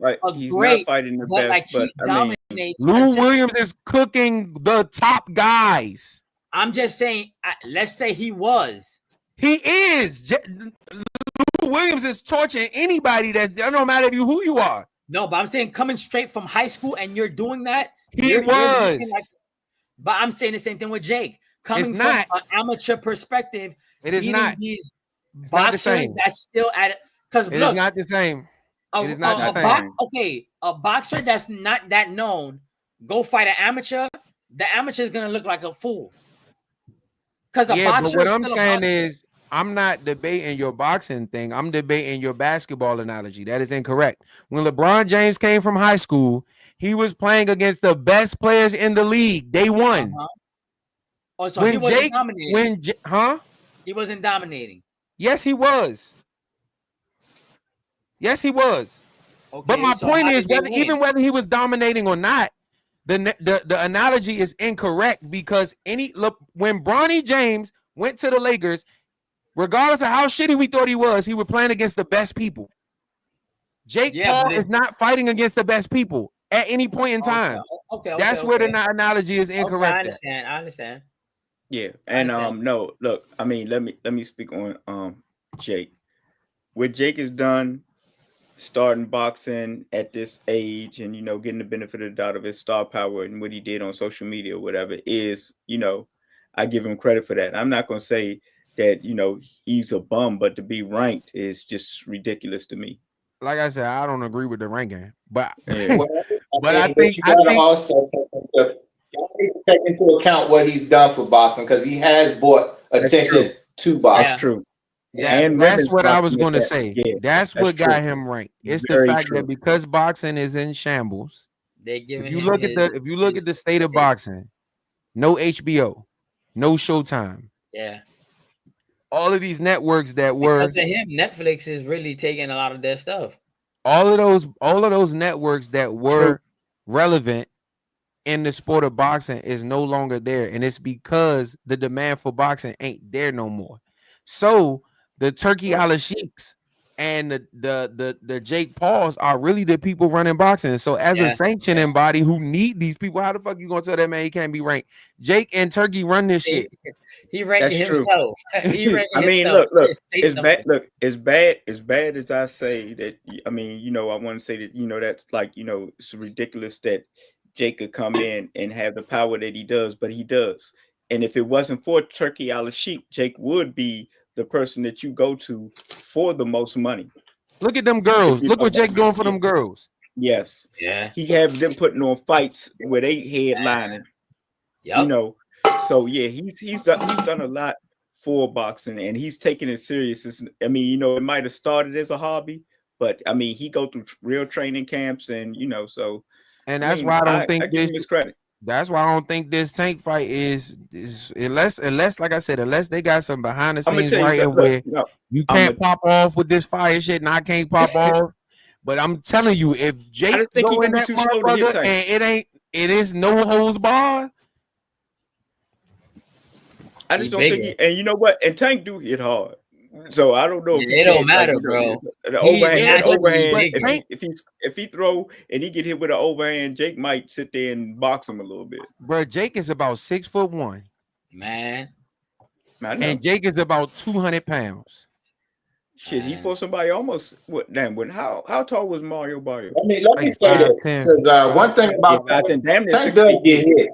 great, fighting the but best. like he But I mean, dominates. Lou consistently. Williams is cooking the top guys. I'm just saying. Let's say he was. He is. Lou Williams is torturing anybody that don't matter who you are. No, but I'm saying coming straight from high school and you're doing that. He was. But I'm saying the same thing with Jake. Coming from an amateur perspective, it is not. These boxers that's still at it. Because it is not the same. It is not the same. A boxer that's not that known go fight an amateur. The amateur is gonna look like a fool. Because a boxer. But what I'm saying is, I'm not debating your boxing thing. I'm debating your basketball analogy. That is incorrect. When LeBron James came from high school, he was playing against the best players in the league. They won. Oh, so he wasn't dominating. He wasn't dominating. Yes, he was. Yes, he was. Okay, but my point is, whether he was dominating or not, the analogy is incorrect because when Bronny James went to the Lakers, regardless of how shitty we thought he was playing against the best people. Jake Paul is not fighting against the best people at any point in time. That's where the analogy is incorrect. I understand. Yeah, and no, look, I mean, let me speak on Jake. What Jake has done, starting boxing at this age, and getting the benefit of the doubt of his star power and what he did on social media or whatever is, I give him credit for that. I'm not going to say that he's a bum, but to be ranked is just ridiculous to me. Like I said, I don't agree with the ranking, but I think also take into account what he's done for boxing because he has brought attention to boxing. That's true. Yeah, and that's what I was going to say. Yeah, that's what got him ranked. It's the fact that because boxing is in shambles, if you look at the state of boxing, no HBO, no Showtime. Yeah. All of these networks that were because of him, Netflix is really taking a lot of their stuff. All of those networks that were relevant in the sport of boxing is no longer there, and it's because the demand for boxing ain't there no more. So the Turkey Al-Sheiks and the Jake Pauls are really the people running boxing. So as a sanctioning body who need these people, how the fuck you gonna tell that man he can't be ranked? Jake and Turkey run this shit. He ranked himself. I mean, look, it's bad. Look, as bad as I say that. I mean, I want to say that that's like it's ridiculous that Jake could come in and have the power that he does, but he does. And if it wasn't for Turkey Al-Sheikh, Jake would be the person that you go to for the most money. Look at them girls. Look what Jake doing for them girls. Yes. Yeah. He have them putting on fights where they headlining. Yep. So yeah, he's done a lot for boxing and he's taking it serious. I mean, it might have started as a hobby, but I mean, he go through real training camps and so. And that's why I don't think I give him his credit. That's why I don't think this Tank fight is unless like I said, unless they got some behind the scenes writing where you can't pop off with this fire shit and I can't pop off. But I'm telling you, if Jake go in that motherfucker and it is no holds barred. I just don't think and you know what? And Tank do hit hard. So I don't know. It don't matter, bro. The overhand. If he throw and he get hit with an overhand, Jake might sit there and box him a little bit. Bro, Jake is about 6'1", man. And Jake is about 200 pounds. Shit, he fought somebody almost how tall was Mario Barrio? Let me say this because one thing about Tank does get hit.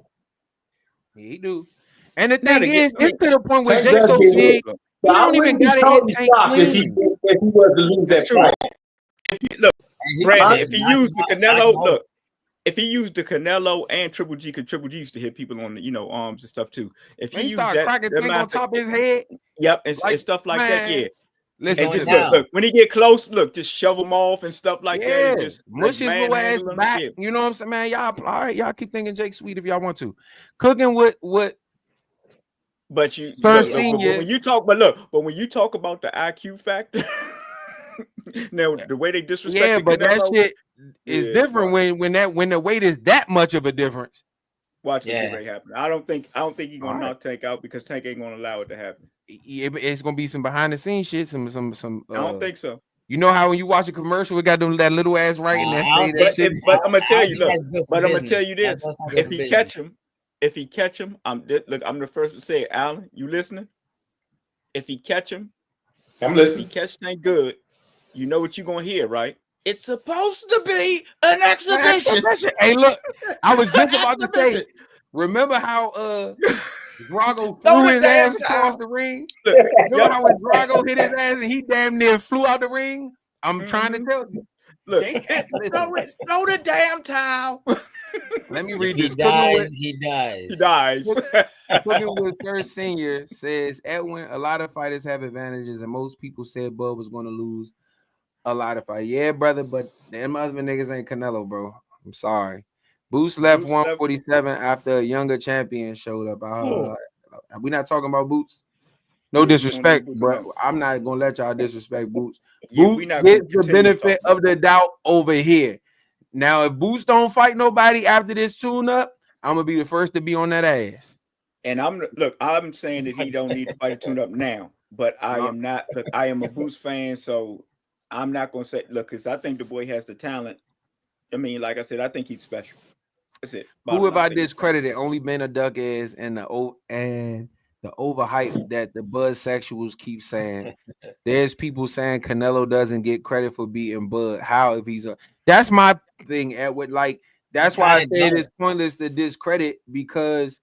He do. And the thing is, it's to the point where Jake's so big. So I don't even got to hit Tank if he was to lose that fight. Look, Brandon, if he used the Canelo, if he used the Canelo and Triple G, because Triple G used to hit people on the arms and stuff too. If he used that, cracking Tank on top of his head, yep, and stuff like that, yeah. Listen, just look, when he get close, just shove him off and stuff like that. And just mush his little ass back. You know what I'm saying, man? Y'all, all right, y'all keep thinking Jake sweet if y'all want to. Cooking with what? But you, senior. When you talk about the IQ factor, now the way they disrespect, but that shit is different when the weight is that much of a difference. Watch what may happen. I don't think he's gonna knock Tank out because Tank ain't gonna allow it to happen. It's gonna be some behind the scenes shit. Some. I don't think so. You know how when you watch a commercial, we got that little ass writing that say that shit. But I'm gonna tell you, I'm gonna tell you this: if he catch him. if he catch him, I'm the first to say, Alan, you listening? If he catch him, I'm if he listening. catch thing good, you know what you're gonna hear, right? It's supposed to be an exhibition. Hey, look, I was just about to say, remember how Drago Throw threw the his damn ass across towel. the ring? Look, Remember how when Drago hit his ass and he damn near flew out the ring? I'm trying to tell you. look, They can't listen. throw the damn towel. Let me If read he this. Cooking dies, with, he dies. He dies. Cooking with Third Senior says, Edwin, a lot of fighters have advantages, and most people said Bud was going to lose a lot of fight. Yeah, brother, but them other niggas ain't Canelo, bro. I'm sorry. Boots left Boots 147 after a younger champion showed up. We not talking about Boots. No Yeah, we don't disrespect, need Boots bro. alone. I'm not gonna let y'all disrespect Boots. Yeah, Boots we not gets gonna the continue to benefit talk of the doubt over here. Now, if Boots don't fight nobody after this tune-up, I'm gonna be the first to be on that ass. And I'm saying that he don't need to fight a tune up now, but I am not. Look, I am a Boots fan, so I'm not gonna say because I think the boy has the talent. I mean, like I said, I think he's special. That's it. Who have I think he's special. discredited? Only Ben a Duck is and the overhype that the Bud sexuals keep saying. There's people saying Canelo doesn't get credit for beating Bud. How if he's a that's my thing, Edward. Like that's why I say it's pointless to discredit because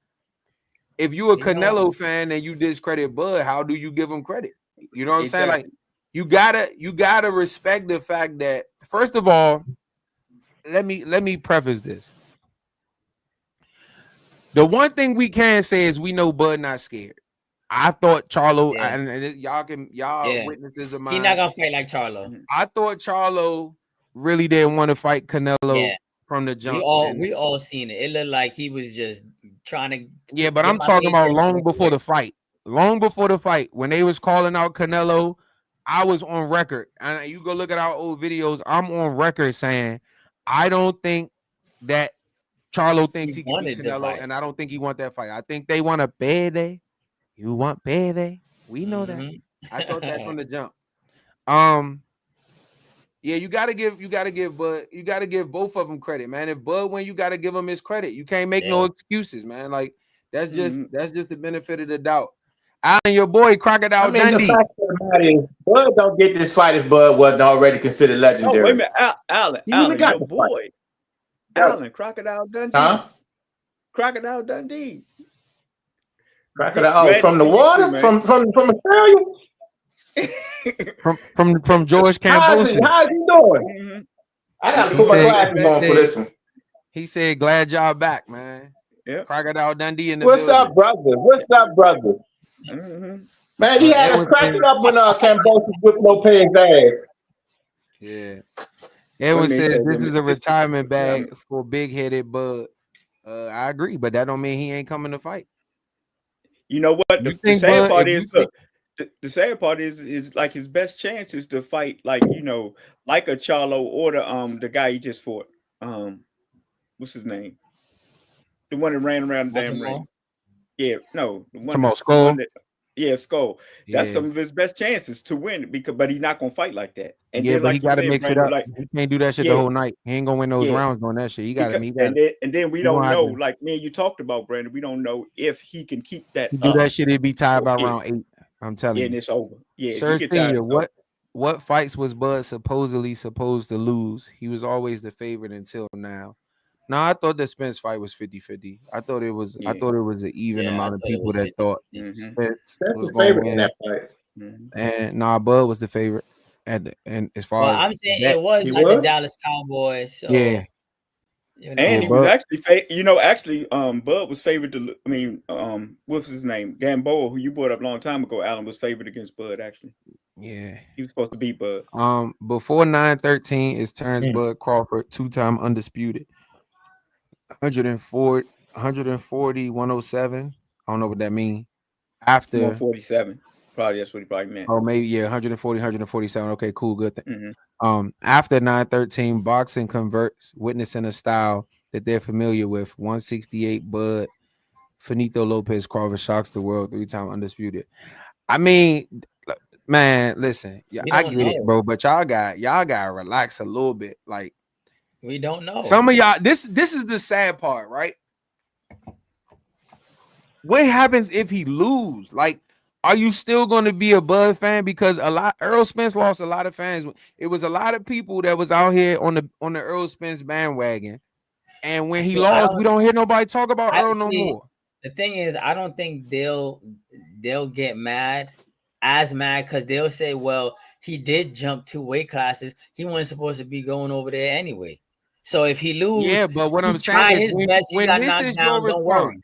if you a Canelo fan and you discredit Bud, how do you give him credit? You know what I'm saying? Like you gotta respect the fact that first of all, let me preface this. The one thing we can say is we know Bud not scared. I thought Charlo, and y'all witnesses of mine. He's not gonna fight like Charlo. I thought Charlo really didn't want to fight Canelo from the jump. We all seen it. It looked like he was just trying to. Yeah, but I'm talking about long before the fight. Long before the fight, when they was calling out Canelo, I was on record, and you go look at our old videos. I'm on record saying I don't think that Charlo thinks he can beat Canelo, and I don't think he want that fight. I think they want a payday. You want payday? We know that. I thought that from the jump. Yeah, you gotta give Bud, you gotta give both of them credit, man. If Bud win, you gotta give him his credit. You can't make no excuses, man. Like that's just the benefit of the doubt. Alan, your boy Crocodile Dundee. The fact of the matter is, Bud don't get this fight if Bud wasn't already considered legendary. Oh, wait a minute, Alan, your boy, Alan, Crocodile Dundee. Huh? Crocodile Dundee. Crocodile from the water, from Australia. from George Cambosis. How's he doing? I gotta put my glasses on for this one. He said, "Glad y'all back, man." Yeah, Crocodile Dundee in the What's building. up, brother? What's up, brother? Man, he had us cracking up when Cambosis whipped Lopez's ass. Yeah. Edwin says this is a retirement bag for big-headed Bud. I agree, but that don't mean he ain't coming to fight. You know what? The sad part is, look, the sad part is like his best chance is to fight like like a Charlo or the guy he just fought. What's his name? The one that ran around the damn ring. Yeah, no, the one Skull. Skull. That's some of his best chances to win but he's not gonna fight like that. And yeah, then, but like he got to mix it up. Like, he can't do that shit the whole night. He ain't gonna win those rounds doing that shit. He got to. And then we don't know. Like me and you talked about, Brandon. We don't know if he can keep that. Do that shit, it'd be tied by round 8. I'm telling you. And it's over. Yeah, Sir Senior, what fights was Bud supposedly supposed to lose? He was always the favorite until now. No, I thought the Spence fight was 50-50. I thought it was an even amount of people that thought Spence was going to win that fight. And Bud was the favorite. And as far as I'm saying it was like the Dallas Cowboys. So, yeah. And he was actually Bud was favored to what's his name? Gamboa, who you brought up a long time ago, Alan, was favored against Bud, actually. Yeah. He was supposed to beat Bud. Before 9-13 is Terrence Bud Crawford, 2-time undisputed. 140, 107. I don't know what that means. After 147. Probably that's what he probably meant. Oh, maybe 140, 147. Okay, cool, good thing. After 9-13, boxing converts, witnessing a style that they're familiar with. 168 Bud, Finito Lopez Crawford shocks the world, 3-time undisputed. I mean, man, listen, I get it, bro, but y'all gotta relax a little bit. Like, we don't know. Some of y'all, this is the sad part, right? what happens if he lose? Like, are you still going to be a Bud fan? Because Earl Spence lost a lot of fans. It was a lot of people that was out here on the Earl Spence bandwagon. And when he lost, we don't hear nobody talk about Earl no more. The thing is, I don't think they'll get as mad because they'll say, well, he did jump 2 weight classes. He wasn't supposed to be going over there anyway. So if he lose, yeah, but what I'm saying is when this is your response,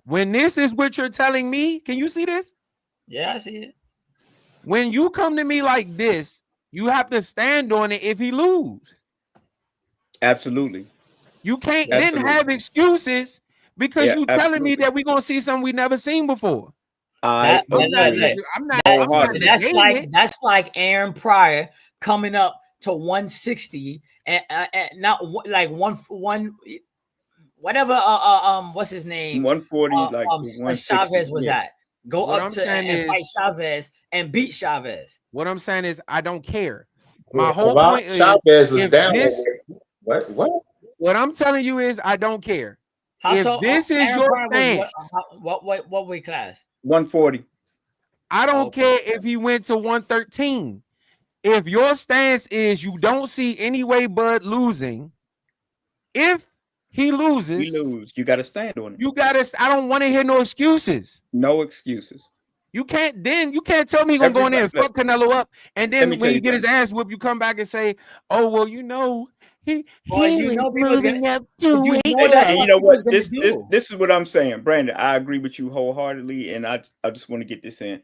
when this is what you're telling me, can you see this? Yeah, I see it. When you come to me like this, you have to stand on it if he lose. Absolutely. You can't then have excuses because you telling me that we're gonna see something we never seen before. That's like Aaron Pryor coming up to 160 and not like one whatever what's his name 140 like Chavez was at. Go what up I'm to and fight Chavez and beat Chavez. What I'm saying is I don't care. My whole point is Chavez was down. What I'm telling you is I don't care. If this is your stance, what weight class? 140. I don't care if he went to 113. If your stance is you don't see any way Bud losing, if he loses, you got to stand on it. You got to. I don't want to hear no excuses. No excuses. You can't tell me he's gonna go in there and fuck Canelo up, and then when he get his ass whipped, you come back and say, "Oh well, you know." He you know what? This is what I'm saying, Brandon. I agree with you wholeheartedly, and I just want to get this in.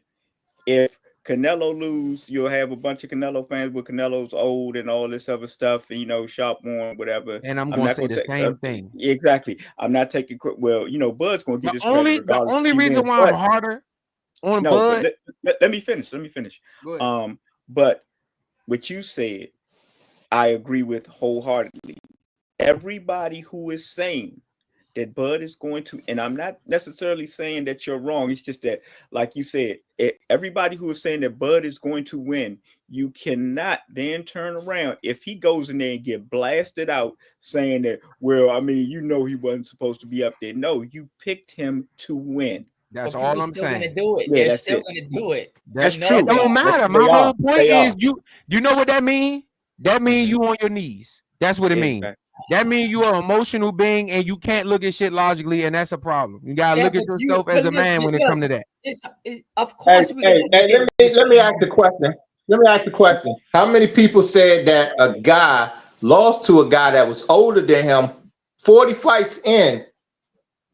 If Canelo lose, you'll have a bunch of Canelo fans with Canelo's old and all this other stuff, and sharp one, whatever. And I'm gonna say the same thing. Exactly. I'm not taking well, Bud's gonna get this credit. The only reason why I'm harder on Bud. Let me finish. But what you said, I agree with wholeheartedly. Everybody who is saying that Bud is going to, and I'm not necessarily saying that you're wrong. It's just that, like you said, everybody who is saying that Bud is going to win, you cannot then turn around if he goes in there and get blasted out saying that, well, I mean, he wasn't supposed to be up there. No, you picked him to win. That's all I'm saying. Gonna do it. They're still gonna do it. That's true. It don't matter. My whole point is you know what that means? That means you on your knees. That's what it means. That means you are an emotional being and you can't look at shit logically, and that's a problem. You gotta look at yourself as a man when it comes to that. Of course. Let me ask a question. How many people said that a guy lost to a guy that was older than him 40 fights in,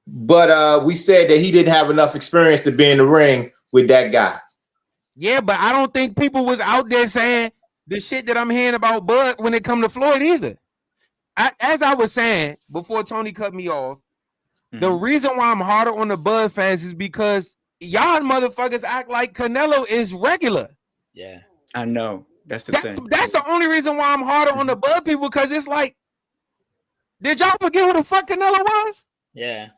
but we said that he didn't have enough experience to be in the ring with that guy? Yeah, but I don't think people was out there saying the shit that I'm hearing about Bud when it come to Floyd either. As I was saying before Tony cut me off, the reason why I'm harder on the Bud fans is because y'all motherfuckers act like Canelo is regular. Yeah, I know. That's the thing. That's the only reason why I'm harder on the Bud people, because it's like, did y'all forget who the fuck Canelo was? Yeah.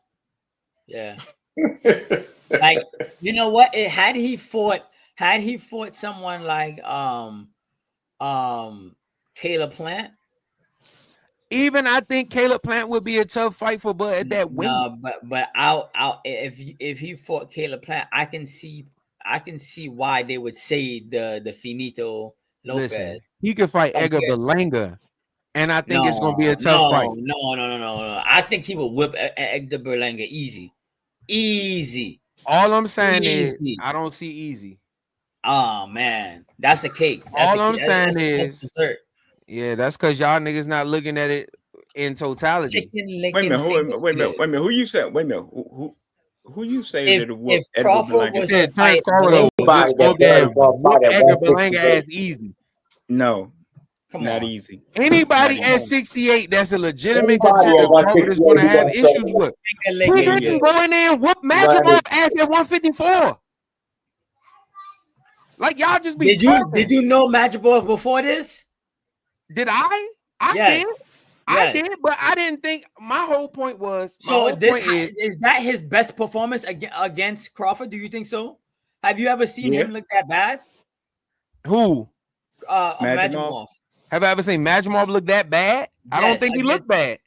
Like, you know what? Had he fought someone like Caleb Plant. Even I think Caleb Plant would be a tough fight for Bud at that weight. No, but if he fought Caleb Plant, I can see why they would say the Finito Lopez. Listen, he could fight Edgar Berlanga, and I think it's gonna be a tough fight. No. I think he will whip Edgar Berlanga easy. All I'm saying is I don't see easy. Oh man, that's a cake. All I'm saying is dessert. Yeah, that's because y'all niggas not looking at it in totality. Wait a minute. Who you say? Wait a minute. Who you say that it was? If Crawford was to fight Edgar Berlanga as easy. No, not easy. Anybody at 68 that's a legitimate contender, Crawford is going to have issues with. He didn't go in there and whoop Madrimov ass at 154. Like y'all just be. Did you know Madrimov before this? Did I? Did. I did, but I didn't think. My whole point was. Is that his best performance against Crawford? Do you think so? Have you ever seen him look that bad? Who? Madrimov. Have I ever seen Madrimov look that bad? Yes, I don't think he looked bad.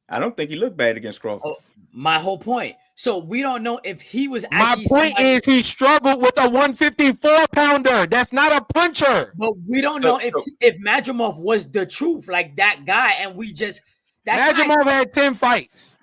I don't think he looked bad against Crawford. My whole point. So we don't know if he was My actually point is he struggled with a 154 pounder. That's not a puncher. but we don't know if Madrimov was the truth, like that guy, and we just Madrimov had 10 fights.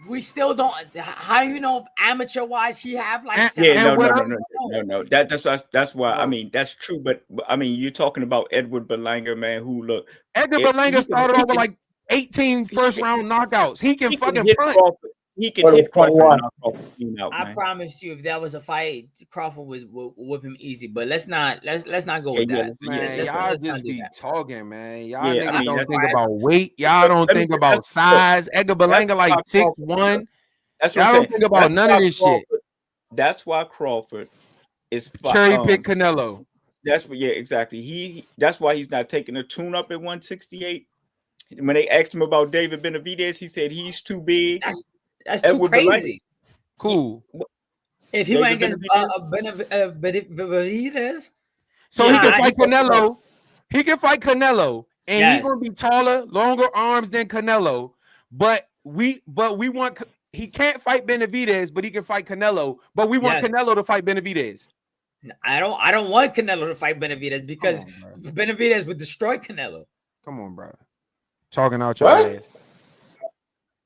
We still don't. How do you know if amateur wise he have like no. That's why I mean that's true, but I mean you're talking about Edward Berlanga, man. Who look Edgar Berlanga started off with like 18 first round knockouts. He can fucking punch. Crawford. He can hit Crawford and knock Crawford out, I promise you, if that was a fight, Crawford would whip him easy. But let's not go with that. Man, y'all just be talking, man. Y'all niggas I mean, don't think about weight. Y'all don't think about size. Edgar Berlanga like 6'1". That's y'all don't think about none of this shit. That's why Crawford is cherry pick Canelo. That's what, exactly. That's why he's not taking a tune up at 168. When they asked him about David Benavidez, he said he's too big. That's too crazy. Cool. If he went against Benavidez, so he can fight Canelo. He can fight Canelo, and he's gonna be taller, longer arms than Canelo. But we want. He can't fight Benavidez, but he can fight Canelo. But we want Canelo to fight Benavidez. I don't want Canelo to fight Benavidez because Benavidez would destroy Canelo. Come on, bro. Talking out your ass.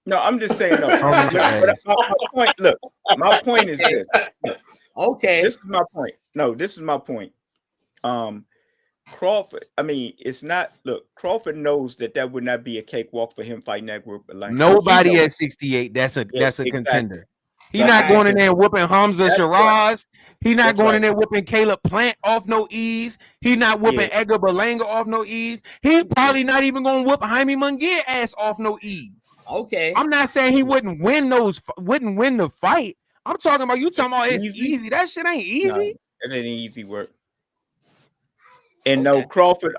No, I'm just saying. No. My point is this. Okay. This is my point. No, this is my point. Crawford, I mean, it's not. Look, Crawford knows that would not be a cakewalk for him fighting that group. Like nobody at 68. That's a contender. He's not going in there whooping Hamza Shiraz. He's not going in there whooping Caleb Plant off no ease. He's not whooping Edgar Berlanga off no ease. He probably not even going to whoop Jaime Munguia ass off no ease. Okay. I'm not saying he wouldn't win the fight. I'm talking about it's easy. That shit ain't easy. No, it ain't easy work. And no, Crawford,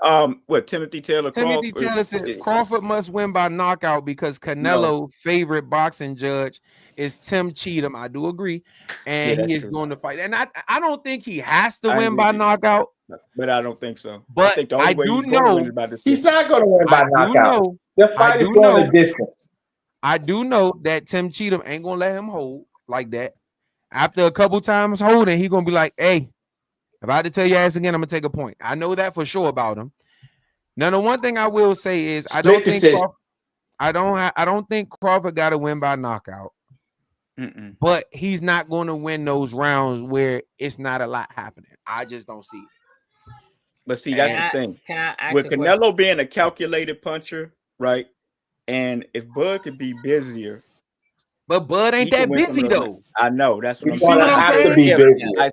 Timothy Taylor said Crawford must win by knockout because Canelo favorite boxing judge is Tim Cheatham. I do agree. And he is going to fight. And I don't think he has to win by knockout. But I don't think so. But I do know he's not going to win by knockout. The fight is going the distance. I do know that Tim Cheatham ain't going to let him hold like that. After a couple times holding, he's going to be like, hey, if I had to tell your ass again, I'm going to take a point. I know that for sure about him. Now, the one thing I will say is I don't think Crawford got to win by knockout. But he's not going to win those rounds where it's not a lot happening. I just don't see it. But see, that's the thing. With Canelo being a calculated puncher, right? And if Bud could be busier. But Bud ain't that busy though. I know. That's what I'm saying.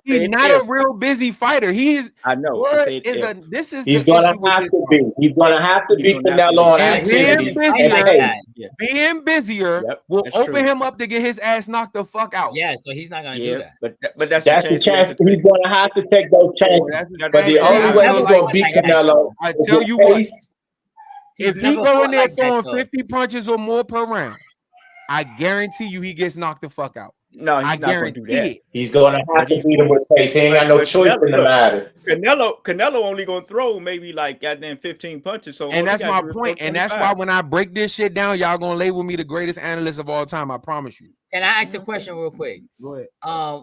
He's not a real busy fighter. He is. I know. He's going to have to be. He's going to have to beat Canelo on activity. Being busier will open him up to get his ass knocked the fuck out. Yeah, so he's not going to do that. But that's the chance. He's going to have to take those chances. But the only way he's going to beat Canelo, I tell you what, if he go in there throwing 50 punches or more per round, I guarantee you he gets knocked the fuck out. No, he's not going to do that. He's going to have to beat him with pace. He ain't got no choice in the matter. Canelo only going to throw maybe like goddamn 15 punches. So and that's my point. And that's why when I break this shit down, y'all going to label me the greatest analyst of all time. I promise you. Can I ask a question real quick? Go ahead.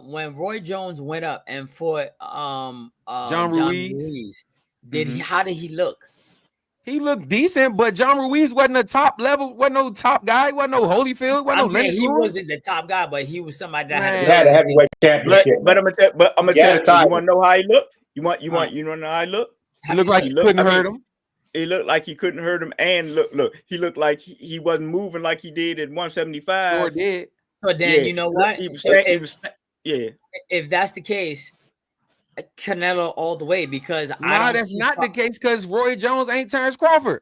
When Roy Jones went up and fought John Ruiz, how did he look? He looked decent, but John Ruiz wasn't a top level, wasn't no top guy, wasn't no Holyfield, wasn't no he wasn't the top guy, but he was somebody that had a heavyweight championship. But I'm gonna tell you, you want to know how he looked? You want to know how he looked? He looked like he couldn't hurt him. He looked like he couldn't hurt him, and look, he looked like he wasn't moving like he did at 175. Sure did. So then you know what? If that's the case, Canelo all the way because that's not the case because Roy Jones ain't Terrence Crawford.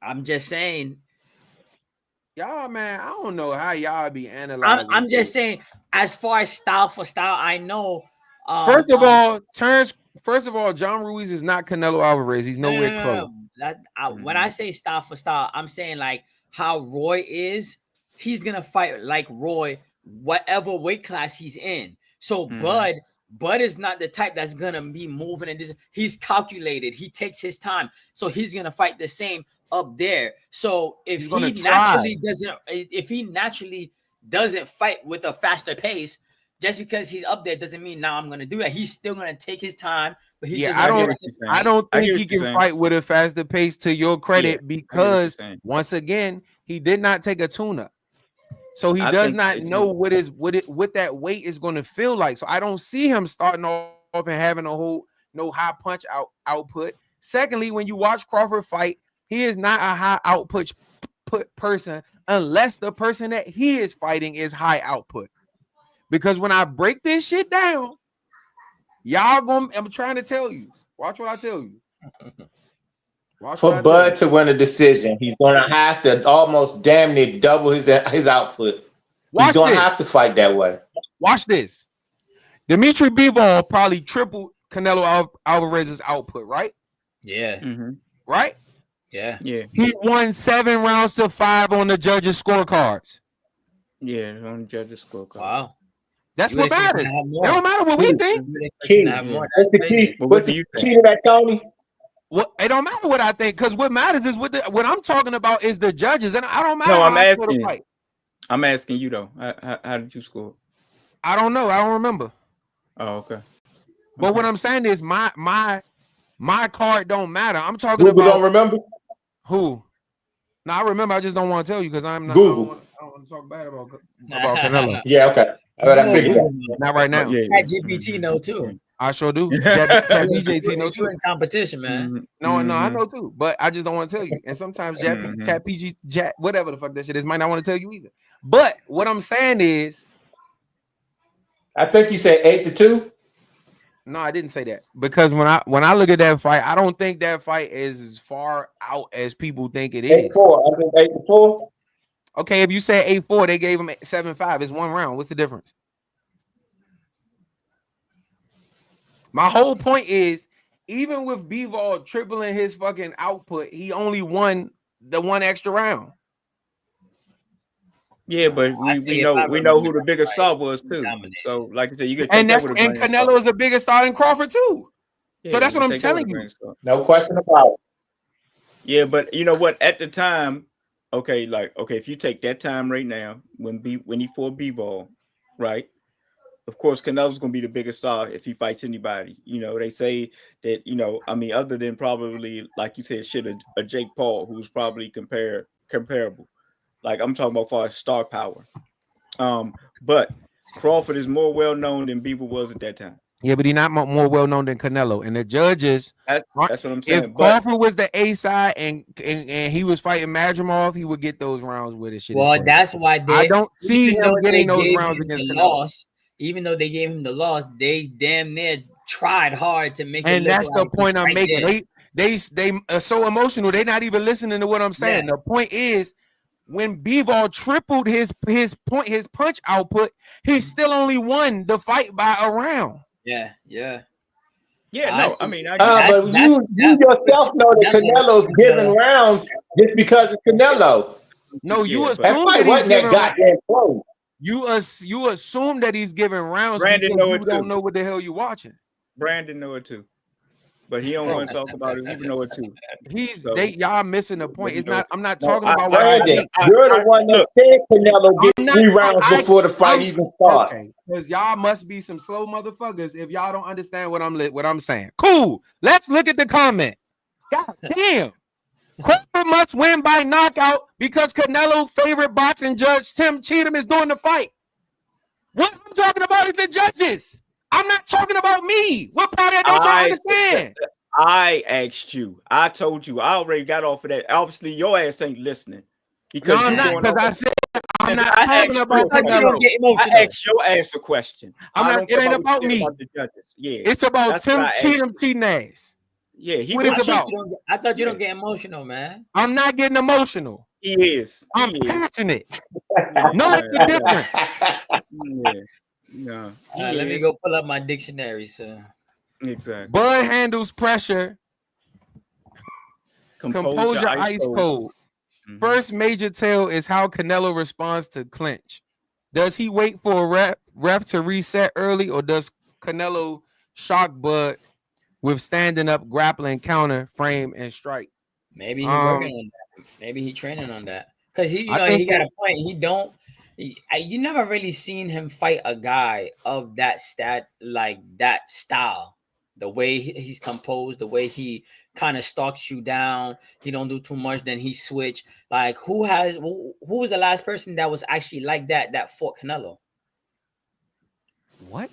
I'm just saying, y'all, man. I don't know how y'all be analyzing. I'm just saying, as far as style for style, I know. First of all, John Ruiz is not Canelo Alvarez. He's nowhere close. When I say style for style, I'm saying like how Roy is. He's gonna fight like Roy, whatever weight class he's in. So Bud is not the type that's gonna be moving and this. He's calculated. He takes his time, so he's gonna fight the same up there. So if he naturally doesn't fight with a faster pace, just because he's up there doesn't mean now I'm going to do that. He's still going to take his time, but he's just. I don't think he can fight with a faster pace. To your credit, because once again, he did not take a tune-up, so he does not know what that weight is going to feel like. So I don't see him starting off and having no high punch output. Secondly, when you watch Crawford fight, he is not a high output person unless the person that he is fighting is high output. Because when I break this shit down, I'm trying to tell you. Watch what I tell you. For Bud to win a decision, he's gonna have to almost damn near double his output. He's gonna have to fight that way. Watch this. Dimitri Bivol probably tripled Canelo Alvarez's output, right? Yeah. Mm-hmm. Right? Yeah. He won 7 rounds to 5 on the judges' scorecards. Yeah, on the judges' scorecard. Wow. That's what matters. It don't matter what we think. What's the key? What's the key to that, Tony? Well, it don't matter what I think, because what matters is what I'm talking about is the judges, and I don't matter. No, I'm asking you though. How did you score? I don't know. I don't remember. Oh, okay. But what I'm saying is my card don't matter. I'm talking Google about. Don't remember Who? No, I remember. I just don't want to tell you because I'm not. Google. I don't want to talk bad about Canelo. Yeah, okay. All right, I figured that. Not right now. GPT know too. I sure do. BJT know too. In competition, man. No, I know too, but I just don't want to tell you. And sometimes Cat PG, whatever the fuck that shit is, might not want to tell you either. But what I'm saying is, I think you said 8-2. No, I didn't say that, because when I look at that fight, I don't think that fight is as far out as people think it is. 8-4. I think 8-4. Okay, if you say 8-4, they gave him 7-5. It's 1 round. What's the difference? My whole point is, even with Bivol tripling his fucking output, he only won the 1 extra round. Yeah, but we know who the biggest star was too. So, like I said, you get and Canelo is a bigger star than Crawford too. Yeah, so that's what I'm telling you. No question about it. Yeah, but you know what? At the time, if you take that time right now, when he fought Bivol, right? Of course, Canelo's going to be the biggest star if he fights anybody. You know, they say that, other than probably, like you said, a Jake Paul, who's probably comparable. Like, I'm talking about as far as star power. But Crawford is more well-known than Bivol was at that time. Yeah, but he's not more well-known than Canelo. And the judges... That's what I'm saying. If Crawford was the A side and he was fighting Madrimov, he would get those rounds with his shit. Well, that's why I don't see him getting those rounds against Canelo. Even though they gave him the loss, they damn near tried hard to make it. And that's the point I'm making. They are so emotional. They're not even listening to what I'm saying. Yeah. The point is, when Bivol tripled his punch output, he still only won the fight by a round. Yeah. No, I mean, but you yourself know that Canelo's giving rounds just because it's Canelo. No, you assume that wasn't that goddamn close. You assume that he's giving rounds Brandon because you don't know what the hell you're watching. Brandon know it too, but he don't want to talk about it. Even know it too. Y'all missing the point. It's not. I'm not talking about Brandon. You're the one that said Canelo get 3 rounds before the fight even starts. Because y'all must be some slow motherfuckers if y'all don't understand what I'm saying. Cool. Let's look at the comment. God damn. Crawford must win by knockout because Canelo's favorite boxing judge, Tim Cheatham, is doing the fight. What I'm talking about is the judges. I'm not talking about me. What part of that don't you understand? I asked you. I told you. I already got off of that. Obviously, your ass ain't listening. No, I'm not, because I said I'm not talking about Canelo. I asked your ass a question. It ain't about me. About the judges. Yeah, it's about Tim Cheatham cheating ass. Yeah, what is about? I thought you don't get emotional, man. I'm not getting emotional. He is. I'm passionate. No, it's different. No. Let me go pull up my dictionary, sir. Exactly. Bud handles pressure. Composure ice cold. Mm-hmm. First major tell is how Canelo responds to clinch. Does he wait for a ref to reset early, or does Canelo shock Bud with standing up, grappling, counter, frame, and strike? Maybe he's working on that. Maybe he's training on that. Because he got a point. You never really seen him fight a guy of that like that style. The way he's composed, the way he kind of stalks you down. He don't do too much, then he switch. Like who was the last person that was actually like that fought Canelo? What?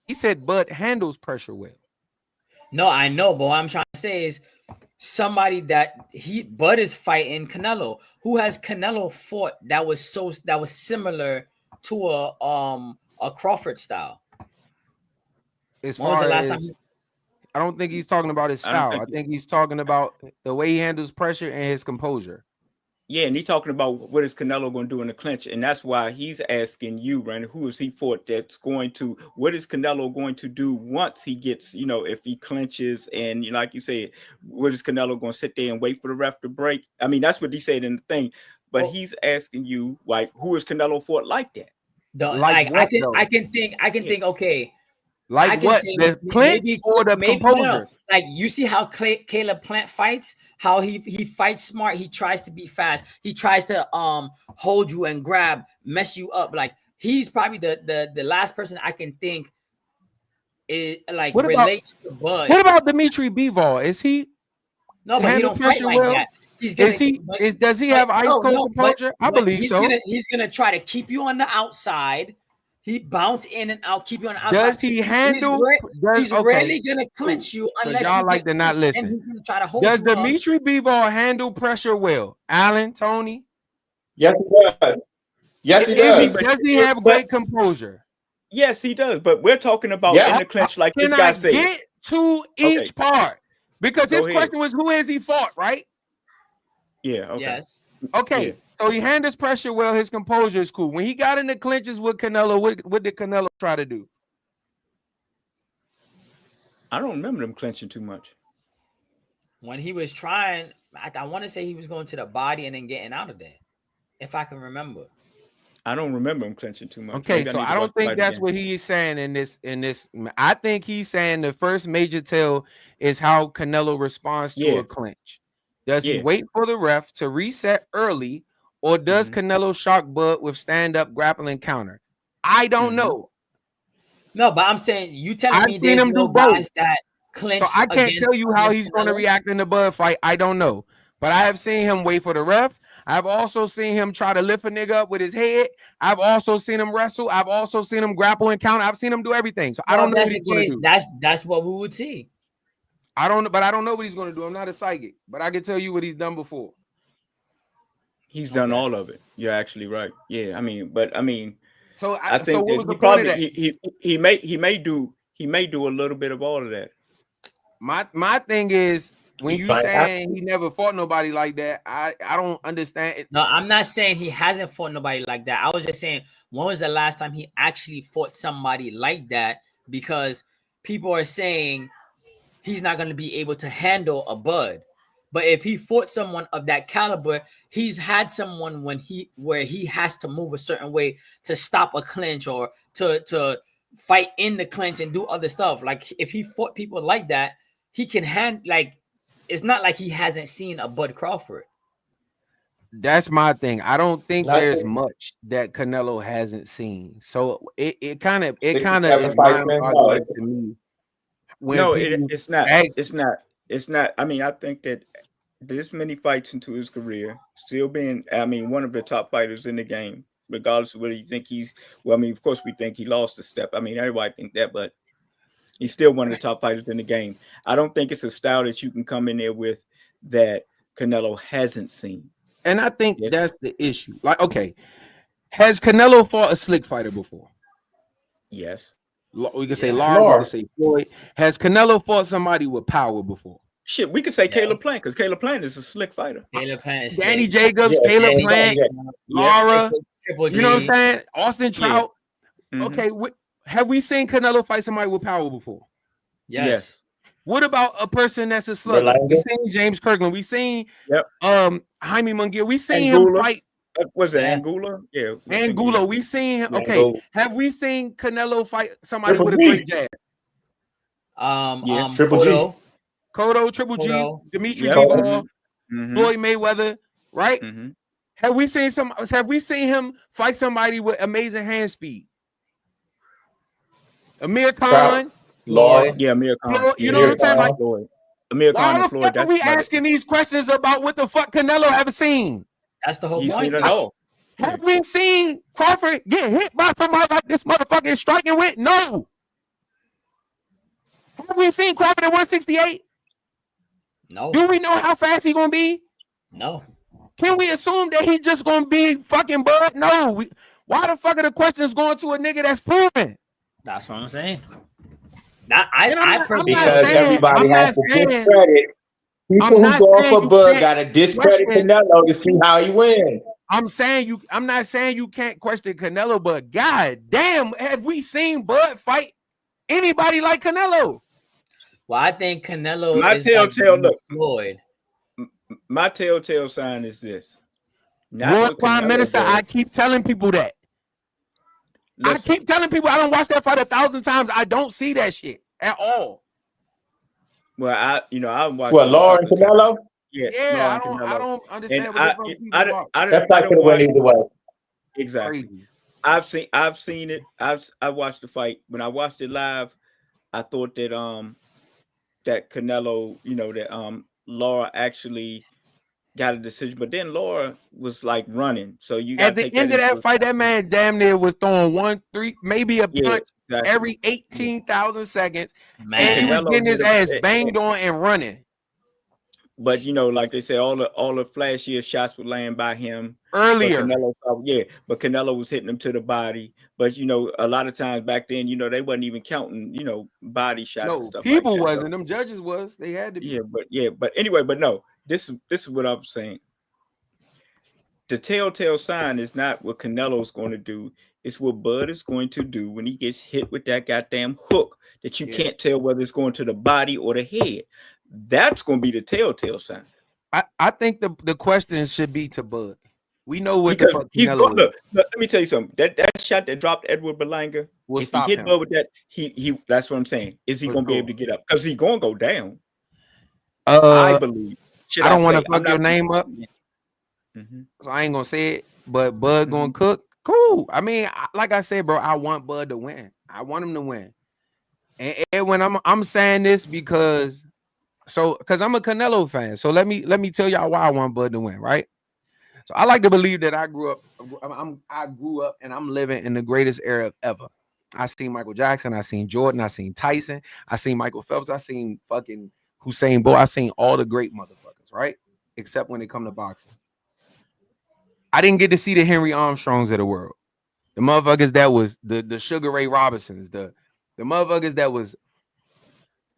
He said Bud handles pressure well. No, I know, but what I'm trying to say is somebody that Bud is fighting Canelo. Who has Canelo fought that was similar to a Crawford style? As When was far the last as, time I don't think he's talking about his style. I think he's talking about the way he handles pressure and his composure. Yeah, and he's talking about what is Canelo going to do in the clinch, and that's why he's asking you, Randy, who is he fought that's going to? What is Canelo going to do once he gets, if he clinches, and like you said, what is Canelo going to sit there and wait for the ref to break? I mean, that's what he said in the thing, but he's asking you, like, who is Canelo fought like that? Like what, I can think. Okay. Like I can what? say The clinch or the composure? No. Like you see how Caleb Plant fights, how he fights smart. He tries to be fast. He tries to hold you and grab, mess you up. Like he's probably the last person I can think is like relates to Bud. What about Dimitri Bivol? Is he? No, but he don't fight like that. He's gonna, does he have ice cold composure? I believe so. He's gonna try to keep you on the outside. He bounce in and out, keep you on the outside. Does he handle? He's rarely gonna clinch you unless y'all like to not listen. And he's gonna try to hold does you Dimitri Bivol handle pressure well? Alan, Tony? Yes, he does. Yes, he does. Does he have great composure? Yes, he does. But we're talking about in the clinch, like this guy said. Get to each part because his question was, who has he fought? Right? Yeah. Okay. Yes. Okay. Yeah. So he handles pressure well. His composure is cool. When he got in the clinches with Canelo, what did Canelo try to do? I don't remember them clinching too much. When he was trying, I want to say he was going to the body and then getting out of there, if I can remember. I don't remember him clinching too much. Okay, so I don't think that's what he is saying in this. I think he's saying the first major tell is how Canelo responds to a clinch. Does he wait for the ref to reset early? Or does Canelo shock Bud with stand-up grappling counter? I don't know. No, but I'm saying you telling me there's no guys that clinch. So I can't tell you how he's going to react in the Bud fight. I don't know. But I have seen him wait for the ref. I've also seen him try to lift a nigga up with his head. I've also seen him wrestle. I've also seen him grapple and counter. I've seen him do everything. So I don't know what he's going to do. That's what we would see. I don't know what he's going to do. I'm not a psychic, but I can tell you what he's done before. He's done all of it. You're actually right. Yeah, so I think so what was that the point of that? he may do a little bit of all of that. My thing is when you saying he never fought nobody like that, I don't understand it. No, I'm not saying he hasn't fought nobody like that. I was just saying when was the last time he actually fought somebody like that? Because people are saying he's not going to be able to handle a Bud. But if he fought someone of that caliber, he's had someone where he has to move a certain way to stop a clinch or to fight in the clinch and do other stuff. Like if he fought people like that, he can it's not like he hasn't seen a Bud Crawford. That's my thing. I don't think there's much that Canelo hasn't seen. So it kind of is mind-boggling to me. It's not. I mean, I think that this many fights into his career, still being, one of the top fighters in the game, regardless of whether you think of course we think he lost a step. I mean, everybody think that, but he's still one of the top fighters in the game. I don't think it's a style that you can come in there with that Canelo hasn't seen. And I think that's the issue. Like, okay, has Canelo fought a slick fighter before? Yes. We could say Lara, we could say Floyd. Has Canelo fought somebody with power before? Shit, we could say Caleb Plant, because Caleb Plant is a slick fighter. Caleb Plant is Danny Jacobs, Caleb Plant, Lara, you know what I'm saying? Austin Trout. Yeah. Okay, have we seen Canelo fight somebody with power before? Yes. What about a person that's a slugger? We seen James Kirkland. We seen Jaime Munguia. We seen him fight. Was it Anguilla? Yeah. Anguilla. We seen him. Okay. Have we seen Canelo fight somebody with a great jab? Triple G. Cotto, Triple G, Dimitri Bivol, Floyd Mayweather, right? Have we seen him fight somebody with amazing hand speed? Amir Khan, Laura. Yeah, Amir Khan. Floyd, you Yeah, know what Amir I'm saying? Like, Khan. Floyd. Amir Khan why and the Floyd. fuck are we asking these questions about what the fuck Canelo ever seen? That's the whole He's point. seen it all. Have we seen Crawford get hit by somebody like this motherfucker striking with? No. Have we seen Crawford at 168? No, Do we know how fast he gonna be? no. Can we assume that he just gonna be fucking Bud? No. Why the fuck are the questions going to a nigga that's proven? That's what I'm saying. I Because everybody I'm has not to saying, discredit. People I'm who not go saying for you Bud can't got to discredit question. Canelo to see how he wins. I'm not saying you can't question Canelo, but god damn, have we seen Bud fight anybody like Canelo? Well, I think Canelo My is like telltale the look. Floyd. My telltale sign is this. Not Lord what Prime Canelo Minister, does. I keep telling people that. I keep telling people I don't watch that fight 1,000 times. I don't see that shit at all. Well, I watched What, it a Laura and couple of times. Canelo? Yeah, Yeah, Laura I and don't Canelo. understand And what the fuck people about. That I fight could don't have went watch either way. exactly. Crazy. I've seen it. I watched the fight. When I watched it live, I thought that Canelo, that Laura actually got a decision, but then Laura was like running. So you got At to the take end that of into that fight, that man damn near was throwing 1, 3, maybe a yeah, punch exactly. every 18,000 seconds, Man, and he was Canelo getting his hit him, ass banged on and running but like they say, all the flashier shots were laying by him. earlier. But Canelo was hitting him to the body. But a lot of times back then, they wasn't even counting, body shots and No, stuff like people that. wasn't. Them judges was. They had to be. But anyway, but no, this is what I'm saying. The telltale sign is not what Canelo's going to do. It's what Bud is going to do when he gets hit with that goddamn hook that you can't tell whether it's going to the body or the head. That's going to be the telltale sign. I think the question should be to Bud. We know what because the fuck he's Canelo going. Look, let me tell you something. That shot that dropped Edward Berlanga, will if stop he hit him. Bud with that, he that's what I'm saying. Is he going to be able to get up? Because he's going to go down. I believe. I don't want to fuck your name up, Mm-hmm. so I ain't gonna say it. But Bud gonna cook. Cool. I mean, like I said, bro, I want Bud to win. I want him to win. And when I'm saying this because I'm a Canelo fan. So let me tell y'all why I want Bud to win, right? So I like to believe that I grew up and I'm living in the greatest era ever. I seen Michael Jackson, I seen Jordan, I seen Tyson, I seen Michael Phelps, I seen fucking Hussein Bolt, I seen all the great motherfuckers, right? Except when it come to boxing. I didn't get to see the Henry Armstrongs of the world. The motherfuckers that was the Sugar Ray Robinsons, the motherfuckers that was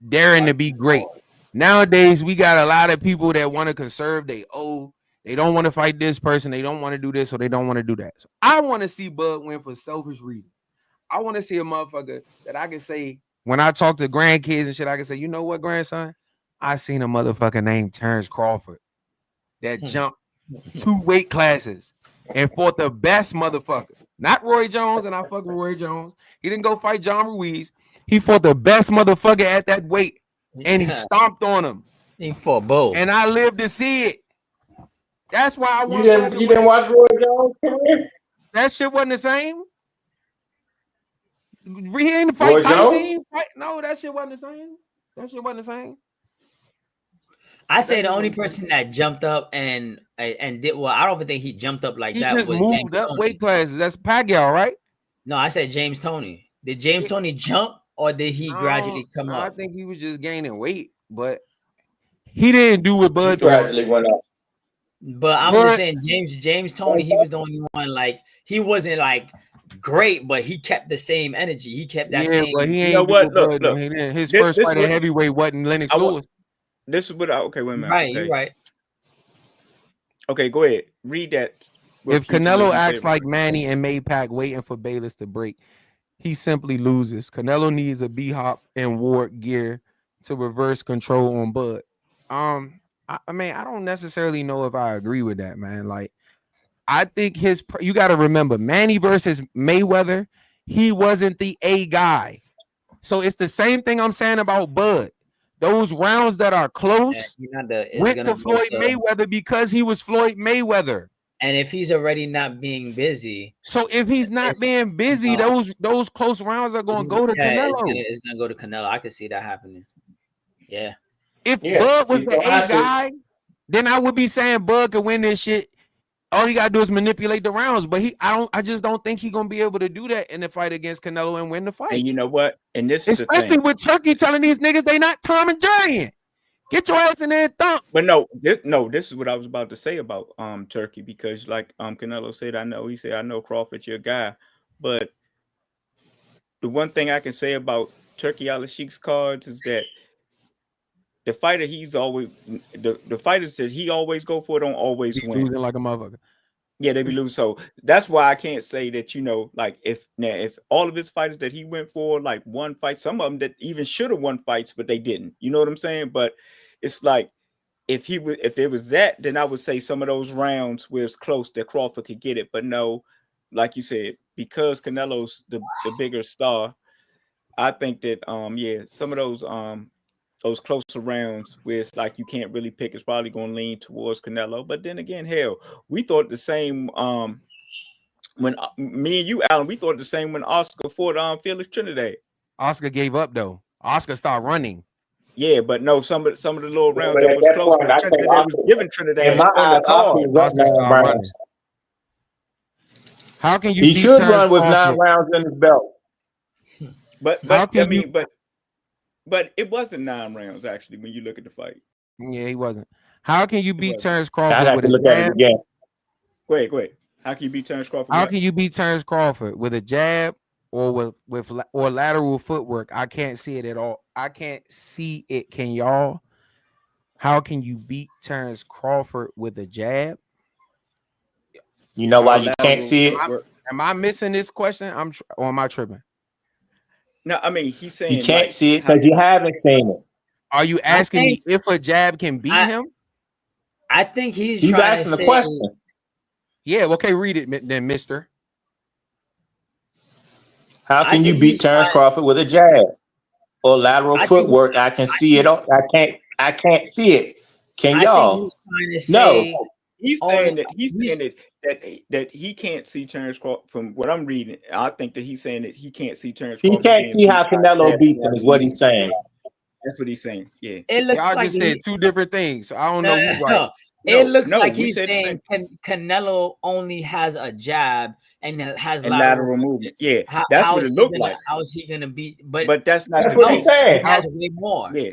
daring to be great. Nowadays, we got a lot of people that want to conserve they don't want to fight this person, they don't want to do this, or they don't want to do that. So I want to see Bud win for selfish reasons. I want to see a motherfucker that I can say, when I talk to grandkids and shit, I can say, you know what, grandson? I seen a motherfucker named Terrence Crawford that jumped 2 weight classes and fought the best motherfucker. Not Roy Jones, and I fuck with Roy Jones. He didn't go fight John Ruiz. He fought the best motherfucker at that weight, and he stomped on him. He fought both. And I lived to see it. That's why I want. You didn't watch Roy Jones' career? That shit wasn't the same. He didn't fight Roy Tyson. Jones? No, that shit wasn't the same. That shit wasn't the same. I say the only person that jumped up and did well, I don't even think he jumped up like He that. just Was moved James up Toney. weight classes. That's Pacquiao, right? No, I said James Toney. Did James Toney jump or did he gradually come up? I think he was just gaining weight, but he didn't do what Bud gradually went up. But I'm just saying James Toney, he was the only one, like he wasn't like great, but he kept the same energy. He kept that same. But he ain't. You know what? Look. His first fight at heavyweight wasn't Lennox Lewis. This is what okay, wait a minute. Right, okay. you're right. Okay, go ahead. Read that. If Canelo acts like Manny and Maypac waiting for Bayless to break, he simply loses. Canelo needs a B-Hop and Ward gear to reverse control on Bud. I mean, I don't necessarily know if I agree with that, man. Like, I think you got to remember, Manny versus Mayweather, he wasn't the A guy. So it's the same thing I'm saying about Bud. Those rounds that are close went to Floyd Mayweather because he was Floyd Mayweather. And if he's already not being busy, So if he's not being busy, those close rounds are going to go to Canelo. It's gonna go to Canelo. I can see that happening. Yeah. If Bud was the A guy, then I would be saying Bud could win this shit. All he gotta do is manipulate the rounds, but I just don't think he's gonna be able to do that in the fight against Canelo and win the fight. And you know what? And this is especially with Turkey telling these niggas they not Tom and Jerry. Get your ass in there and thump. But this is what I was about to say about Turkey, because like Canelo said, he said, I know Crawford's your guy. But the one thing I can say about Turkey Al-Sheikh's cards is that the fighter the fighters that he always go for don't always win. Losing like a motherfucker. Yeah, they be losing. So that's why I can't say that, like if all of his fighters that he went for like one fight, some of them that even should have won fights, but they didn't. You know what I'm saying? But it's like if it was that, then I would say some of those rounds where it's close that Crawford could get it. But no, like you said, because Canelo's the bigger star, I think that some of those closer rounds where it's like you can't really pick, it's probably going to lean towards Canelo. But then again, hell, we thought the same when me and you, Alan, we thought the same when Oscar fought Felix Trinidad. Oscar gave up though. Oscar started running. Yeah, but no, some of the little rounds that was close. Trinidad was giving Trinidad in my eyes, Oscar started running. How can you? He should run with 9 rounds in his belt. But it wasn't 9 rounds actually when you look at the fight. Yeah, he wasn't. How can you beat Terrence Crawford with a jab? Go ahead. How can you beat Terrence Crawford? How can you beat Terrence Crawford with a jab or with lateral footwork? I can't see it at all. I can't see it. Can y'all? How can you beat Terrence Crawford with a jab? You know why you can't see it? Am I missing this question? Or am I tripping? No, I mean he's saying you can't see it because you haven't seen it. Are you asking me if a jab can beat him? I think he's asking the question. Yeah, okay, read it then, mister. How can you beat Terrence Crawford with a jab or lateral footwork? I can see it. I can't see it. Can y'all? No. He's saying that he can't see Terrence Crawford. From what I'm reading, I think that he's saying that he can't see Terrence Crawford. He can't see how Canelo beats him, is what he's saying. That's what he's saying. Yeah. It looks Y'all like just said 2 different things. So I don't know who's right. It looks like he's saying Canelo only has a jab and has lateral movement. Yeah, that's what it looked like. How is he gonna beat? But that's not what he's saying. He has way more. Yeah.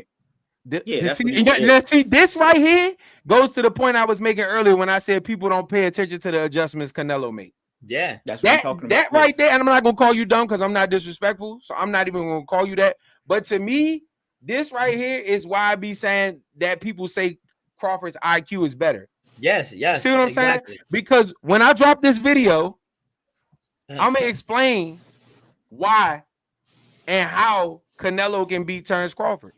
See, this right here goes to the point I was making earlier when I said people don't pay attention to the adjustments Canelo made. Yeah, that's what I'm talking about. That right there, and I'm not gonna call you dumb because I'm not disrespectful, so I'm not even gonna call you that. But to me, this right here is why I be saying that people say Crawford's IQ is better. Yes. See what I'm saying? Because when I drop this video, I'm gonna explain why and how Canelo can beat Terrence Crawford.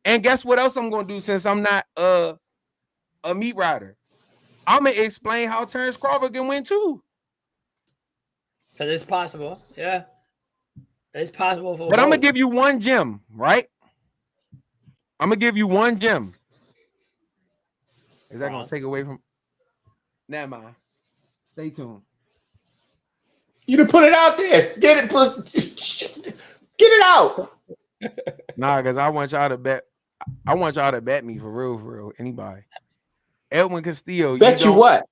And guess what else I'm gonna do since I'm not a meat rider? I'm gonna explain how Terrence Crawford can win too. Because it's possible, yeah. It's possible for. But I'm gonna give you one gem, right? I'm gonna give you one gem. Is that gonna take away from? Never mind. Stay tuned. You to put it out there. Get it out. Nah, because I want y'all to bet. I want y'all to bet me for real. Anybody? Edwin Castillo. Bet you what?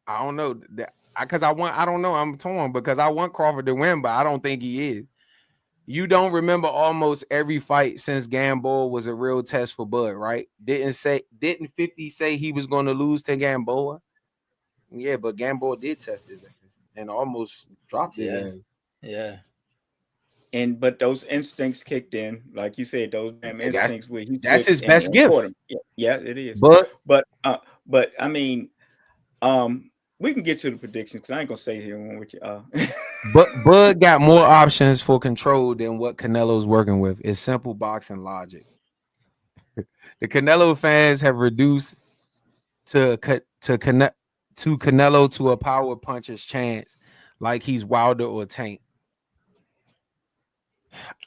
I don't know that because I don't know. I'm torn because I want Crawford to win, but I don't think he is. You don't remember almost every fight since Gamboa was a real test for Bud, right? Didn't 50 say he was going to lose to Gamboa? Yeah, but Gamboa did test his ass and almost dropped his ass. Yeah. But those instincts kicked in, like you said, those damn instincts. That's his best gift. Yeah, it is. But I mean, we can get to the predictions because I ain't gonna stay here with you. But Bud got more options for control than what Canelo's working with. It's simple boxing logic. The Canelo fans have reduced to Canelo to a power puncher's chance, like he's Wilder or Tank.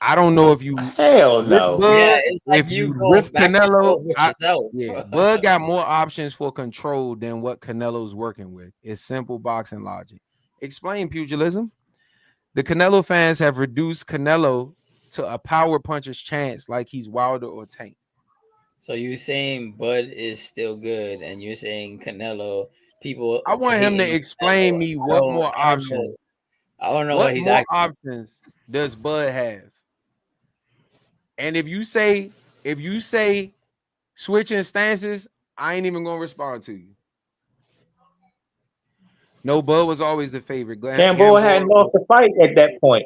I don't know if you Hell riff no. Bud, Yeah, it's like if you you going riff back and Canelo. forth with yourself. Yeah, Bud got more options for control than what Canelo's working with. It's simple boxing logic. Explain pugilism. The Canelo fans have reduced Canelo to a power puncher's chance, like he's Wilder or Tank. So you're saying Bud is still good, and you're saying Canelo. People, I want him to hating explain Canelo. me what more options. I don't know what What he's more asking. options does Bud have? And if you say switching stances, I ain't even gonna respond to you. No, Bud was always the favorite. Gamboa hadn't lost the fight at that point.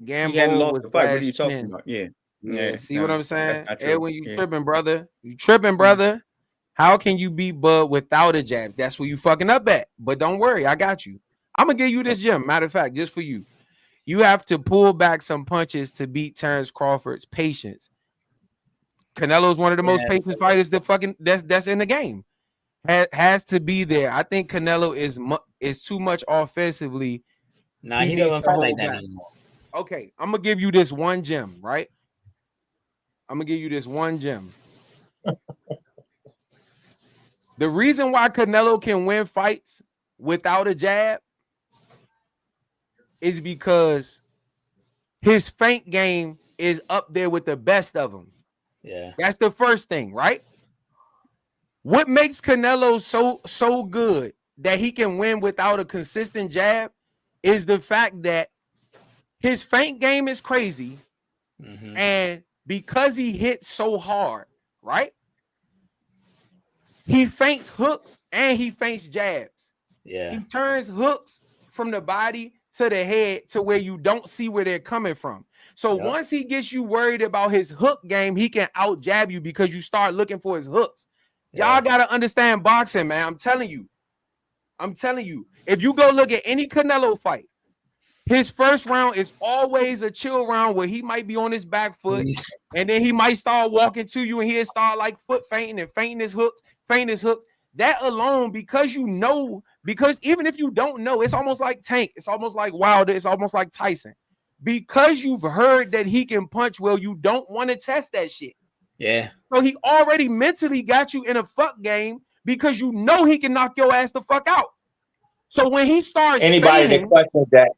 He hadn't Gamboa lost was the fight. What are last you talking chin. about? Yeah. Yeah, see no, what I'm that's saying? not true. Edwin, you Yeah. tripping, brother. You tripping, brother. How can you beat Bud without a jab? That's where you fucking up at. But don't worry, I got you. I'm gonna give you this gem. Matter of fact, just for you. You have to pull back some punches to beat Terrence Crawford's patience. Canelo's one of the most patient fighters that's in the game. Has to be there. I think Canelo is too much offensively. Nah, he doesn't fight like that anymore. Okay, I'm gonna give you this one gem, right? I'm gonna give you this one gem. The reason why Canelo can win fights without a jab is because his feint game is up there with the best of them. Yeah, that's the first thing, right? What makes Canelo so good that he can win without a consistent jab is the fact that his feint game is crazy, and because he hits so hard, right? He feints hooks and he feints jabs. Yeah, he turns hooks from the body to the head to where you don't see where they're coming from. So once he gets you worried about his hook game, he can out jab you because you start looking for his hooks. Y'all gotta understand boxing, man. I'm telling you. If you go look at any Canelo fight, his first round is always a chill round where he might be on his back foot, and then he might start walking to you, and he'll start like foot feinting and feinting his hooks. That alone, because even if you don't know, it's almost like Tank, it's almost like Wilder, it's almost like Tyson. Because you've heard that he can punch well, you don't want to test that shit. Yeah. So he already mentally got you in a fuck game because you know he can knock your ass the fuck out. So when he starts anybody that questions that,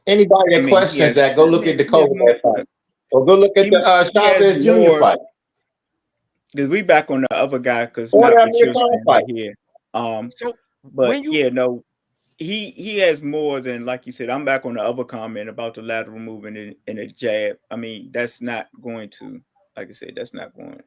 anybody that questions that, go look at the Kovac fight, or go look at the Chavez Jr. fight. Because we back on the other guy, because not what you're saying right here. But he has more than, like you said. I'm back on the other comment about the lateral movement and a jab. I mean, that's not going to, like I said, that's not going.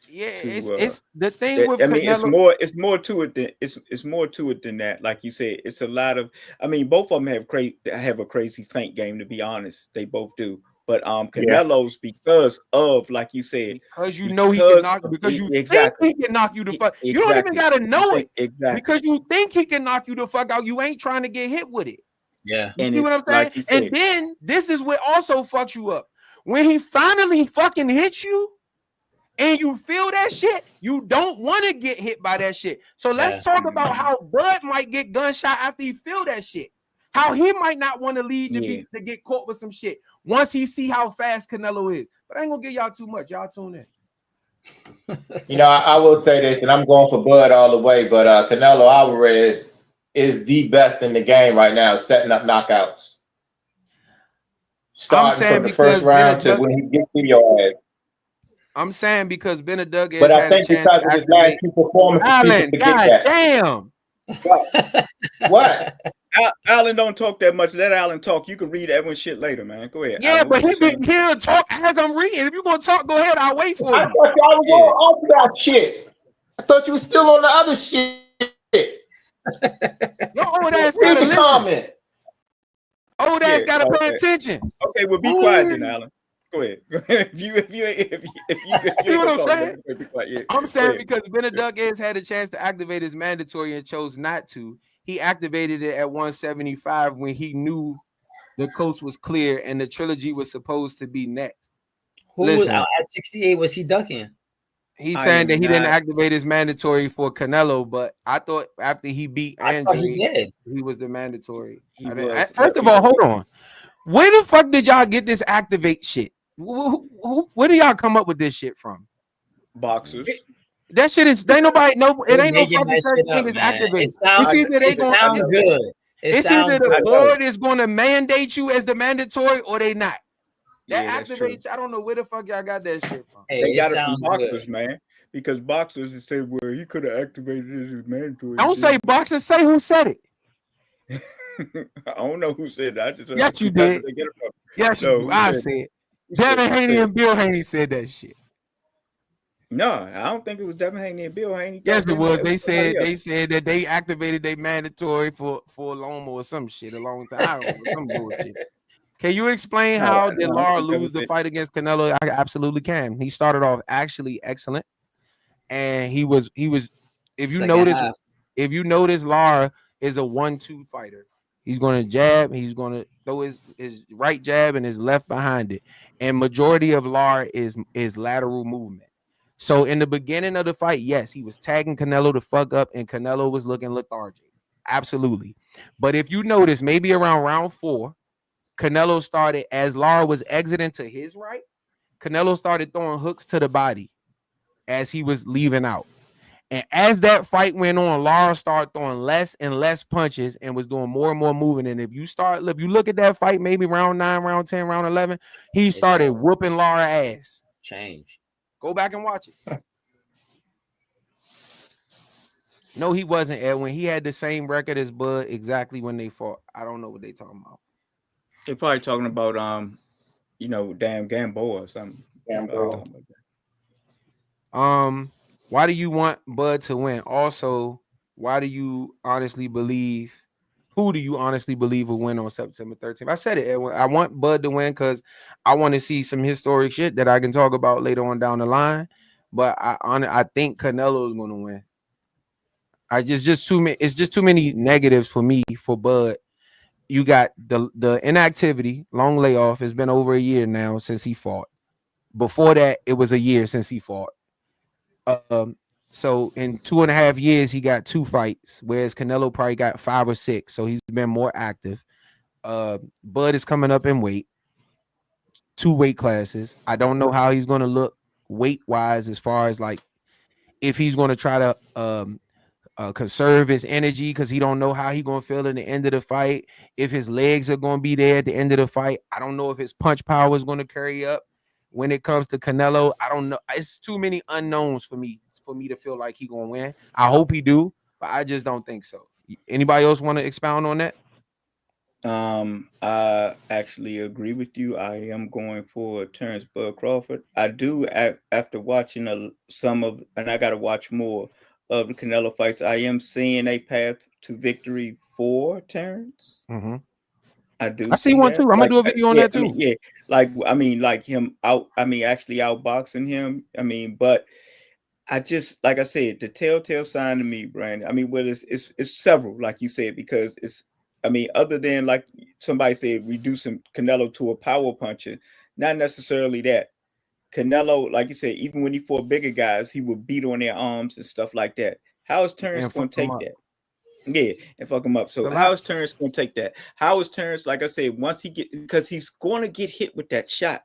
Yeah, it's the thing with. I mean, Canelo, it's more to it than it's more to it than that. Like you said, it's a lot of. I mean, both of them have a crazy feint game. To be honest, they both do. But Canelo's because of, like you said, because you know he can knock, because you think he can knock you the fuck. You don't even gotta know it because you think he can knock you the fuck out. You ain't trying to get hit with it. Yeah, you see what I'm saying? Like and then this is what also fucks you up when he finally fucking hits you. And you feel that shit, you don't want to get hit by that shit. So let's talk about how Bud might get gunshot after he feel that shit. How he might not want to lead to get caught with some shit once he see how fast Canelo is. But I ain't gonna give y'all too much. Y'all tune in. You know, I will say this, and I'm going for Bud all the way, but Canelo Alvarez is the best in the game right now, setting up knockouts. Starting from the first round to when he gets to your ass. I'm saying because Benedug but I think because of his last two performances, Alan, god damn. What? Alan don't talk that much. Let Alan talk. You can read everyone's shit later, man. Go ahead. Yeah, Alan, but he'll talk as I'm reading. If you're gonna talk, go ahead. I'll wait for you. I thought y'all was off that shit. I thought you were still on the other shit. Your old ass read the comment. Old ass gotta pay attention. Okay, well, be quiet then, Alan. Go ahead. If you see what I'm saying? I'm saying because Benedug had a chance to activate his mandatory and chose not to. He activated it at 175 when he knew the coast was clear and the trilogy was supposed to be next. Who was out at 68? Was he ducking? He's I saying that am he didn't not. activate his mandatory for Canelo, but I thought after he beat I thought he Andre, did. he was the mandatory. He I didn't- was. First of all, hold on. Where the fuck did y'all get this activate shit? Where do y'all come up with this shit from? Boxers. That shit is. They nobody know. It They ain't no making fucking that such shit thing up, as man. activate. I It's either they It going. sounds good. It's either the I know. board is going to mandate you as the mandatory or they not. That Yeah, that's true. activates. I don't know where the fuck y'all got that shit from. Hey, They it got it from sounds boxers, good. man. Because boxers said, well, he could have activated this as mandatory. Don't say boxers. Say who said it. I don't know who said that. I just Yes, you that's did. where they get it from. Yes, No, you. who I said said. Who Devin said- Haney said- and Bill Haney said that shit. No, I don't think it was Devin Haney and Bill Haney. Yes, it Goddamn, was. it They somebody said else. that they activated their mandatory for Loma or some shit a long time. I don't know, some bullshit. Can you explain No, how I did don't Lara think that lose was the it. fight against Canelo? I absolutely can. He started off actually excellent, and he was. If you Second notice, Lara is a 1-2 fighter. He's going to jab. He's going to throw his right jab and his left behind it. And majority of Lara is lateral movement. So in the beginning of the fight, yes, he was tagging Canelo to fuck up, and Canelo was looking lethargic. Absolutely. But if you notice, maybe around round 4, Canelo started, as Lara was exiting to his right, Canelo started throwing hooks to the body as he was leaving out. And as that fight went on, Lara started throwing less and less punches and was doing more and more moving. And if you look at that fight, maybe round 9, round 10, round 11, he started whooping Lara ass. change. Go back and watch it. No, he wasn't, Edwin. He had the same record as Bud exactly when they fought. I don't know what they talking about. They're probably talking about damn Gamboa or something. Gamboa. Why do you want Bud to win? Also, why do you honestly believe? Who do you honestly believe will win on September 13th? I said it, Edwin. I want Bud to win because I want to see some historic shit that I can talk about later on down the line. But I think Canelo is going to win. Just too many. It's just too many negatives for me for Bud. You got the inactivity, long layoff. It's been over a year now since he fought. Before that, it was a year since he fought. So in 2.5 years, he got 2 fights, whereas Canelo probably got 5 or 6. So he's been more active. Bud is coming up in weight, 2 weight classes. I don't know how he's going to look weight wise as far as like if he's going to try to conserve his energy because he don't know how he gonna feel in the end of the fight. If his legs are gonna be there at the end of the fight, I don't know if his punch power is gonna carry up when it comes to Canelo. I don't know. It's too many unknowns for me to feel like he gonna win. I hope he do, but I just don't think so. Anybody else want to expound on that? I actually agree with you. I am going for Terrence Bud Crawford. I do after watching some of, and I got to watch more of the Canelo fights. I am seeing a path to victory for Terrence. Mm-hmm. I do. I see one that. too. I'm gonna do a video on that too. Like him out. Actually outboxing him. But I just, like I said, the telltale sign to me, Brandon. Well, it's several, like you said, because it's. Other than like somebody said, reducing Canelo to a power puncher, not necessarily that. Canelo, like you said, even when he fought bigger guys, he would beat on their arms and stuff like that. How is Terrence going to take that? Yeah, and fuck him up. So how is Terrence going to take that? How is Terrence, like I said, because he's going to get hit with that shot.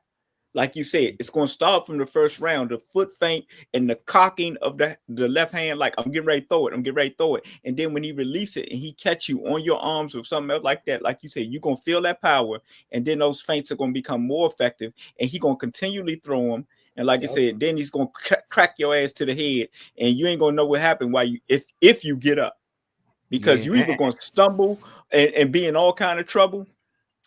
Like you said, it's going to start from the first round, the foot feint and the cocking of the left hand. Like, I'm getting ready to throw it. And then when he release it and he catch you on your arms or something else like that, like you said, you're going to feel that power. And then those feints are going to become more effective. And he's going to continually throw them. And like I said, then he's going to crack your ass to the head. And you ain't going to know what happened if you get up. Because you either going to stumble and be in all kind of trouble,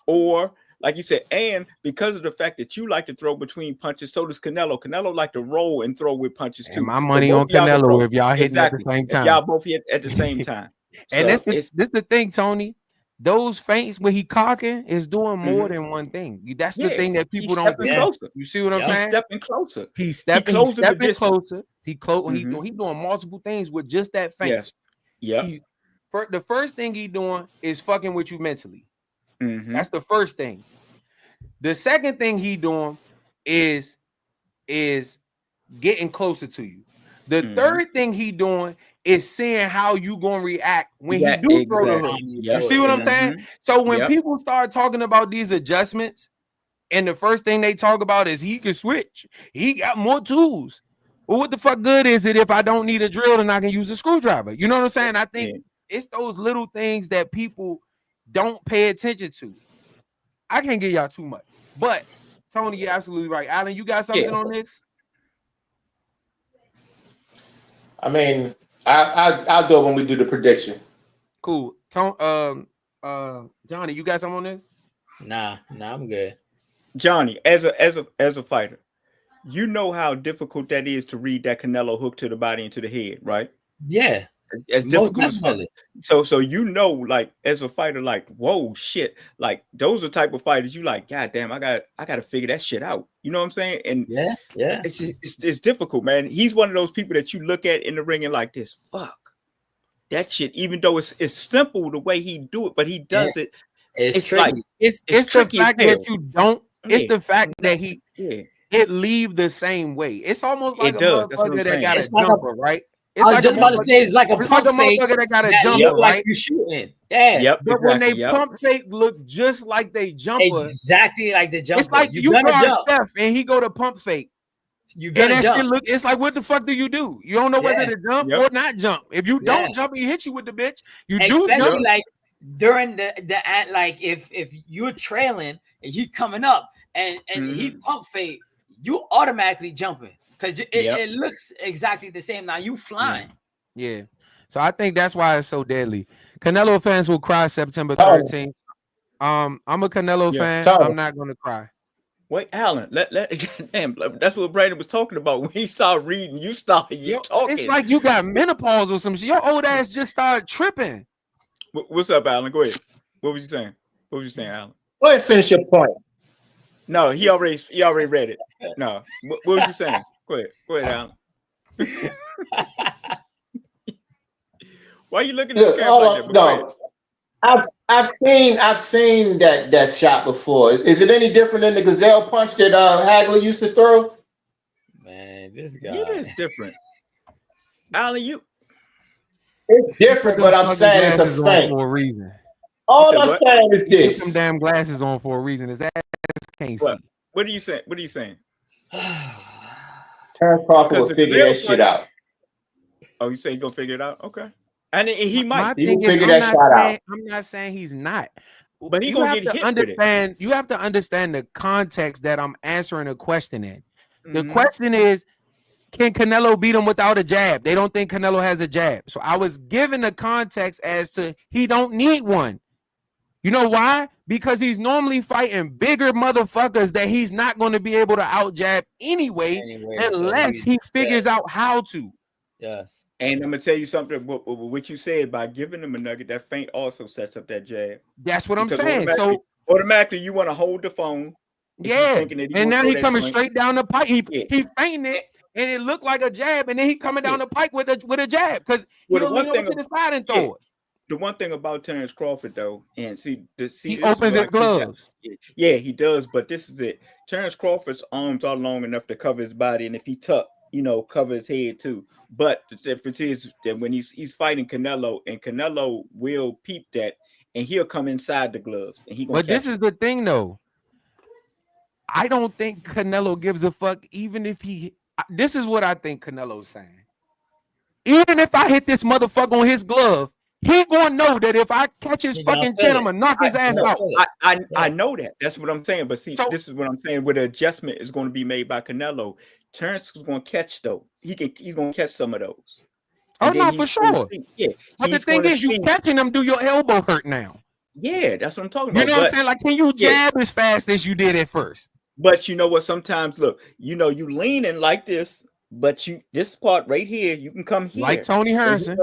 or like you said, and because of the fact that you like to throw between punches, so does Canelo. Canelo like to roll and throw with punches too. And my money on Canelo if y'all hitting at the same time. If y'all both hit at the same time. And this is the thing, Tony. Those feints when he cocking is doing more than one thing. That's the thing that people don't get. Closer. You see what I'm saying? He's stepping closer. He's stepping closer. He's doing multiple things with just that feint. Yes. Yeah. The first thing he doing is fucking with you mentally. Mm-hmm. That's the first thing. The second thing he doing is getting closer to you. The third thing he doing is seeing how you gonna react when he do throw the hook. You see what I'm saying? So when people start talking about these adjustments, and the first thing they talk about is he can switch, he got more tools. Well, what the fuck good is it if I don't need a drill and I can use a screwdriver? You know what I'm saying? I think it's those little things that people don't pay attention to. I can't give y'all too much, but Tony, you're absolutely right. Alan, you got something on this? I mean, I'll do it when we do the prediction. Cool. Johnny, you got something on this? Nah, I'm good. Johnny, as a fighter, you know how difficult that is to read that Canelo hook to the body and to the head, right? Yeah. As difficult as fuck. So you know, like as a fighter, like whoa shit, like those are type of fighters you like, god damn, I gotta figure that shit out. You know what I'm saying? And yeah, it's difficult, man. He's one of those people that you look at in the ring and like this, fuck that shit, even though it's simple the way he do it, but he does it. It's tricky. like it's the fact that you don't, it's the fact that it leave the same way. It's almost like a motherfucker that got a jumper, right? I was just about to say it's like a pump fake motherfucker that got a jumper, look like right? you shooting. Yeah. But when they pump fake look just like they jumper. Exactly like the jumper. It's like you guard Steph and he go to pump fake. You gotta jump. It's like, what the fuck do? You don't know whether to jump or not jump. If you don't jump, he hit you with the bitch. You do especially jump. like during the like if you're trailing and he coming up and he pump fake, you automatically jumping because it looks exactly the same. Now you flying. Yeah. So I think that's why it's so deadly. Canelo fans will cry September 13th. I'm a Canelo fan. I'm not gonna cry. Wait, Alan, damn, that's what Brandon was talking about. When he started reading, you started talking. It's like you got menopause or some shit. Your old ass just started tripping. What's up, Alan? Go ahead. What was you saying? Alan? Go ahead, finish your point. No, he already read it. No, what was you saying? Go ahead, Alan. Why are you looking at the camera like that? I've seen that shot before. Is it any different than the gazelle punch that Hagler used to throw? Man, this guy. It is different. Alan, it's different, but I'm saying it's a thing for a reason. All I'm saying is this: put some damn glasses on for a reason. His ass can't see. What are you saying? What are you saying? Terrence Crawford will figure that shit out. Oh, you say he's gonna figure it out? Okay. And he might. He will figure that shit out. I'm not saying he's not, but he's gonna get hit with it. You have to understand the context that I'm answering a question in. The question is, can Canelo beat him without a jab? They don't think Canelo has a jab. So I was given the context as to he don't need one. You know why? Because he's normally fighting bigger motherfuckers that he's not going to be able to out jab anyway unless he figures out how to. Yes. And I'm gonna tell you something. What you said by giving him a nugget, that feint also sets up that jab. That's what I'm saying. So automatically, you want to hold the phone. And now he coming straight down the pipe. He feinting it, and it looked like a jab, and then he coming down the pipe with a jab because he don't know to the side and throw it. The one thing about Terrence Crawford, though, and he opens his gloves. Yeah, he does. But this is it. Terrence Crawford's arms are long enough to cover his body, and if he tuck, cover his head too. But the difference is that when he's fighting Canelo, and Canelo will peep that, and he'll come inside the gloves, and he. But this is the thing, though. I don't think Canelo gives a fuck, even if he. This is what I think Canelo's saying. Even if I hit this motherfucker on his glove, he gonna know that if I catch his fucking chin, I'm gonna knock his ass out. I know that. That's what I'm saying. But see, this is what I'm saying. Where the adjustment is going to be made by Canelo. Terrence is going to catch though. He's going to catch some of those. Oh no, for sure. But the thing is, you catching them, do your elbow hurt now? Yeah, that's what I'm talking about. You know what I'm saying? Like, can you jab as fast as you did at first? But you know what? Sometimes, look, you leaning like this, but this part right here, you can come here. Like Tony Harrison.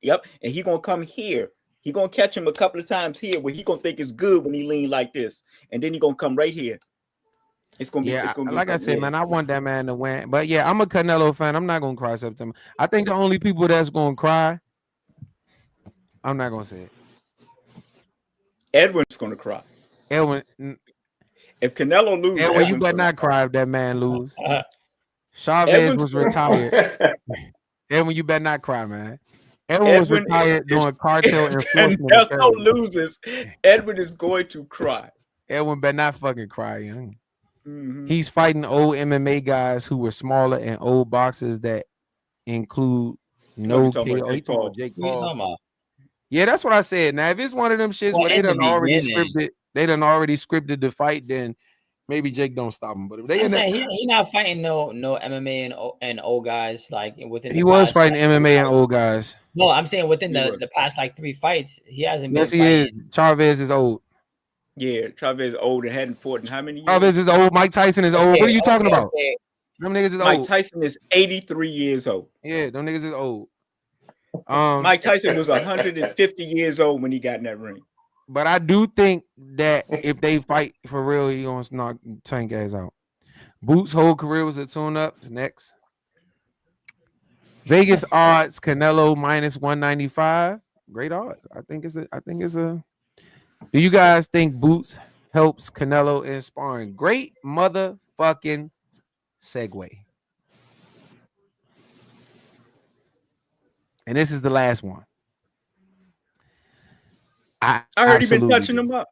Yep. And he's going to come here. He's going to catch him a couple of times here where he's going to think it's good when he lean like this. And then he's going to come right here. It's going to be, like I said, man, I want that man to win. But yeah, I'm a Canelo fan. I'm not going to cry September. I think the only people that's going to cry, I'm not going to say it. Edwin's going to cry. Edwin. If Canelo loses, Edwin, you better not cry if that man lose. Chavez Edwin's was retired. Edwin, you better not cry, man. Edwin was Edwin retired doing cartel if enforcement. Canelo loses, Edwin is going to cry. Edwin better not fucking cry, young. Mhm. He's fighting old MMA guys who were smaller and old boxers that include no talking about KO. He Jake talking Paul. about Jake What are you Paul. talking about? Yeah, that's what I said. Now, if it's one of them shits Well, where they in the done already beginning. scripted, the fight, then maybe Jake don't stop him. But if they I'm in there, saying he not fighting no MMA and old guys like within he the was past. fighting MMA and old guys. No, I'm saying within He was. the past like 3 fights, he hasn't Yes, been he is. fighting. Chavez is old. Yeah, Chavez is old and hadn't fought in how many years? Chavez is old. Mike Tyson is old. What are you talking about? Okay. Them niggas is Mike old. Tyson is 83 years old. Yeah, them niggas is old. Mike Tyson was 150 years old when he got in that ring. But I do think that if they fight for real, he gonna knock Tank ass out. Boots' whole career was a tune-up. Next, Vegas odds Canelo minus 195. Great odds. I think it's a. Do you guys think Boots helps Canelo in sparring? Great motherfucking segue. And this is the last one. I heard he been absolutely touching do. him up.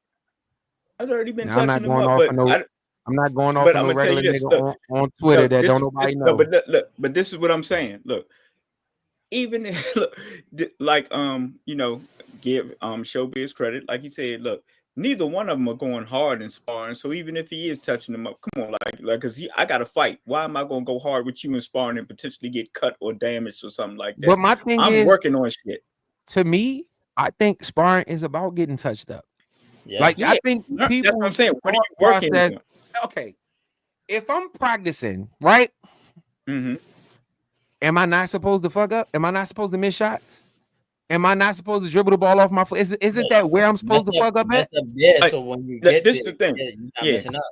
I heard he been Now, I'm not touching him going up, off but of no. I'm not going off but of I'm no gonna tell regular you this. nigga on Twitter that don't nobody know. No, but this is what I'm saying. Look, even if, look, like you know, give Showbiz credit, like you said. Look, neither one of them are going hard in sparring. So even if he is touching them up, come on, like, cause I got to fight. Why am I gonna go hard with you in sparring and potentially get cut or damaged or something like that? But my thing I'm working on shit. To me, I think sparring is about getting touched up. Yeah. Like I think that's people. what I'm saying. What are you working on? Okay, if I'm practicing, right? Mm-hmm. Am I not supposed to fuck up? Am I not supposed to miss shots? Am I not supposed to dribble the ball off my foot? Isn't that where I'm supposed to fuck up at? Yeah, so when you get this there, the thing. you're not messing up.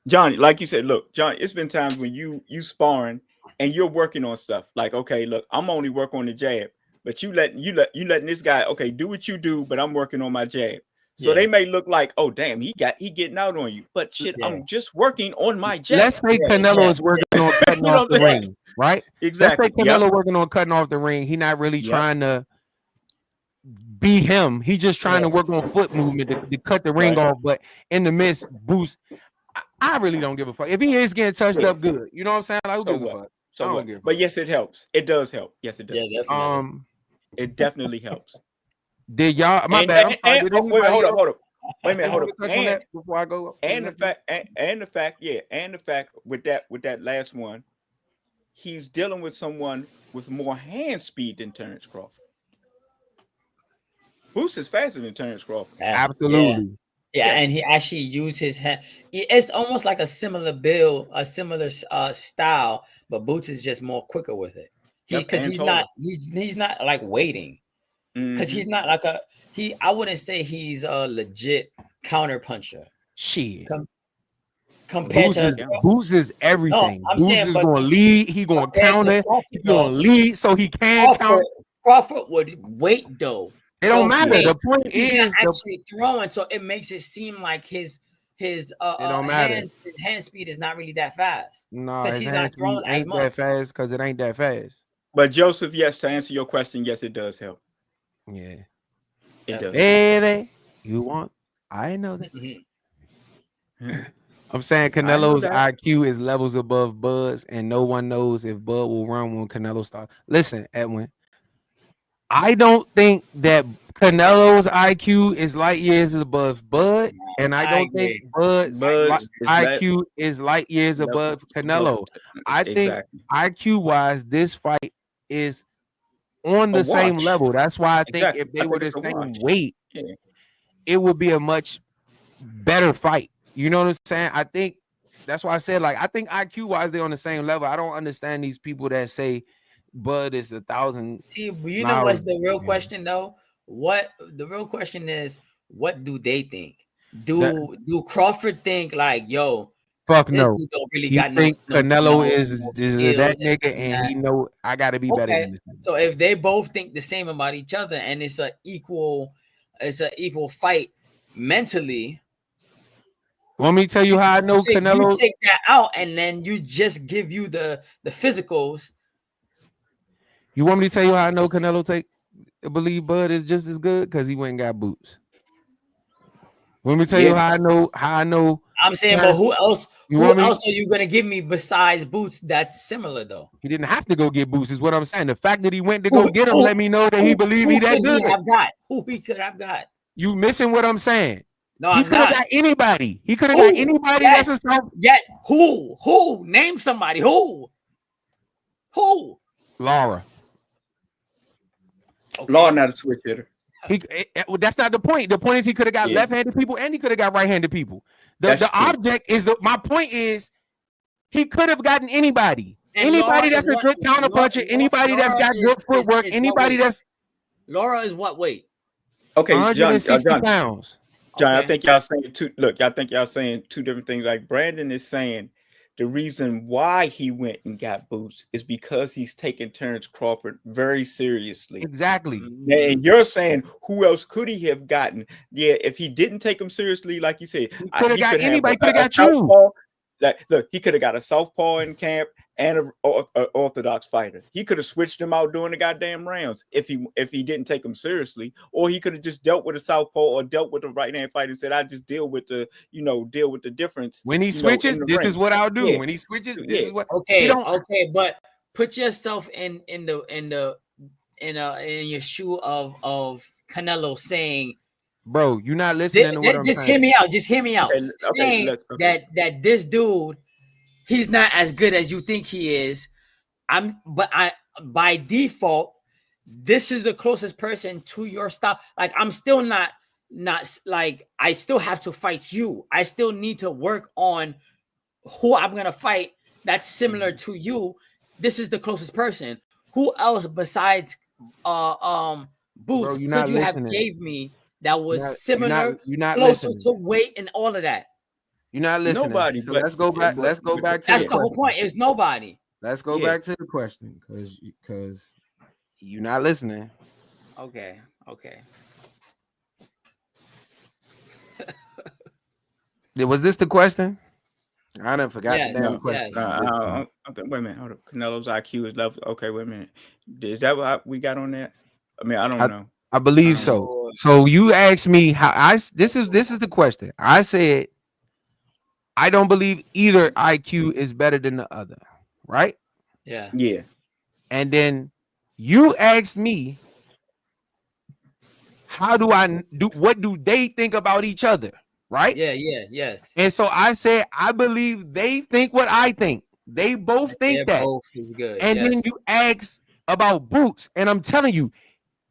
Johnny, like you said, look, Johnny, it's been times when you sparring and you're working on stuff. Like, okay, look, I'm only working on the jab, but you letting this guy, okay, do what you do, but I'm working on my jab. So they may look like, oh damn, he getting out on you, but shit, I'm just working on my jab. Let's say Canelo is working on cutting off the ring, right? Exactly. Let's say Canelo working on cutting off the ring. He not really trying to be him. He just trying to work on foot movement to cut the ring off. But in the midst, Boost, I really don't give a fuck. If he is getting touched up, good. You know what I'm saying? Like, who gives a fuck? So what? But yes, it helps. It does help. Yes, it does. Yeah, definitely. It definitely helps. Did y'all? My bad. Wait, hold up. Wait a minute, hold up. Touch on that before I go. And the fact with that last one, he's dealing with someone with more hand speed than Terrence Crawford. Boost is faster than Terrence Crawford. Absolutely. Yeah, and he actually used his hand. It's almost like a similar build, a similar style, but Boots is just more quicker with it. Because he's not like waiting. Because he's not like I wouldn't say he's a legit counter puncher. Shit. Compared to Boots is everything. No, Boots is going to lead. He going to counter. He going to lead so he can counter. Crawford would wait though. It don't matter. The point is actually throwing, so it makes it seem like his hand speed is not really that fast. No, because he's not throwing as much. That fast because it ain't that fast. But Joseph, yes, to answer your question, yes, it does help. Yeah, it does. Baby, you want? I know that. I'm saying Canelo's IQ is levels above Bud's, and no one knows if Bud will run when Canelo starts. Listen, Edwin, I don't think that Canelo's IQ is light years above Bud, and I don't think Bud's IQ is light years above Canelo. I think IQ wise, this fight is on the same level. That's why I think if they were the same weight, it would be a much better fight. You know what I'm saying? I think that's why I said, like, I think IQ wise they're on the same level. I don't understand these people that say Bud is 1,000. See, you know what's the real question though? What the real question is, what do they think? Do Crawford think like, yo, fuck no? Don't really he got think Canelo is skills that nigga, and he know I gotta be better than this. So if they both think the same about each other, and it's an equal fight mentally, Want me to tell you how I know Canelo? You take that out, and then you just give you the physicals. You want me to tell you how I know Canelo believe Bud is just as good? Because he went and got boots. Want me to tell you how I know? I'm saying, but who else? Who else are you gonna give me besides Boots that's similar though? He didn't have to go get Boots, is what I'm saying. The fact that he went to go get him let me know that he believed he that good. Who he could have got? You missing what I'm saying? No, he could have got anybody. He could have got anybody that's a self. Yeah, who? Name somebody. Who? Laura. Okay. Laura not a switch hitter. That's not the point. The point is he could have got left-handed people and he could have got right-handed people. The object is my point is he could have gotten anybody. And anybody that's a good counterpuncher, anybody that's got good footwork, anybody that's Laura is what weight? Okay, 160 pounds. John, I think y'all saying I think y'all saying two different things. Like Brandon is saying the reason why he went and got Boots is because he's taking Terrence Crawford very seriously. Exactly. And you're saying who else could he have gotten? Yeah, if he didn't take him seriously, like you said, he could have got anybody. Could have got you. Look, he could have got a southpaw in camp and an orthodox fighter. He could have switched them out during the goddamn rounds if he didn't take them seriously, or he could have just dealt with a southpaw or dealt with a right hand fighter and said, "I just deal with the difference." When he switches, this is what I'll do. When he switches, this is what. Okay, but put yourself in your shoe of Canelo saying. Bro, you're not listening to what I'm saying. Just hear me out. Saying that this dude, he's not as good as you think he is. By default, this is the closest person to your style. Like I'm still not like I still have to fight you. I still need to work on who I'm gonna fight that's similar to you. This is the closest person. Who else besides Boots could you have gave me? That was similar, you're not closer listening. To weight and all of that. You're not listening. Nobody. So let's go back. Let's go back to that's the whole point. Is nobody. Let's go back to the question because you're not listening. Okay. Was this the question? I done forgot the damn question. Wait a minute. Hold up. Canelo's IQ is level. Okay, wait a minute. Is that what we got on that? I mean, I don't know. I believe so. So you asked me how this is the question. I said I don't believe either IQ is better than the other, right? Yeah. And then you asked me what do they think about each other, right? Yes. And so I said I believe they think what I think. They both think that. Both is good. And then you asked about Boots, and I'm telling you,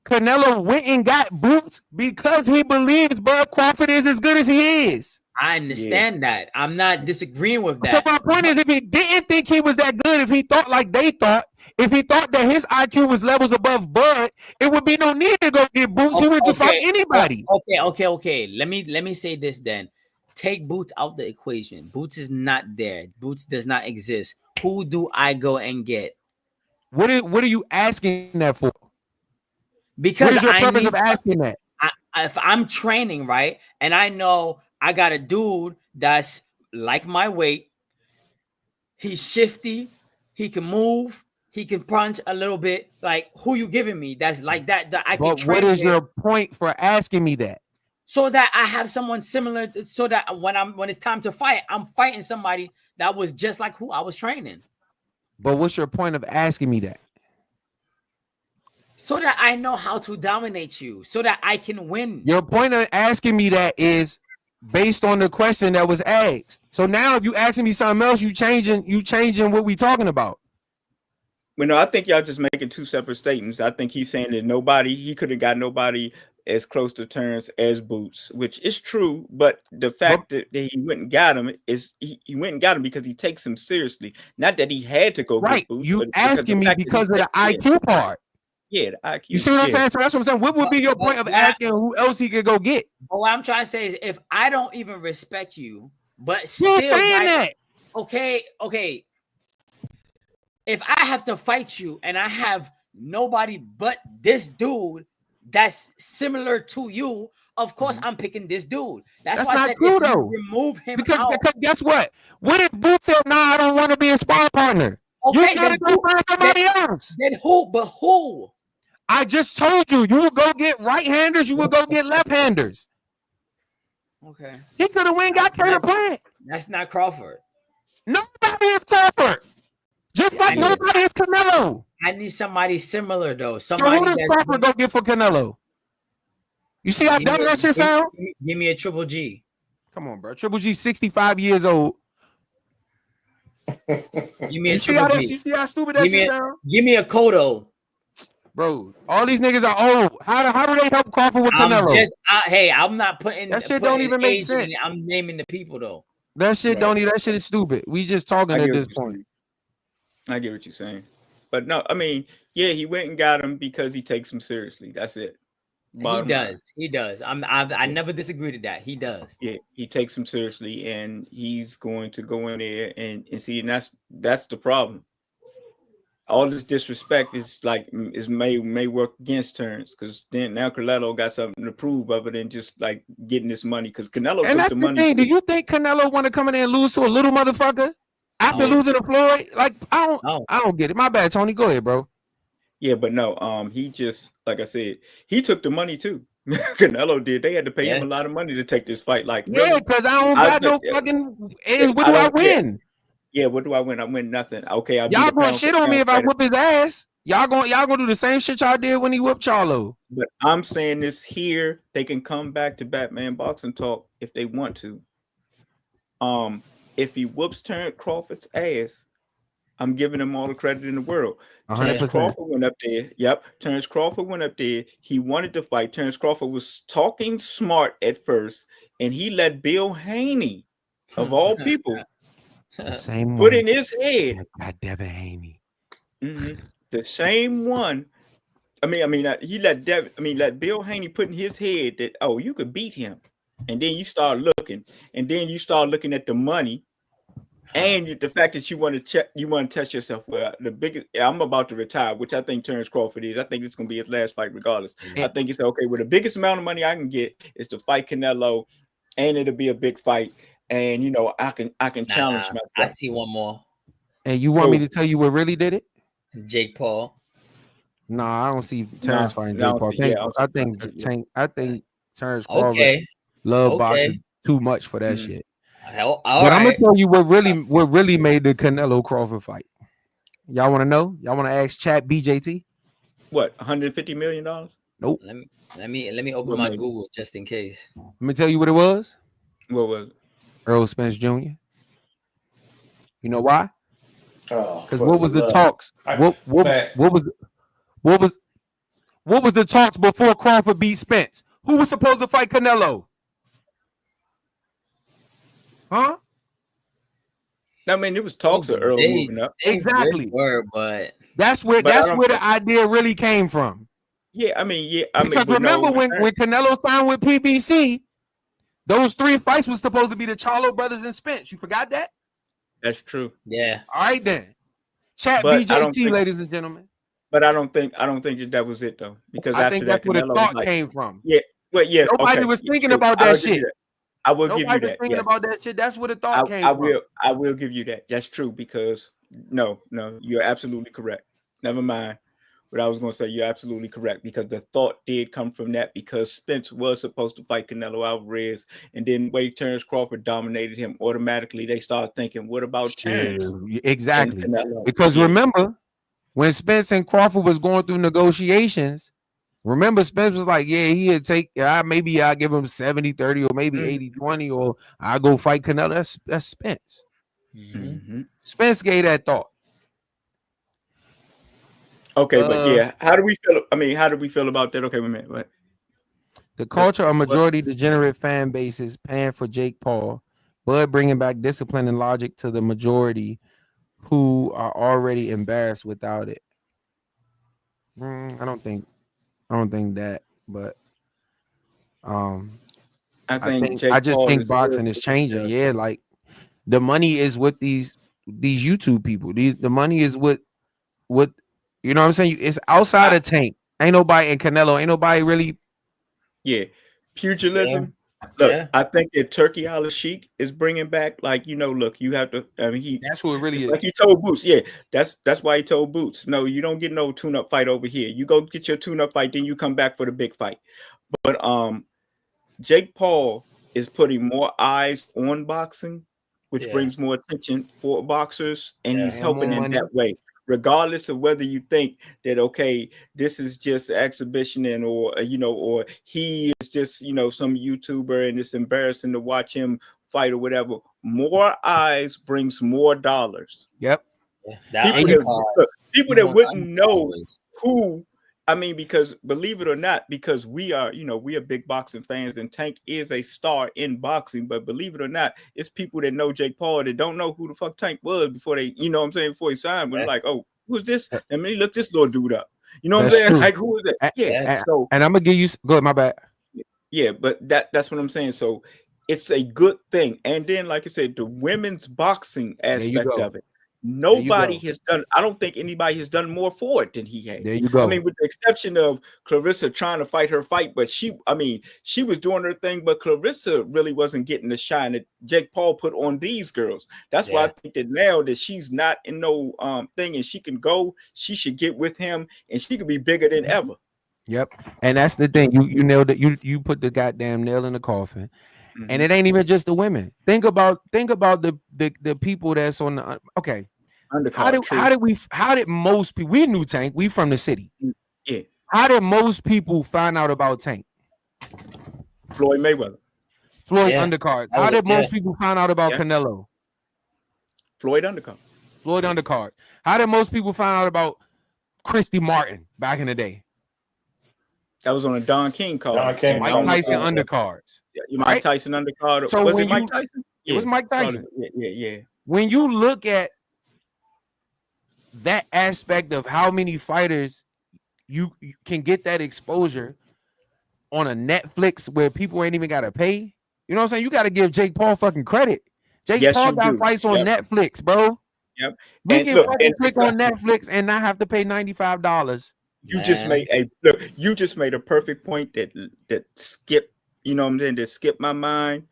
Canelo went and got Boots because he believes Bud Crawford is as good as he is. I understand that. I'm not disagreeing with that. So my point is, if he didn't think he was that good, if he thought like they thought, if he thought that his IQ was levels above Bud, it would be no need to go get Boots. He would just fight anybody. Okay. Let me say this then. Take Boots out the equation. Boots is not there. Boots does not exist. Who do I go and get? What are you asking that for? Because what is your purpose of asking that? If I'm training, right, and I know I got a dude that's like my weight, he's shifty, he can move, he can punch a little bit. Like, who you giving me that's like that I can train. What is your point for asking me that? So that I have someone similar, so that when it's time to fight, I'm fighting somebody that was just like who I was training. But what's your point of asking me that? So that I know how to dominate you, so that I can win. Your point of asking me that is based on the question that was asked. So now if you asking me something else, you changing what we talking about. Well, no, I think y'all just making two separate statements. I think he's saying that he could have got nobody as close to Terrence as Boots, which is true. But the fact that he went and got him is he went and got him because he takes him seriously. Not that he had to go get Boots. You asking me because of the IQ part. Yeah, the IQ. You see what I'm saying? So that's what I'm saying. What would be your point of asking who else he could go get? But what I'm trying to say is, if I don't even respect you, but still saying that. Okay. If I have to fight you and I have nobody but this dude that's similar to you, of course I'm picking this dude. That's why I not said true if you though. remove him Because out. guess what? What if Boots said, "Nah, I don't want to be a sparring partner"? Okay, You gotta go find somebody else. Then who? But who? I just told you, you would go get right-handers, you would go get left-handers. Okay, He could have went got Caleb Plant. that's not Crawford. Nobody is Crawford. Just like nobody is Canelo. I need somebody similar though. So Somebody who does Crawford go get for Canelo? You see how dumb that shit sound? Give me a Triple G. Come on, bro. Triple G 65 years old. Give me a You see how Triple G. you see how stupid that shit sound? Give me a Cotto. Bro, all these niggas are old. How do they help Crawford with Canelo? I'm not putting that shit don't even make sense. I'm naming the people though. That shit don't even. That shit is stupid. We just talking at this point. I get what you're saying, but no, I mean, yeah, he went and got him because he takes him seriously. That's it. He does. I never disagreed with that. He does. Yeah, he takes him seriously, and he's going to go in there and see. And that's the problem. All this disrespect may work against Terrence, because then now Canelo got something to prove other than just like getting this money, because Canelo took the money. Thing. Do you think Canelo want to come in there and lose to a little motherfucker after losing to Floyd? Like I don't get it. My bad, Tony. Go ahead, bro. Yeah, but no, he just, like I said, he took the money too. Canelo did. They had to pay him a lot of money to take this fight. Like, yeah, because I don't got no fucking. What do I win? Yeah, what do I win? I win nothing. Okay, y'all gonna shit on me if I whip his ass. Y'all gonna do the same shit y'all did when he whipped Charlo. But I'm saying this here, they can come back to Batman Boxing Talk if they want to. If he whoops Terrence Crawford's ass, I'm giving him all the credit in the world. 100%. Terrence Crawford went up there. Yep, Terrence Crawford went up there. He wanted to fight. Terrence Crawford was talking smart at first, and he let Bill Haney, of all people, the same put in his head. Got Devin Haney. The same one. He let Bill Haney put in his head that, oh, you could beat him, and then you start looking, at the money. And the fact that you want to test yourself. Well, I'm about to retire, which I think Terrence Crawford is. I think it's going to be his last fight, regardless. I think it's okay. Well, the biggest amount of money I can get is to fight Canelo, and it'll be a big fight. And I can challenge myself. I see one more. And you want me to tell you what really did it? Jake Paul. No, I don't see Terrence fighting Jake Paul. I think Terrence Crawford love boxing too much for that shit. But I'm gonna tell you what really made the Canelo Crawford fight. Y'all want to know? Y'all want to ask Chat BJT? What, $150 million? Nope. Let me open my Google just in case. Let me tell you what it was. What was it? Earl Spence Jr. You know why? Because what was the talks? What was the talks before Crawford beat Spence? Who was supposed to fight Canelo? Huh? I mean, it was talks of Earl moving up. Exactly. But that's where the idea really came from. Yeah, because remember when Canelo signed with PBC, those 3 fights was supposed to be the Charlo brothers and Spence. You forgot that? That's true. Yeah. All right then. Chat BJT, ladies and gentlemen. But I don't think that was it though, because I think that's where the thought came from. Yeah. Well, yeah. Nobody was thinking about that shit. I will give you that. Nobody was thinking about that shit. That's where the thought came from. I will give you that. That's true, because no, you're absolutely correct. Never mind what I was going to say. You're absolutely correct, because the thought did come from that, because Spence was supposed to fight Canelo Alvarez, and then the way Terrence Crawford dominated him, automatically they started thinking, what about Terrence? Exactly. Because remember, when Spence and Crawford was going through negotiations, remember, Spence was like, yeah, he'd take, maybe I'll give him 70-30 or maybe 80-20, or I'll go fight Canelo. That's Spence. Spence gave that thought. Okay, but yeah, how do we feel about that? Okay, wait a minute. What? The culture of majority degenerate fan bases paying for Jake Paul, but bringing back discipline and logic to the majority who are already embarrassed without it. I don't think that, but I just think boxing is changing. Yeah, like the money is with these YouTube people. The money is with you know what I'm saying? It's outside of Tank. Ain't nobody in Canelo. Ain't nobody really. Yeah, pugilism. Look, I think that Turkey Al Sheik is bringing back, like, look, you have to. I mean, That's who it really is. Like he told Boots. Yeah, that's why he told Boots. No, you don't get no tune-up fight over here. You go get your tune-up fight, then you come back for the big fight. But Jake Paul is putting more eyes on boxing, which brings more attention for boxers, and he's helping in that way. Regardless of whether you think that, okay, this is just exhibition and or he is just some YouTuber and it's embarrassing to watch him fight or whatever. More eyes brings more dollars. Yep. People that wouldn't know who. I mean, because believe it or not, because we are big boxing fans, and Tank is a star in boxing. But believe it or not, it's people that know Jake Paul that don't know who the fuck Tank was before they, before he signed. But like, oh, who's this? I mean, look this little dude up. You know what I'm saying? True. Like, who is that? Yeah. So, and I'm gonna give you. Go ahead, my bad. Yeah, but that's what I'm saying. So it's a good thing. And then, like I said, the women's boxing aspect of it. Nobody has done. I don't think anybody has done more for it than he has. There you go. I mean, with the exception of Clarissa trying to fight her fight, but she was doing her thing, but Clarissa really wasn't getting the shine that Jake Paul put on these girls. That's why I think that now that she's not in no thing and she can go, she should get with him and she could be bigger than ever. Yep. And that's the thing. You nailed it. You put the goddamn nail in the coffin. Mm-hmm. And it ain't even just the women. Think about the people that's on the okay. How did most people, we knew Tank, we from the city. Yeah. How did most people find out about Tank? Floyd Mayweather. Floyd undercard. How did most people find out about Canelo? Floyd undercard. Floyd undercard. How did most people find out about Christy Martin back in the day? That was on a Don King card. Mike Tyson undercards. Yeah, Mike Tyson undercard. So was it Mike Tyson? It was Mike Tyson. Yeah. When you look at that aspect of how many fighters you can get that exposure on a Netflix where people ain't even got to pay, you know what I'm saying? You got to give Jake Paul fucking credit. Jake Paul got fights on Netflix, bro. Yep. We can fucking click on Netflix and not have to pay $95. You just made a perfect point that skipped, that skipped my mind.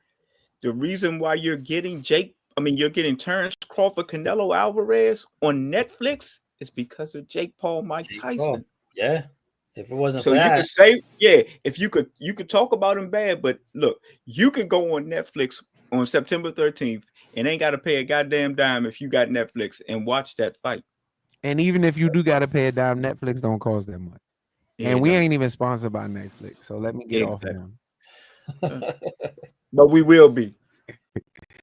The reason why you're getting Terrence Crawford, Canelo Alvarez on Netflix is because of Jake Paul, Mike Tyson. Yeah. If it wasn't so for that, you could say, if you could talk about him bad, but look, you could go on Netflix on September 13th and ain't got to pay a goddamn dime if you got Netflix and watch that fight. And even if you do got to pay a dime, Netflix don't cost that much. Yeah, and we ain't even sponsored by Netflix, so let me get off them. But we will be.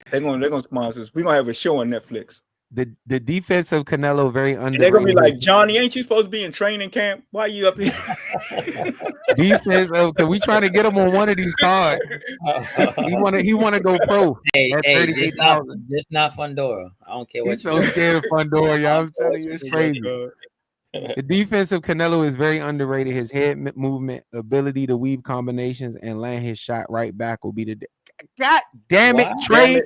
They're gonna sponsor us. We're gonna have a show on Netflix. The defense of Canelo very underrated. And they're gonna be like, Johnny, ain't you supposed to be in training camp? Why are you up here? Defense of, can we try to get him on one of these cards? He wanna go pro. Hey, just not Fundora. I don't care what. He's so scared of Fundora, y'all. I'm telling you, it's crazy. The defense of Canelo is very underrated. His head movement, ability to weave combinations and land his shot right back will be the. God damn it, Trey.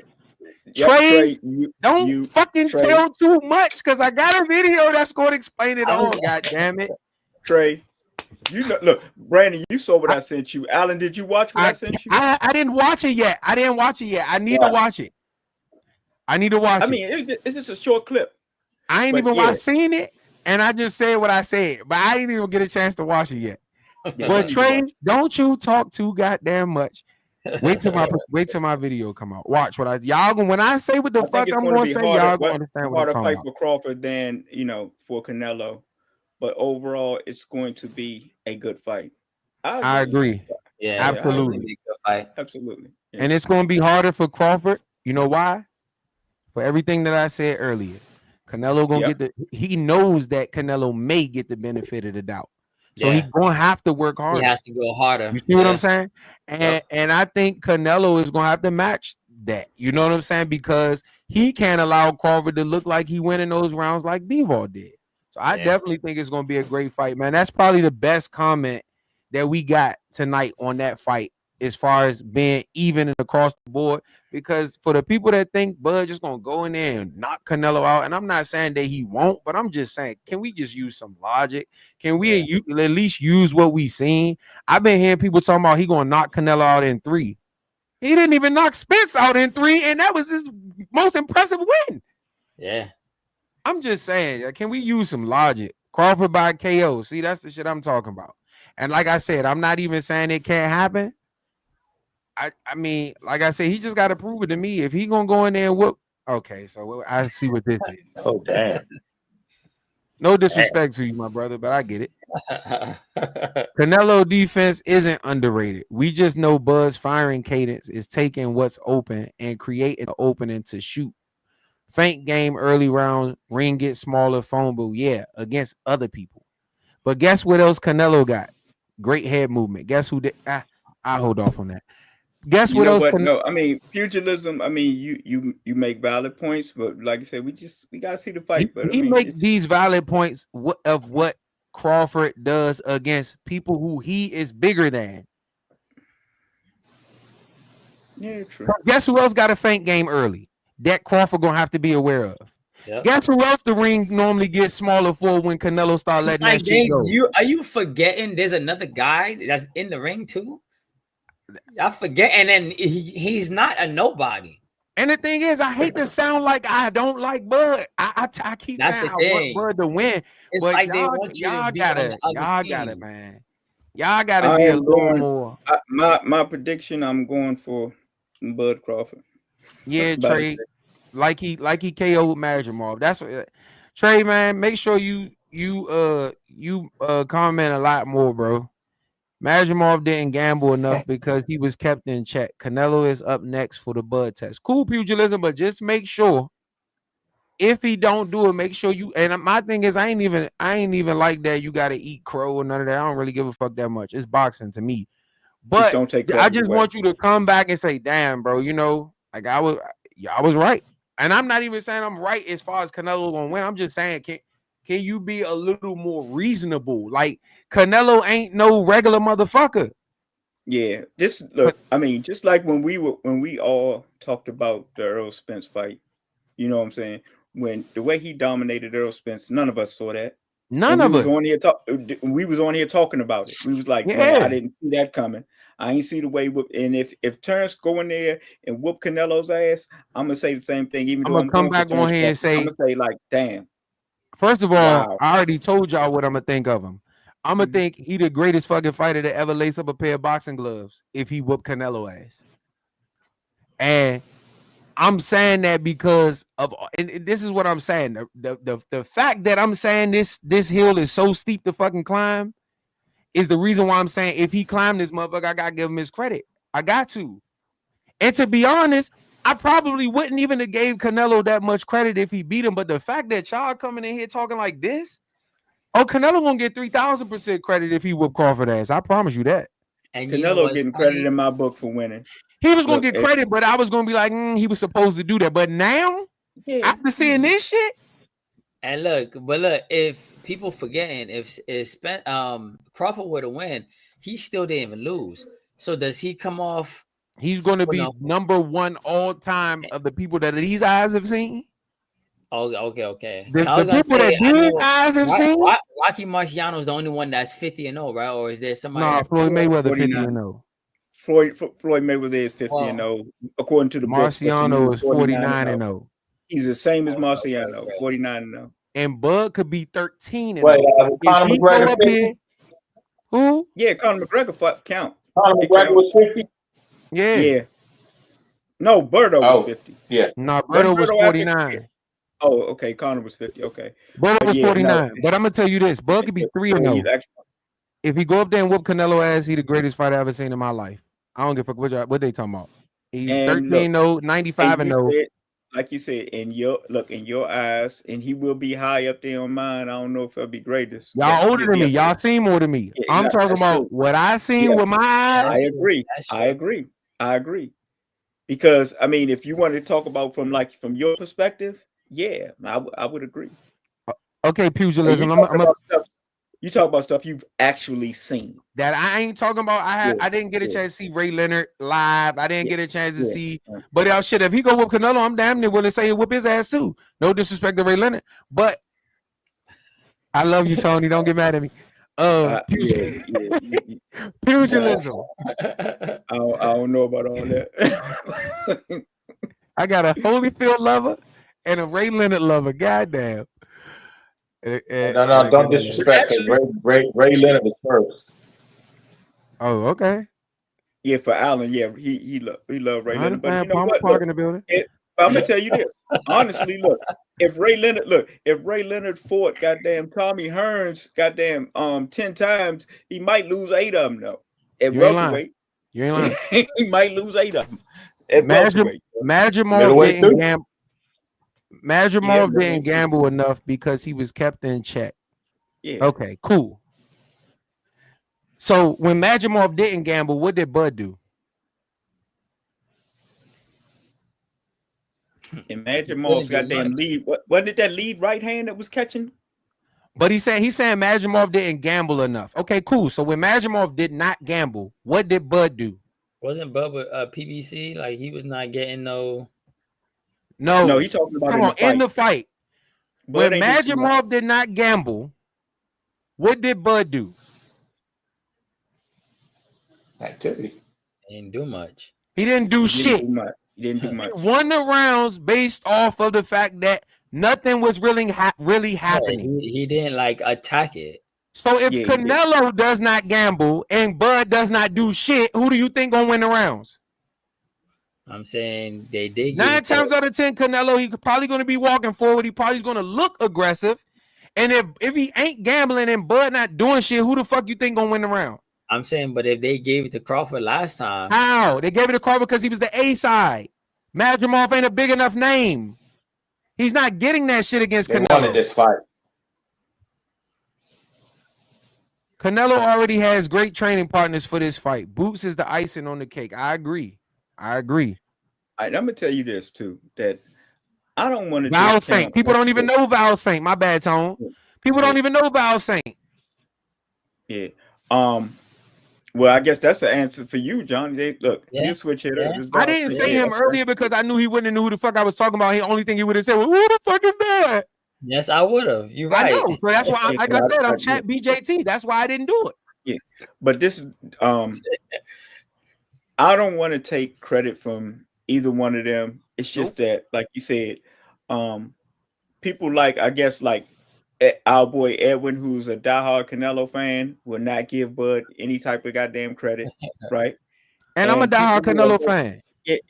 Trey, don't fucking tell too much because I got a video that's going to explain it all. God damn it, Trey. Look, Brandon, you saw what I sent you. Alan, did you watch what I sent you? I didn't watch it yet. I need to watch it. I mean, it's just a short clip. I ain't even seen it, and I just said what I said, but I didn't even get a chance to watch it yet. But Trey, don't you talk too goddamn much. Wait till my video come out. Watch what when I say what the fuck I'm going to say, y'all gonna understand what I'm talking about. For Crawford than for Canelo, but overall, it's going to be a good fight. I agree. Yeah, absolutely. Absolutely. Yeah. And it's going to be harder for Crawford. You know why? For everything that I said earlier, Canelo gonna he knows that Canelo may get the benefit of the doubt. So he's gonna have to work harder. He has to go harder. You see what I'm saying? And I think Canelo is gonna have to match that. You know what I'm saying? Because he can't allow Crawford to look like he winning those rounds like Bivol did. So I definitely think it's gonna be a great fight, man. That's probably the best comment that we got tonight on that fight as far as being even and across the board. Because for the people that think Bud just gonna go in there and knock Canelo out, and I'm not saying that he won't, but I'm just saying, can we just use some logic? Can we at least use what we seen? I've been hearing people talking about he gonna knock Canelo out in 3. He didn't even knock Spence out in 3, and that was his most impressive win. Yeah. I'm just saying, can we use some logic? Crawford by KO. See, that's the shit I'm talking about. And like I said, I'm not even saying it can't happen. I mean, like I said, he just got to prove it to me. If he gonna go in there and whoop, okay. So I see what this is. Oh damn! No disrespect to you, my brother, but I get it. Canelo defense isn't underrated. We just know Bud's firing cadence is taking what's open and creating an opening to shoot. Feint game early round, ring gets smaller, phone booth, yeah, against other people. But guess what else Canelo got? Great head movement. Guess who did? I'll hold off on that. Guess what else? No, I mean pugilism. I mean you make valid points, but like I said, we gotta see the fight. But he make these valid points of what Crawford does against people who he is bigger than. Yeah, true. Guess who else got a feint game early? That Crawford gonna have to be aware of. Yep. Guess who else the ring normally gets smaller for when Canelo start letting that shit go? Are you forgetting there's another guy that's in the ring too? I forget, and then he's not a nobody. And the thing is, I hate to sound like I don't like Bud. I keep saying I want Bud to win. It's but like they want you to be on the other team. Got it, man. Y'all gotta be a little more. My prediction, I'm going for Bud Crawford. Yeah, Trey. Like he KO'd Majimov. That's what Trey, man. Make sure you comment a lot more, bro. Majimov didn't gamble enough because he was kept in check. Canelo is up next for the Bud test. Cool pugilism, but just make sure if he don't do it, make sure you. And my thing is, I ain't even like that. You got to eat crow or none of that. I don't really give a fuck that much. It's boxing to me. But just don't take I just want you to come back and say, "Damn, bro, you know, like I was right." And I'm not even saying I'm right as far as Canelo gonna win. I'm just saying, can you be a little more reasonable? Like Canelo ain't no regular motherfucker. Yeah, I mean, just like when we all talked about the Errol Spence fight, you know what I'm saying? When the way he dominated Errol Spence, none of us saw that. None of us. We was on here talking about it. We was like, man, I didn't see that coming. I ain't see the way. And if Terrence go in there and whoop Canelo's ass, I'm gonna say the same thing. Even though I'm gonna come back on here and say, I'm gonna say like, damn. First of all, I already told y'all what I'm gonna think of him. I'm gonna think he the greatest fucking fighter to ever lace up a pair of boxing gloves if he whooped Canelo ass. And I'm saying that because of, and this is what I'm saying. The fact that I'm saying this hill is so steep to fucking climb is the reason why I'm saying if he climbed this motherfucker, I gotta give him his credit. I got to. And to be honest, I probably wouldn't even have gave Canelo that much credit if he beat him. But the fact that y'all coming in here talking like this, Canelo gonna get 3,000% credit if he whoop Crawford ass. I promise you that. And Canelo getting credit in my book for winning. He was gonna get credit, but I was gonna be like, he was supposed to do that. But now, after seeing this shit, and look, if people forgetting, if Crawford were to win, he still didn't even lose. So does he come off? He's going to be number one all time of the people that these eyes have seen. Oh, okay. The people that these eyes have seen. Rocky Marciano is the only one that's 50-0, right? Or is there somebody? No, Floyd Mayweather 50-0. Floyd Mayweather is 50-0 according to the Marciano is 49-0. He's the same as Marciano, 49-0. And Bud could be 13-0. Conor McGregor 50? Who? Yeah, Conor McGregor count. Conor McGregor was 50? Yeah. No, Berto was 50. Yeah. No, Berto was 49. Oh, okay. Conor was 50. Okay. Berto was 49. But I'm gonna tell you this: Bud could be 3-0. If he go up there and whoop Canelo ass, he the greatest fighter I ever seen in my life. I don't give a fuck what they talking about. He's 13-0, 95-0. Like you said, in your eyes, and he will be high up there on mine. I don't know if he'll be greatest. Y'all older than me. Y'all seen more than me. I'm talking about what I seen with my eyes. I agree. Because I mean, if you want to talk about from your perspective, yeah, I would agree. Okay, pugilism. You talk about stuff you've actually seen. That I ain't talking about. I didn't get a chance to see Ray Leonard live. I didn't get a chance to see. But y'all shit, if he go with Canelo, I'm damn near willing to say he'll whip his ass too. No disrespect to Ray Leonard, but I love you, Tony. Don't get mad at me. Pugilism. I don't know about all that. I got a Holyfield lover and a Ray Leonard lover. Goddamn. No, don't disrespect him. Ray Leonard was first. Oh, okay. Yeah, for Allen, yeah, he love Ray Leonard. But you know what? Look, in the building. I'm gonna tell you this. Honestly, look, if Ray Leonard fought goddamn Tommy Hearns goddamn 10 times, he might lose 8 of them though. At welterweight. You ain't lying. He might lose 8 of them. At welterweight. Madrimov didn't gamble enough because he was kept in check. Yeah. Okay, cool. So when Madrimov didn't gamble, what did Bud do? And Madrimov's goddamn lead. Wasn't it that lead right hand that was catching? But he's saying Madrimov didn't gamble enough. Okay, cool. So when Madrimov did not gamble, what did Bud do? Wasn't Bud with PBC? Like he was not getting no. No, he talking about in the fight. Bud when Madrimov did not gamble, what did Bud do? Activity. He didn't do much. He didn't do shit. He didn't do much. He won the rounds based off of the fact that nothing was really happening. He didn't like attack it. So if Canelo does not gamble and Bud does not do shit, who do you think gonna win the rounds? I'm saying they did. 9 times out of 10, Canelo, he probably going to be walking forward. He probably going to look aggressive. And if he ain't gambling and Bud not doing shit, who the fuck you think going to win the round? I'm saying, but if they gave it to Crawford last time. How? They gave it to Crawford because he was the A side. Madrimov ain't a big enough name. He's not getting that shit against Canelo. They wanted this fight. Canelo already has great training partners for this fight. Boots is the icing on the cake. I agree. I'm gonna tell you this too, that I don't want to Val Saint. People don't even know Val Saint. My bad, Tone. People don't even know Val Saint. Yeah. Well, I guess that's the answer for you, John. You switch hitter. Yeah. I didn't say him earlier because I knew he wouldn't know who the fuck I was talking about. The only thing he would have said was, "Who the fuck is that?" Yes, I would have. You're right. I know. So that's why, like I said, I'm chat BJT. That's why I didn't do it. Yeah, but this I don't want to take credit from either one of them. It's just that, like you said, people like, I guess, like our boy Edwin, who's a diehard Canelo fan, will not give Bud any type of goddamn credit, right? And I'm a diehard Canelo fan.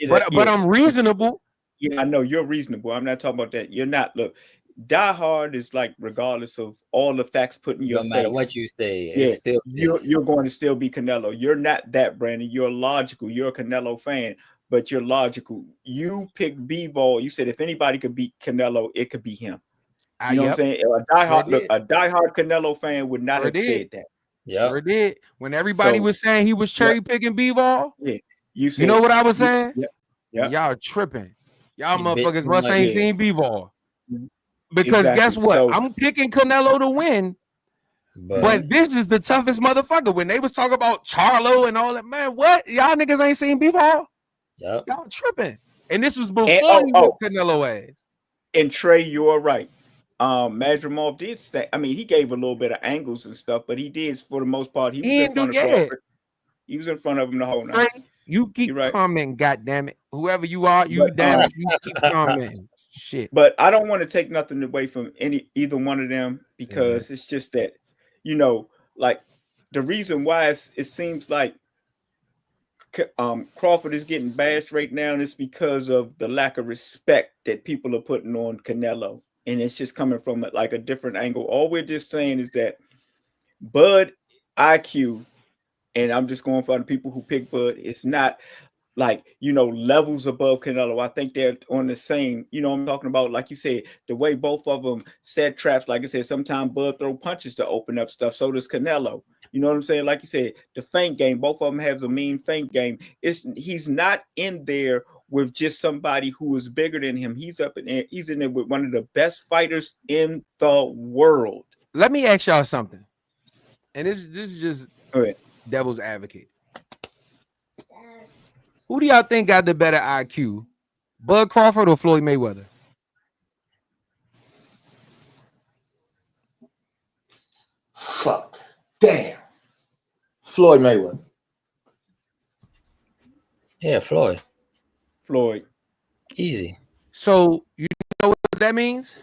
But I'm reasonable. Yeah, I know you're reasonable. I'm not talking about that. You're not. Look, diehard is like regardless of all the facts put in your face. No matter what you say, you're going to still be Canelo. You're not that, Brandon. You're logical. You're a Canelo fan, but you're logical. You picked B-Ball. You said if anybody could beat Canelo, it could be him. You know what I'm saying? A diehard Canelo fan would not have said that. Yeah, sure did. When everybody was saying he was cherry picking B-Ball, you know what I was saying? Yeah, y'all tripping. Y'all motherfuckers must ain't seen B-Ball. Because guess what? So, I'm picking Canelo to win. But this is the toughest motherfucker. When they was talking about Charlo and all that, man, what? Y'all niggas ain't seen B-Ball? Yep. Y'all tripping. And this was before he whooped Canelo ass. And Trey, you're right. Madrimov did stay. I mean, he gave a little bit of angles and stuff, but he did, for the most part, he was in front of Crawford. He was in front of him the whole night. You keep commenting, goddammit. Whoever you are, you keep commenting. Shit. But I don't want to take nothing away from either one of them because it's just that, you know, like the reason why it seems like Crawford is getting bashed right now, and it's because of the lack of respect that people are putting on Canelo. And it's just coming from like a different angle. All we're just saying is that Bud IQ, and I'm just going for the people who pick Bud, it's not like, you know, levels above Canelo. I think they're on the same, you know, I'm talking about, like you said, the way both of them set traps. Like I said, sometimes Bud throw punches to open up stuff. So does Canelo. You know what I'm saying? Like you said, the feint game, both of them have a mean feint game. He's not in there with just somebody who is bigger than him. He's in there with one of the best fighters in the world. Let me ask y'all something. and this is just Go ahead. devil's advocate. Who do y'all think got the better IQ, Bud Crawford or Floyd Mayweather? Fuck. Damn. Floyd Mayweather. Yeah, Floyd. Floyd. Easy. So you know what that means?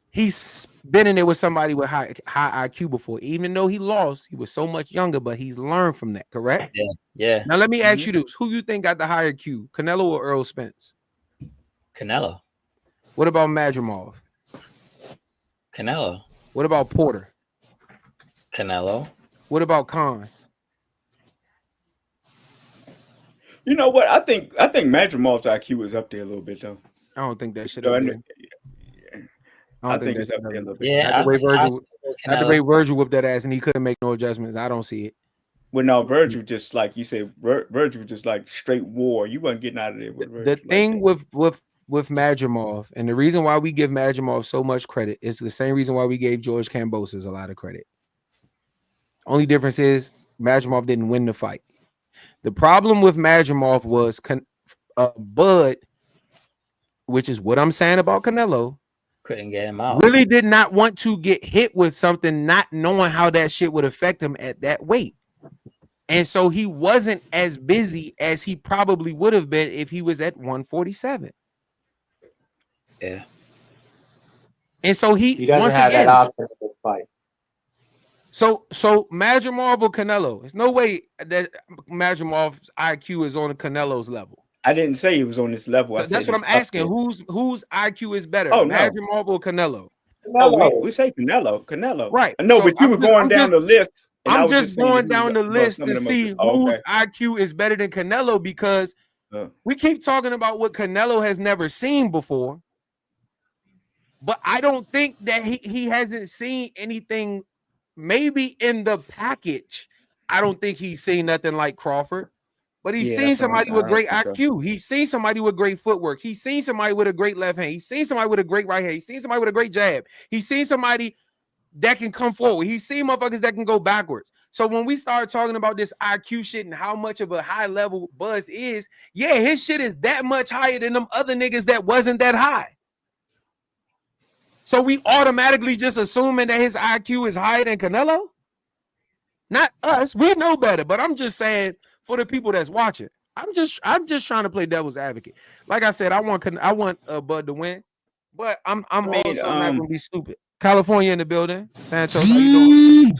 He's been in there with somebody with high IQ before. Even though he lost, he was so much younger, but he's learned from that, correct? Yeah. Now let me ask you this. Who you think got the higher Q? Canelo or Earl Spence? Canelo. What about Madrimov? Canelo. What about Porter? Canelo. What about Khan? You know what? I think Madrimov's IQ is up there a little bit though. I don't think that shit So, up there. I think it's up there a little bit. Yeah, Not the way Virgil whipped that ass and he couldn't make no adjustments. I don't see it. Well, no, Virgil just like you said, Virgil just like straight war. You wasn't getting out of there with Virgil. The thing with Madrimov, and the reason why we give Madrimov so much credit is the same reason why we gave George Kambosos a lot of credit. Only difference is Madrimov didn't win the fight. The problem with Madrimov was Bud, which is what I'm saying about Canelo, couldn't get him out. Really did not want to get hit with something, not knowing how that shit would affect him at that weight. And so he wasn't as busy as he probably would have been if he was at 147. Yeah. And so he doesn't have that option to fight. So Madrimov or Canelo? There's no way that Madrimov's IQ is on Canelo's level. I didn't say he was on this level. That's what I'm asking. Whose IQ is better? Oh, Madrimov or Canelo? No, we say Canelo. Right. No, so but you were going down the list. I'm just going down the list to see whose IQ is better than Canelo because we keep talking about what Canelo has never seen before. But I don't think that he hasn't seen anything. Maybe in the package, I don't think he's seen nothing like Crawford. But he's seen somebody with great IQ. He's seen somebody with great footwork. He's seen somebody with a great left hand. He's seen somebody with a great right hand. He's seen somebody with a great jab. He's seen somebody that can come forward. He's seen motherfuckers that can go backwards. So when we start talking about this IQ shit and how much of a high level Buzz is, yeah, his shit is that much higher than them other niggas that wasn't that high. So we automatically just assuming that his IQ is higher than Canelo? Not us. We know better, but I'm just saying for the people that's watching. I'm just trying to play devil's advocate. Like I said, I want Bud to win, but I'm also not gonna be stupid. California in the building. Santos, how you doing?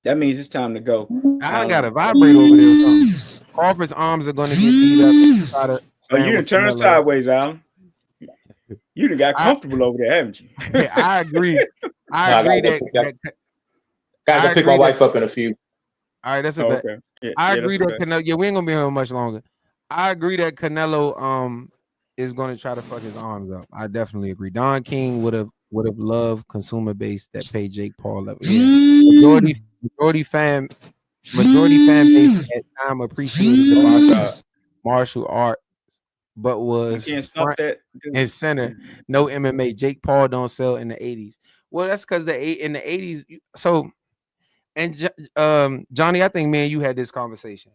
That means it's time to go. I got to vibrate over there. So Crawford's arms are gonna get beat up. Oh, you done turned sideways, Alan. You done got comfortable over there, haven't you? Yeah, I agree. I agree that gotta pick my wife up in a few. All right, that's a bet. Okay. I agree that Canelo. Yeah, we ain't gonna be here much longer. I agree that Canelo is gonna try to fuck his arms up. I definitely agree. Don King would have loved consumer base that paid Jake Paul level. Yeah. Majority fan base at time appreciated the martial art, but was front and center. No MMA. Jake Paul don't sell in the 80s. Well, that's because in the 80s. So, and Johnny, I think me and you had this conversation.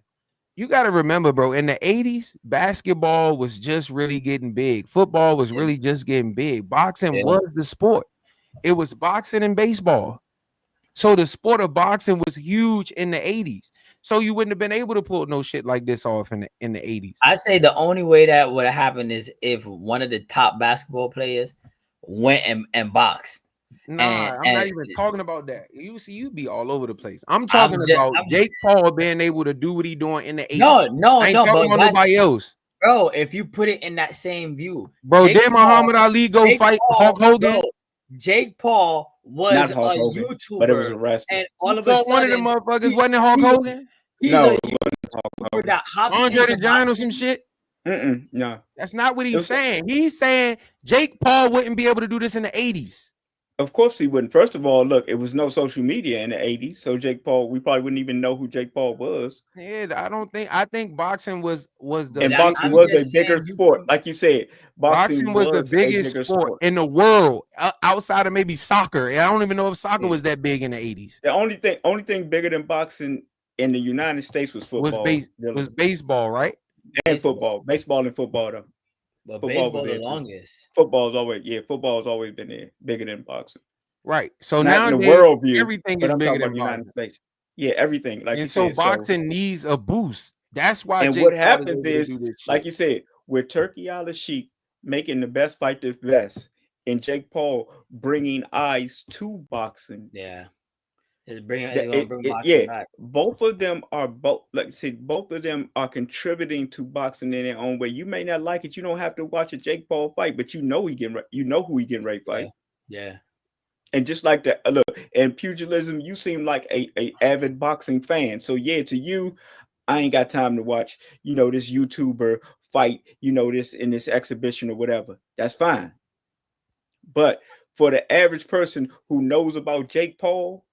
You got to remember, bro, in the 80s, basketball was just really getting big. Football was really just getting big. Boxing was the sport. It was boxing and baseball. So the sport of boxing was huge in the 80s. So you wouldn't have been able to pull no shit like this off in the 80s. I say the only way that would have happened is if one of the top basketball players went and boxed. Nah, I'm not even talking about that. You be all over the place. I'm talking about Jake Paul being able to do what he doing in the 80s. No, I ain't talking about nobody else. Bro, if you put it in that same view. Bro, did Muhammad Ali go fight Hulk Hogan? Bro, Jake Paul was a YouTuber. But it was a wrestler. And all of a sudden, one of them motherfuckers wasn't it Hulk Hogan? No, it wasn't that Andre the Giant or some shit. No, that's not what he's saying. He's saying Jake Paul wouldn't be able to do this in the 80s. Of course he wouldn't. First of all, look, it was no social media in the 80s. So Jake Paul, we probably wouldn't even know who Jake Paul was. Yeah, I think boxing was the And big, boxing I'm was a just bigger saying, sport. Like you said, boxing boxing was the was a biggest bigger sport sport. in the world outside of maybe soccer. And I don't even know if soccer Yeah. was that big in the 80s. The only thing bigger than boxing in the United States was football, really. Was baseball, right? And baseball, baseball and football though. but Football was baseball the there too. longest. Football's always been there, bigger than boxing. Right. So Not in the nowadays world view, everything but is I'm bigger talking about than the United boxing. States. Yeah, everything, like And you so said. So, boxing needs a boost. That's why and Jake what Paul is happens able to do is, this like shit. you said, with Turkey Al Sheik making the best fight the best, and Jake Paul bringing eyes to boxing. Yeah, it's gonna bring boxing Yeah, back. both of them are like I said, both of them are contributing to boxing in their own way. You may not like it. You don't have to watch a Jake Paul fight, but you know who he getting ready to fight. Yeah. And just like that, look, and pugilism, you seem like a avid boxing fan. So yeah, to you, I ain't got time to watch, this YouTuber fight, this in this exhibition or whatever. That's fine. But for the average person who knows about Jake Paul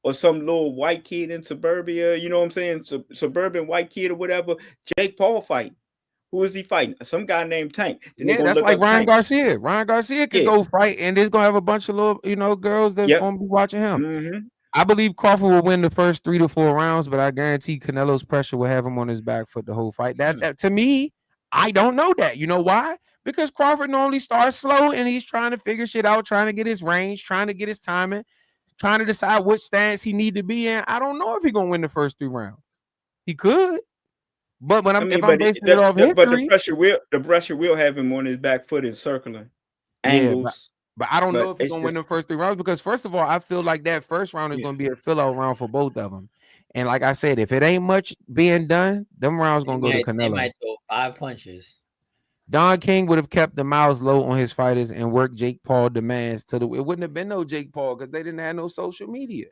or some little white kid in suburbia, you know what I'm saying? Suburban white kid or whatever, Jake Paul fight. Who is he fighting? Some guy named Tank. Then they're Yeah, gonna that's look like up Ryan Tank. Garcia. Ryan Garcia could Yeah. go fight, and there's gonna have a bunch of little, girls that's Yep. gonna be watching him. Mm-hmm. I believe Crawford will win the first 3 to 4 rounds, but I guarantee Canelo's pressure will have him on his back for the whole fight. That to me, I don't know that. You know why? Because Crawford normally starts slow and he's trying to figure shit out, trying to get his range, trying to get his timing, trying to decide which stance he need to be in. I don't know if he's gonna win the first 3 rounds. He could, but if I'm basing it off history, but the pressure will have him on his back foot and circling angles. But I don't know if he's it's gonna win just, the first 3 rounds because first of all, I feel like that first round is gonna be a fill-out round for both of them. And like I said, if it ain't much being done, them rounds gonna go to Canelo. They might throw 5 punches. Don King would have kept the mouths low on his fighters and worked Jake Paul demands it wouldn't have been no Jake Paul because they didn't have no social media.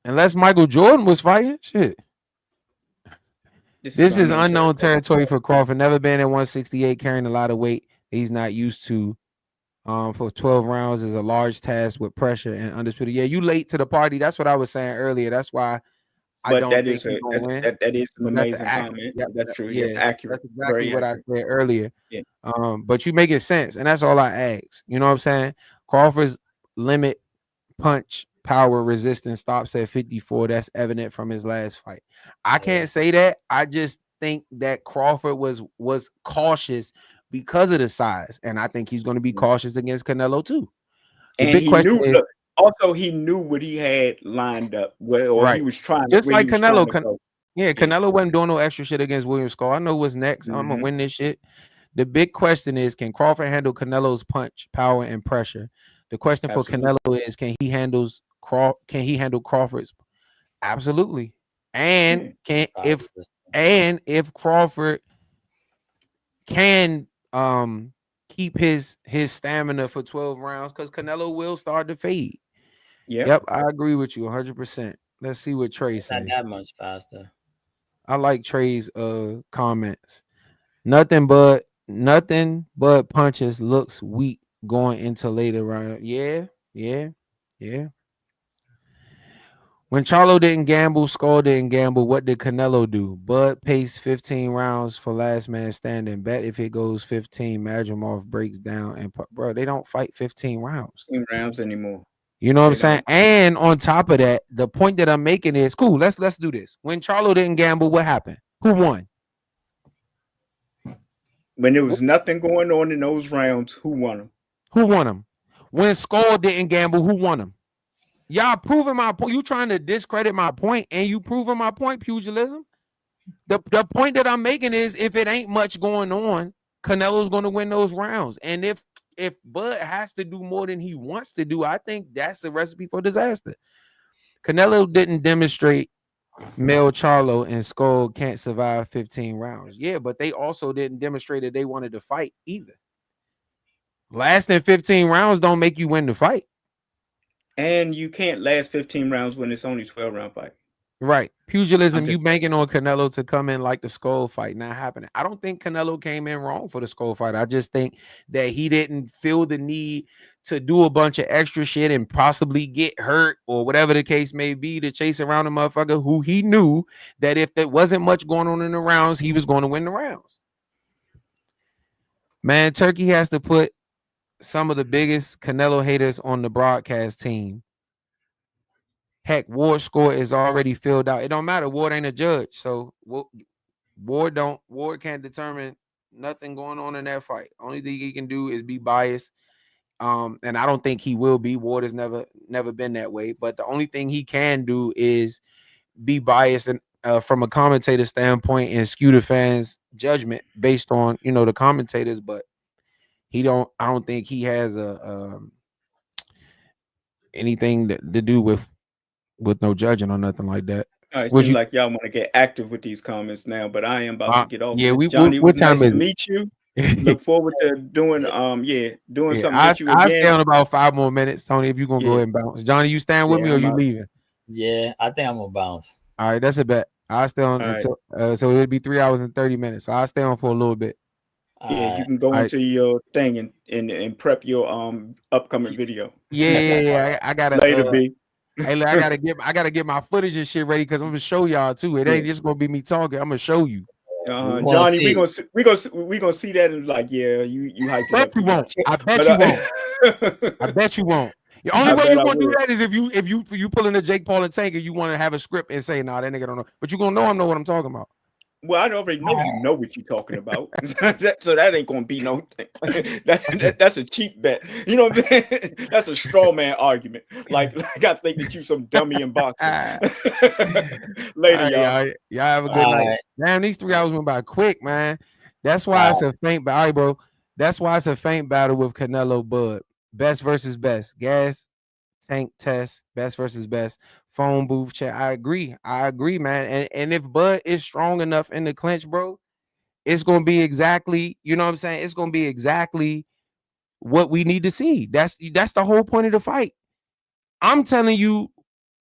Unless Michael Jordan was fighting, shit. This is unknown territory for Crawford. Never been at 168, carrying a lot of weight he's not used to. For 12 rounds is a large task with pressure and undisputed. Yeah, you late to the party. That's what I was saying earlier. That's why I don't think he's gonna win. That is an amazing comment. Yep, That's true. yeah, That's accurate. that's exactly what accurate. I said earlier. Yeah. But you make it sense, and that's all I ask. You know what I'm saying? Crawford's limit punch power resistance stops at 54. That's evident from his last fight. I can't say that. I just think that Crawford was cautious because of the size, and I think he's going to be cautious against Canelo too. The big question is, also he knew what he had lined up, or he was trying. Just like Canelo, Canelo wasn't doing no extra shit against William Skull. I know what's next. I'm gonna win this shit. The big question is, can Crawford handle Canelo's punch, power, and pressure? The question for Canelo is, can he handle Crawford's? Absolutely. And if Crawford can keep his stamina for 12 rounds, because Canelo will start to fade. Yep, I agree with you 100%. Let's see what Trey says. Not that much faster. I like Trey's comments. Nothing but punches looks weak going into later round. Yeah. When Charlo didn't gamble, Skull didn't gamble, what did Canelo do? Bud paced 15 rounds for last man standing. Bet if it goes 15, Madrimov breaks down. And bro, they don't fight 15 rounds. 15 rounds anymore. You know what I'm saying? And on top of that, the point that I'm making is, cool, let's do this. When Charlo didn't gamble, what happened? Who won? When there was nothing going on in those rounds, who won them? Who won them? When Skull didn't gamble, who won them? Y'all proving my point. You trying to discredit my point, and you proving my point, pugilism. The point that I'm making is, if it ain't much going on, Canelo's going to win those rounds. And if Bud has to do more than he wants to do, I think that's a recipe for disaster. Canelo didn't demonstrate Mel Charlo and Skull can't survive 15 rounds. Yeah, but they also didn't demonstrate that they wanted to fight either. Lasting 15 rounds don't make you win the fight. And you can't last 15 rounds when it's only 12-round fight. Right. Pugilism, I'm you just banking on Canelo to come in like the skull fight, not happening. I don't think Canelo came in wrong for the skull fight. I just think that he didn't feel the need to do a bunch of extra shit and possibly get hurt or whatever the case may be to chase around a motherfucker who he knew that if there wasn't much going on in the rounds, he was going to win the rounds. Man, Turkey has to put some of the biggest Canelo haters on the broadcast team. Heck, Ward's score is already filled out. It don't matter. Ward ain't a judge, so Ward can't determine nothing going on in that fight. Only thing he can do is be biased. And I don't think he will be. Ward has never been that way. But the only thing he can do is be biased and from a commentator standpoint and skew the fans' judgment based on the commentators. But I don't think he has anything to do with no judging or nothing like that. it Would seems you? like y'all want to get active with these comments now, but I am about to get off Yeah, this. Johnny, it was what time nice is to meet you. Look forward to doing doing something with you I again. stay on about 5 more minutes, Tony. If you're gonna go ahead and bounce, Johnny, you staying with me or I'm you out. leaving? Yeah, I think I'm gonna bounce. All right, that's a bet. I'll stay on All right. until so it'll be 3 hours and 30 minutes. So I'll stay on for a little bit. Yeah, you can go into your thing and prep your upcoming video. Yeah. I gotta Later, B. Hey, look, I gotta get my footage and shit ready because I'm gonna show y'all too. It ain't just gonna be me talking. I'm gonna show you. Johnny, we gonna see that and like, yeah, you hyped it up. You won't. I bet you won't. I bet you won't. The only way you're gonna do that is if you pull in a Jake Paul and Tank and you want to have a script and say, nah, that nigga don't know. But you're gonna know I know what I'm talking about. Well, I already know you know what you're talking about. So that ain't gonna be no thing. That's a cheap bet. You know what I'm saying? That's a straw man argument. Like I think that you some dummy in boxing. Later, y'all. Y'all have a good night. Damn, these 3 hours went by quick, man. That's why it's a faint battle. All right, bro. That's why it's a faint battle with Canelo Bud. Best versus best. Gas, tank, test, best versus best. Phone booth chat. I agree, man. And if Bud is strong enough in the clinch, bro, it's gonna be exactly, you know what I'm saying? It's gonna be exactly what we need to see. That's the whole point of the fight. I'm telling you,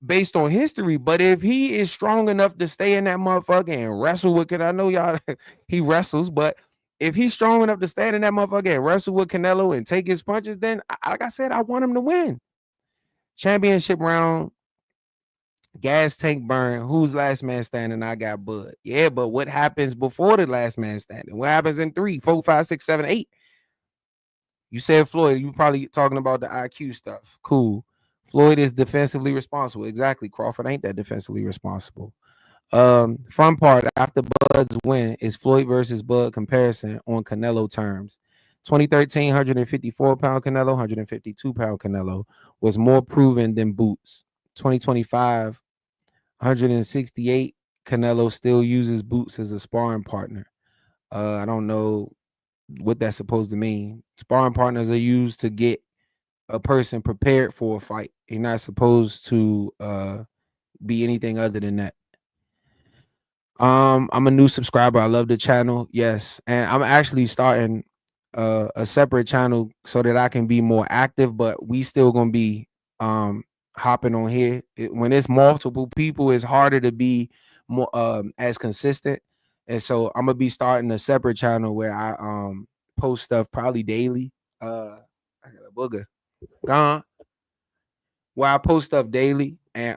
based on history, but if he is strong enough to stay in that motherfucker and wrestle with it, I know y'all he wrestles, but if he's strong enough to stand in that motherfucker and wrestle with Canelo and take his punches, then like I said, I want him to win. Championship round. Gas, tank, burn. Who's last man standing? I got Bud. Yeah, but what happens before the last man standing? What happens in 3, 4, 5, 6, 7, 8? You said Floyd. You probably talking about the IQ stuff. Cool. Floyd is defensively responsible. Exactly. Crawford ain't that defensively responsible. Fun part after Bud's win is Floyd versus Bud comparison on Canelo terms. 2013, 154-pound Canelo, 152-pound Canelo was more proven than Boots. 2025, 168, Canelo still uses Boots as a sparring partner. I don't know what that's supposed to mean. Sparring partners are used to get a person prepared for a fight. You're not supposed to be anything other than that. I'm a new subscriber. I love the channel. Yes, and I'm actually starting a separate channel so that I can be more active, but we still gonna be hopping on here. When it's multiple people, it's harder to be more as consistent. And so I'm gonna be starting a separate channel where I post stuff probably daily. I got a booger gone. Where I post stuff daily and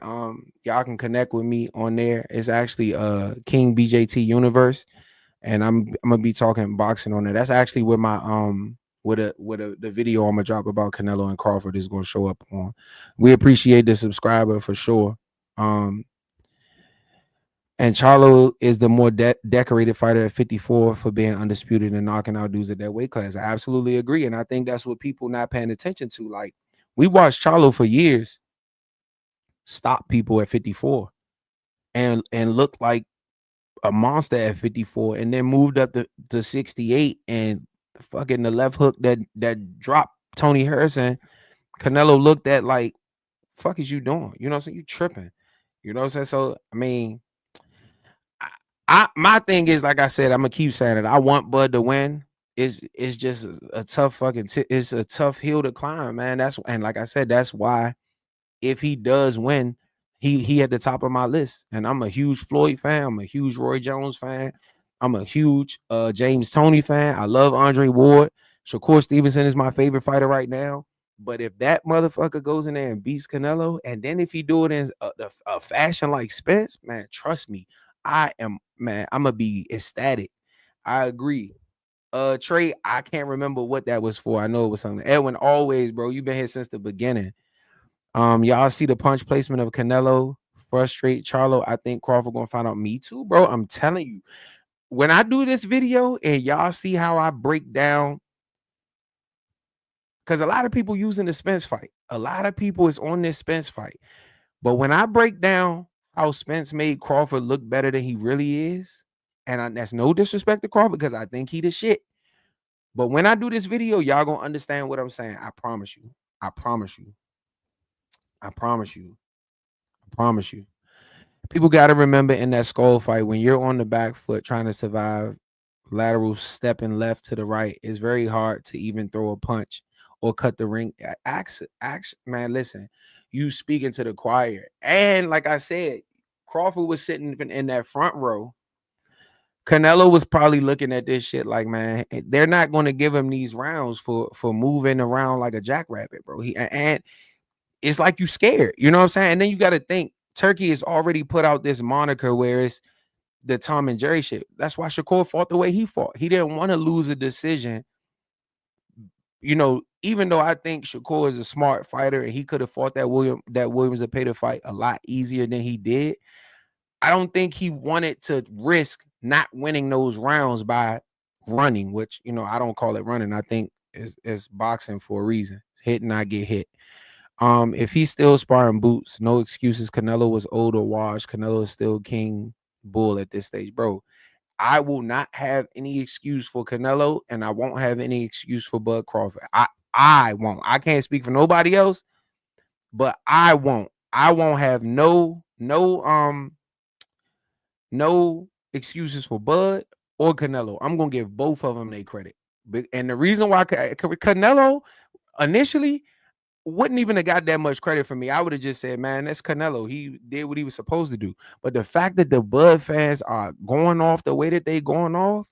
y'all can connect with me on there. It's actually King BJT Universe, and I'm gonna be talking boxing on there. That's actually where my the video I'm gonna drop about Canelo and Crawford is gonna show up on. We appreciate the subscriber for sure. And Charlo is the more decorated fighter at 54 for being undisputed and knocking out dudes at that weight class. I absolutely agree, and I think that's what people not paying attention to. Like, we watched Charlo for years stop people at 54 and look like a monster at 54, and then moved up to 68 and fucking the left hook that dropped Tony Harrison. Canelo looked at like, fuck is you doing? You know what I'm saying? You tripping. You know what I'm saying? So I mean, my thing is, like I said, I'm gonna keep saying it. I want Bud to win. It's just a tough fucking it's a tough hill to climb, man. And like I said, that's why if he does win, He at the top of my list, and I'm a huge Floyd fan. I'm a huge Roy Jones fan. I'm a huge James Toney fan. I love Andre Ward. Shakur Stevenson is my favorite fighter right now. But if that motherfucker goes in there and beats Canelo, and then if he do it in a fashion like Spence, man, trust me, I'm gonna be ecstatic. I agree. Trey, I can't remember what that was for. I know it was something. Edwin, always, bro. You've been here since the beginning. Y'all see the punch placement of Canelo frustrate Charlo. I think Crawford gonna find out. Me too, bro. I'm telling you. When I do this video and y'all see how I break down, because a lot of people using the Spence fight, a lot of people is on this Spence fight. But when I break down how Spence made Crawford look better than he really is, and that's no disrespect to Crawford because I think he the shit. But when I do this video, y'all gonna understand what I'm saying. I promise you. I promise you. I promise you. I promise you. People got to remember in that skull fight, when you're on the back foot trying to survive, lateral stepping left to the right, it's very hard to even throw a punch or cut the ring. Man, listen, you speaking to the choir. And like I said, Crawford was sitting in that front row. Canelo was probably looking at this shit like, man, they're not going to give him these rounds for moving around like a jackrabbit, bro. And it's like you scared, you know what I'm saying? And then you got to think, Turkey has already put out this moniker where it's the Tom and Jerry shit. That's why Shakur fought the way he fought. He didn't want to lose a decision. You know, even though I think Shakur is a smart fighter and he could have fought that Williams Zepeda fight a lot easier than he did, I don't think he wanted to risk not winning those rounds by running, which, you know, I don't call it running. I think it's boxing for a reason. Hit and not get hit. If he's still sparring Boots, no excuses. Canelo was old or washed. Canelo is still King Bull at this stage, bro. I will not have any excuse for Canelo, and I won't have any excuse for Bud Crawford. I won't. I can't speak for nobody else, but I won't. I won't have no excuses for Bud or Canelo. I'm gonna give both of them their credit. And the reason why Canelo initially wouldn't even have got that much credit for me. I would have just said, man, that's Canelo. He did what he was supposed to do. But the fact that the Bud fans are going off the way that they going off,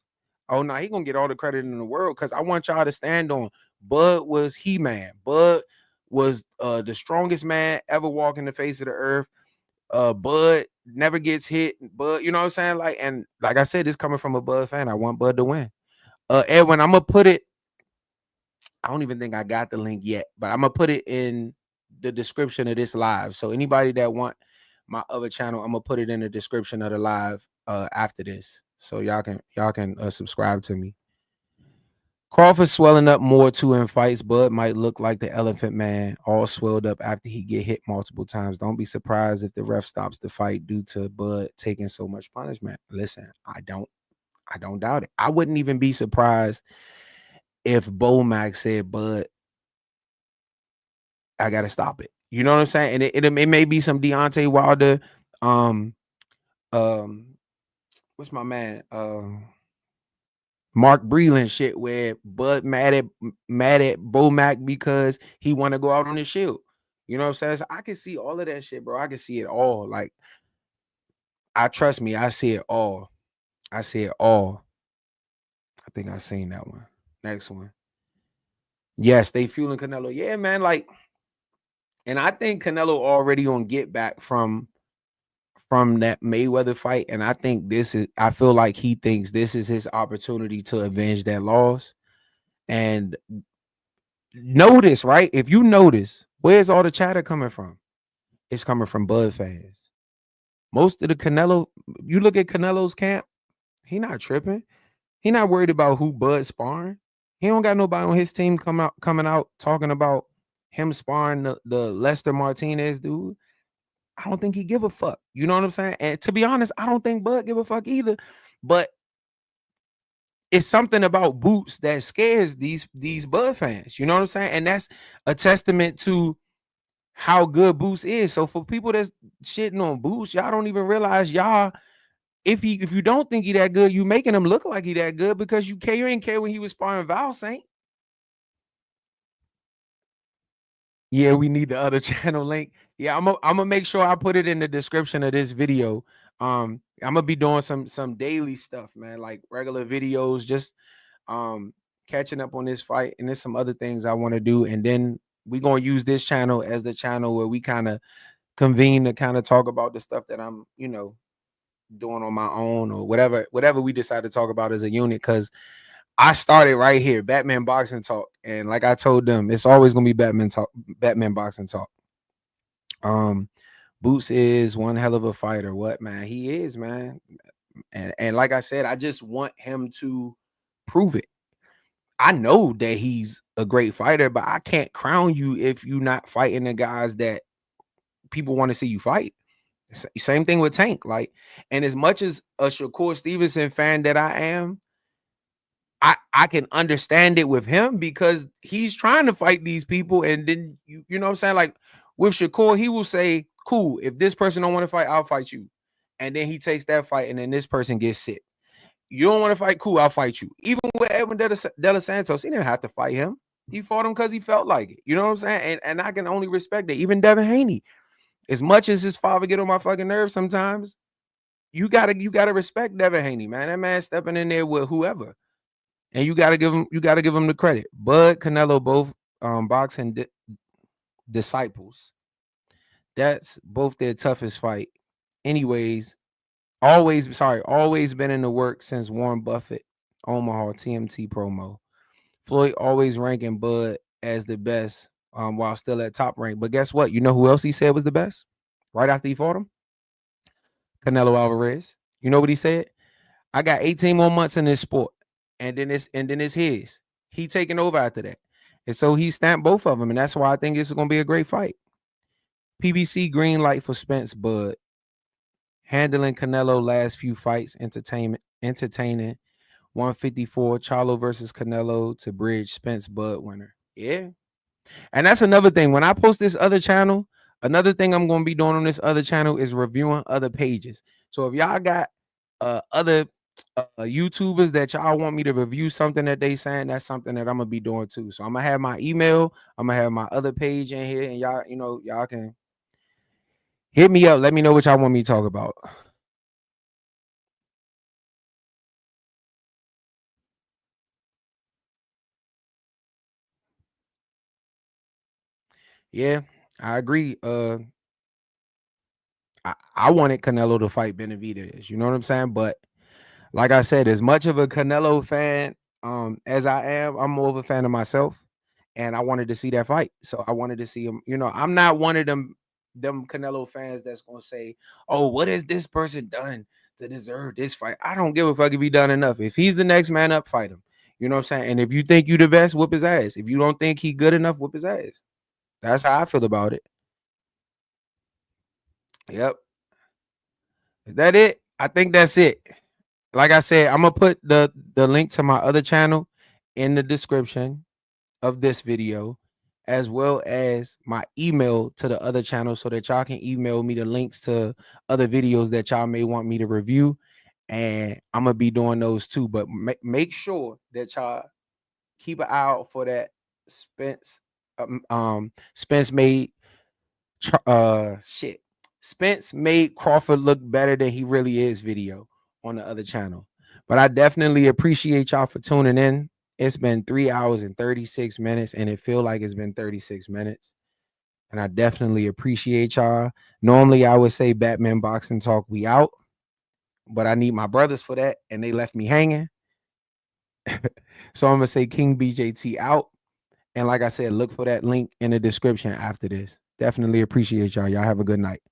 oh no, he gonna get all the credit in the world, because I want y'all to stand on Bud was He-Man. Bud was the strongest man ever walking the face of the earth. Bud never gets hit. Bud, you know what I'm saying? Like, and like I said, it's coming from a Bud fan. I want Bud to win. Edwin, I'm gonna put it. I don't even think I got the link yet, but I'm gonna put it in the description of this live. So anybody that want my other channel, I'm gonna put it in the description of the live after this, so y'all can subscribe to me. Crawford swelling up more too in fights. Bud might look like the Elephant Man, all swelled up after he get hit multiple times. Don't be surprised if the ref stops the fight due to Bud taking so much punishment. Listen, I don't doubt it. I wouldn't even be surprised if Bomac said, Bud, I gotta stop it. You know what I'm saying? And it may be some Deontay Wilder, what's my man? Mark Breland shit, where Bud mad at Bomac because he want to go out on his shield. You know what I'm saying? So I can see all of that shit, bro. I can see it all. Like, trust me, I see it all. I see it all. I think I seen that one. Next one. Yes, they fueling Canelo. Yeah, man. Like, and I think Canelo already on get back from that Mayweather fight. And I think I feel like he thinks this is his opportunity to avenge that loss. And notice, right? If you notice, where's all the chatter coming from? It's coming from Bud fans. Most of the Canelo, you look at Canelo's camp, he not tripping. He not worried about who Bud sparring. He don't got nobody on his team coming out talking about him sparring the Lester Martinez dude. I don't think he give a fuck. You know what I'm saying? And to be honest, I don't think Bud give a fuck either. But it's something about Boots that scares these Bud fans. You know what I'm saying? And that's a testament to how good Boots is. So for people that's shitting on Boots, y'all don't even realize if you don't think he that good, you making him look like he that good because you didn't care when he was sparring Val Saint. Yeah, we need the other channel link. Yeah, I'm gonna make sure I put it in the description of this video. I'm gonna be doing some daily stuff, man, like regular videos, just catching up on this fight, and there's some other things I want to do, and then we're gonna use this channel as the channel where we kind of convene to kind of talk about the stuff that I'm, doing on my own, or whatever we decide to talk about as a unit. Because I started right here, Batman Boxing Talk, and like I told them, it's always gonna be Batman Boxing Talk. Boots is one hell of a fighter. What, man? He is, man. And like I said, I just want him to prove it. I know that he's a great fighter, but I can't crown you if you're not fighting the guys that people want to see you fight. Same thing with Tank. Like, and as much as a Shakur Stevenson fan that I am, I can understand it with him, because he's trying to fight these people, and then you know what I'm saying? Like with Shakur, he will say, cool, if this person don't want to fight, I'll fight you. And then he takes that fight, and then this person gets sick. You don't want to fight, cool, I'll fight you. Even with Edwin De Los Santos, he didn't have to fight him. He fought him because he felt like it. You know what I'm saying? And I can only respect that. Even Devin Haney, as much as his father get on my fucking nerves sometimes, you gotta respect Devin Haney, man. That man stepping in there with whoever. And you gotta give him the credit. Bud, Canelo, both boxing disciples. That's both their toughest fight. Anyways, always been in the work since Warren Buffett, Omaha, TMT promo. Floyd always ranking Bud as the best while still at top rank. But guess what? You know who else he said was the best right after he fought him? Canelo Alvarez. You know what he said? I got 18 more months in this sport, and then it's his. He taking over after that. And so he stamped both of them, and that's why I think this is going to be a great fight. PBC green light for Spence Bud. Handling Canelo last few fights, entertaining. 154 Charlo versus Canelo to bridge Spence Bud winner. Yeah. And that's another thing. When I post this other channel, another thing I'm going to be doing on this other channel is reviewing other pages. So if y'all got other YouTubers that y'all want me to review something that they saying, that's something that I'm going to be doing too. So I'm going to have my email. I'm going to have my other page in here, and y'all can hit me up. Let me know what y'all want me to talk about. Yeah, I agree. I wanted Canelo to fight Benavidez. You know what I'm saying? But like I said, as much of a Canelo fan as I am, I'm more of a fan of myself, and I wanted to see that fight. So I wanted to see him. I'm not one of them Canelo fans that's gonna say, "Oh, what has this person done to deserve this fight?" I don't give a fuck if he done enough. If he's the next man up, fight him. You know what I'm saying? And if you think you the best, whoop his ass. If you don't think he good enough, whoop his ass. That's how I feel about it. Yep. Is that it? I think that's it. Like I said, I'm gonna put the link to my other channel in the description of this video, as well as my email to the other channel, so that y'all can email me the links to other videos that y'all may want me to review, and I'm gonna be doing those too. But make sure that y'all keep an eye out for that Spence made Spence made Crawford look better than he really is video on the other channel. But I definitely appreciate y'all for tuning in. It's been 3 hours and 36 minutes, and it feel like it's been 36 minutes. And I definitely appreciate y'all. Normally I would say Batman Boxing Talk, we out, but I need my brothers for that, and they left me hanging. So I'm gonna say King BJT out. And like I said, look for that link in the description after this. Definitely appreciate y'all. Y'all have a good night.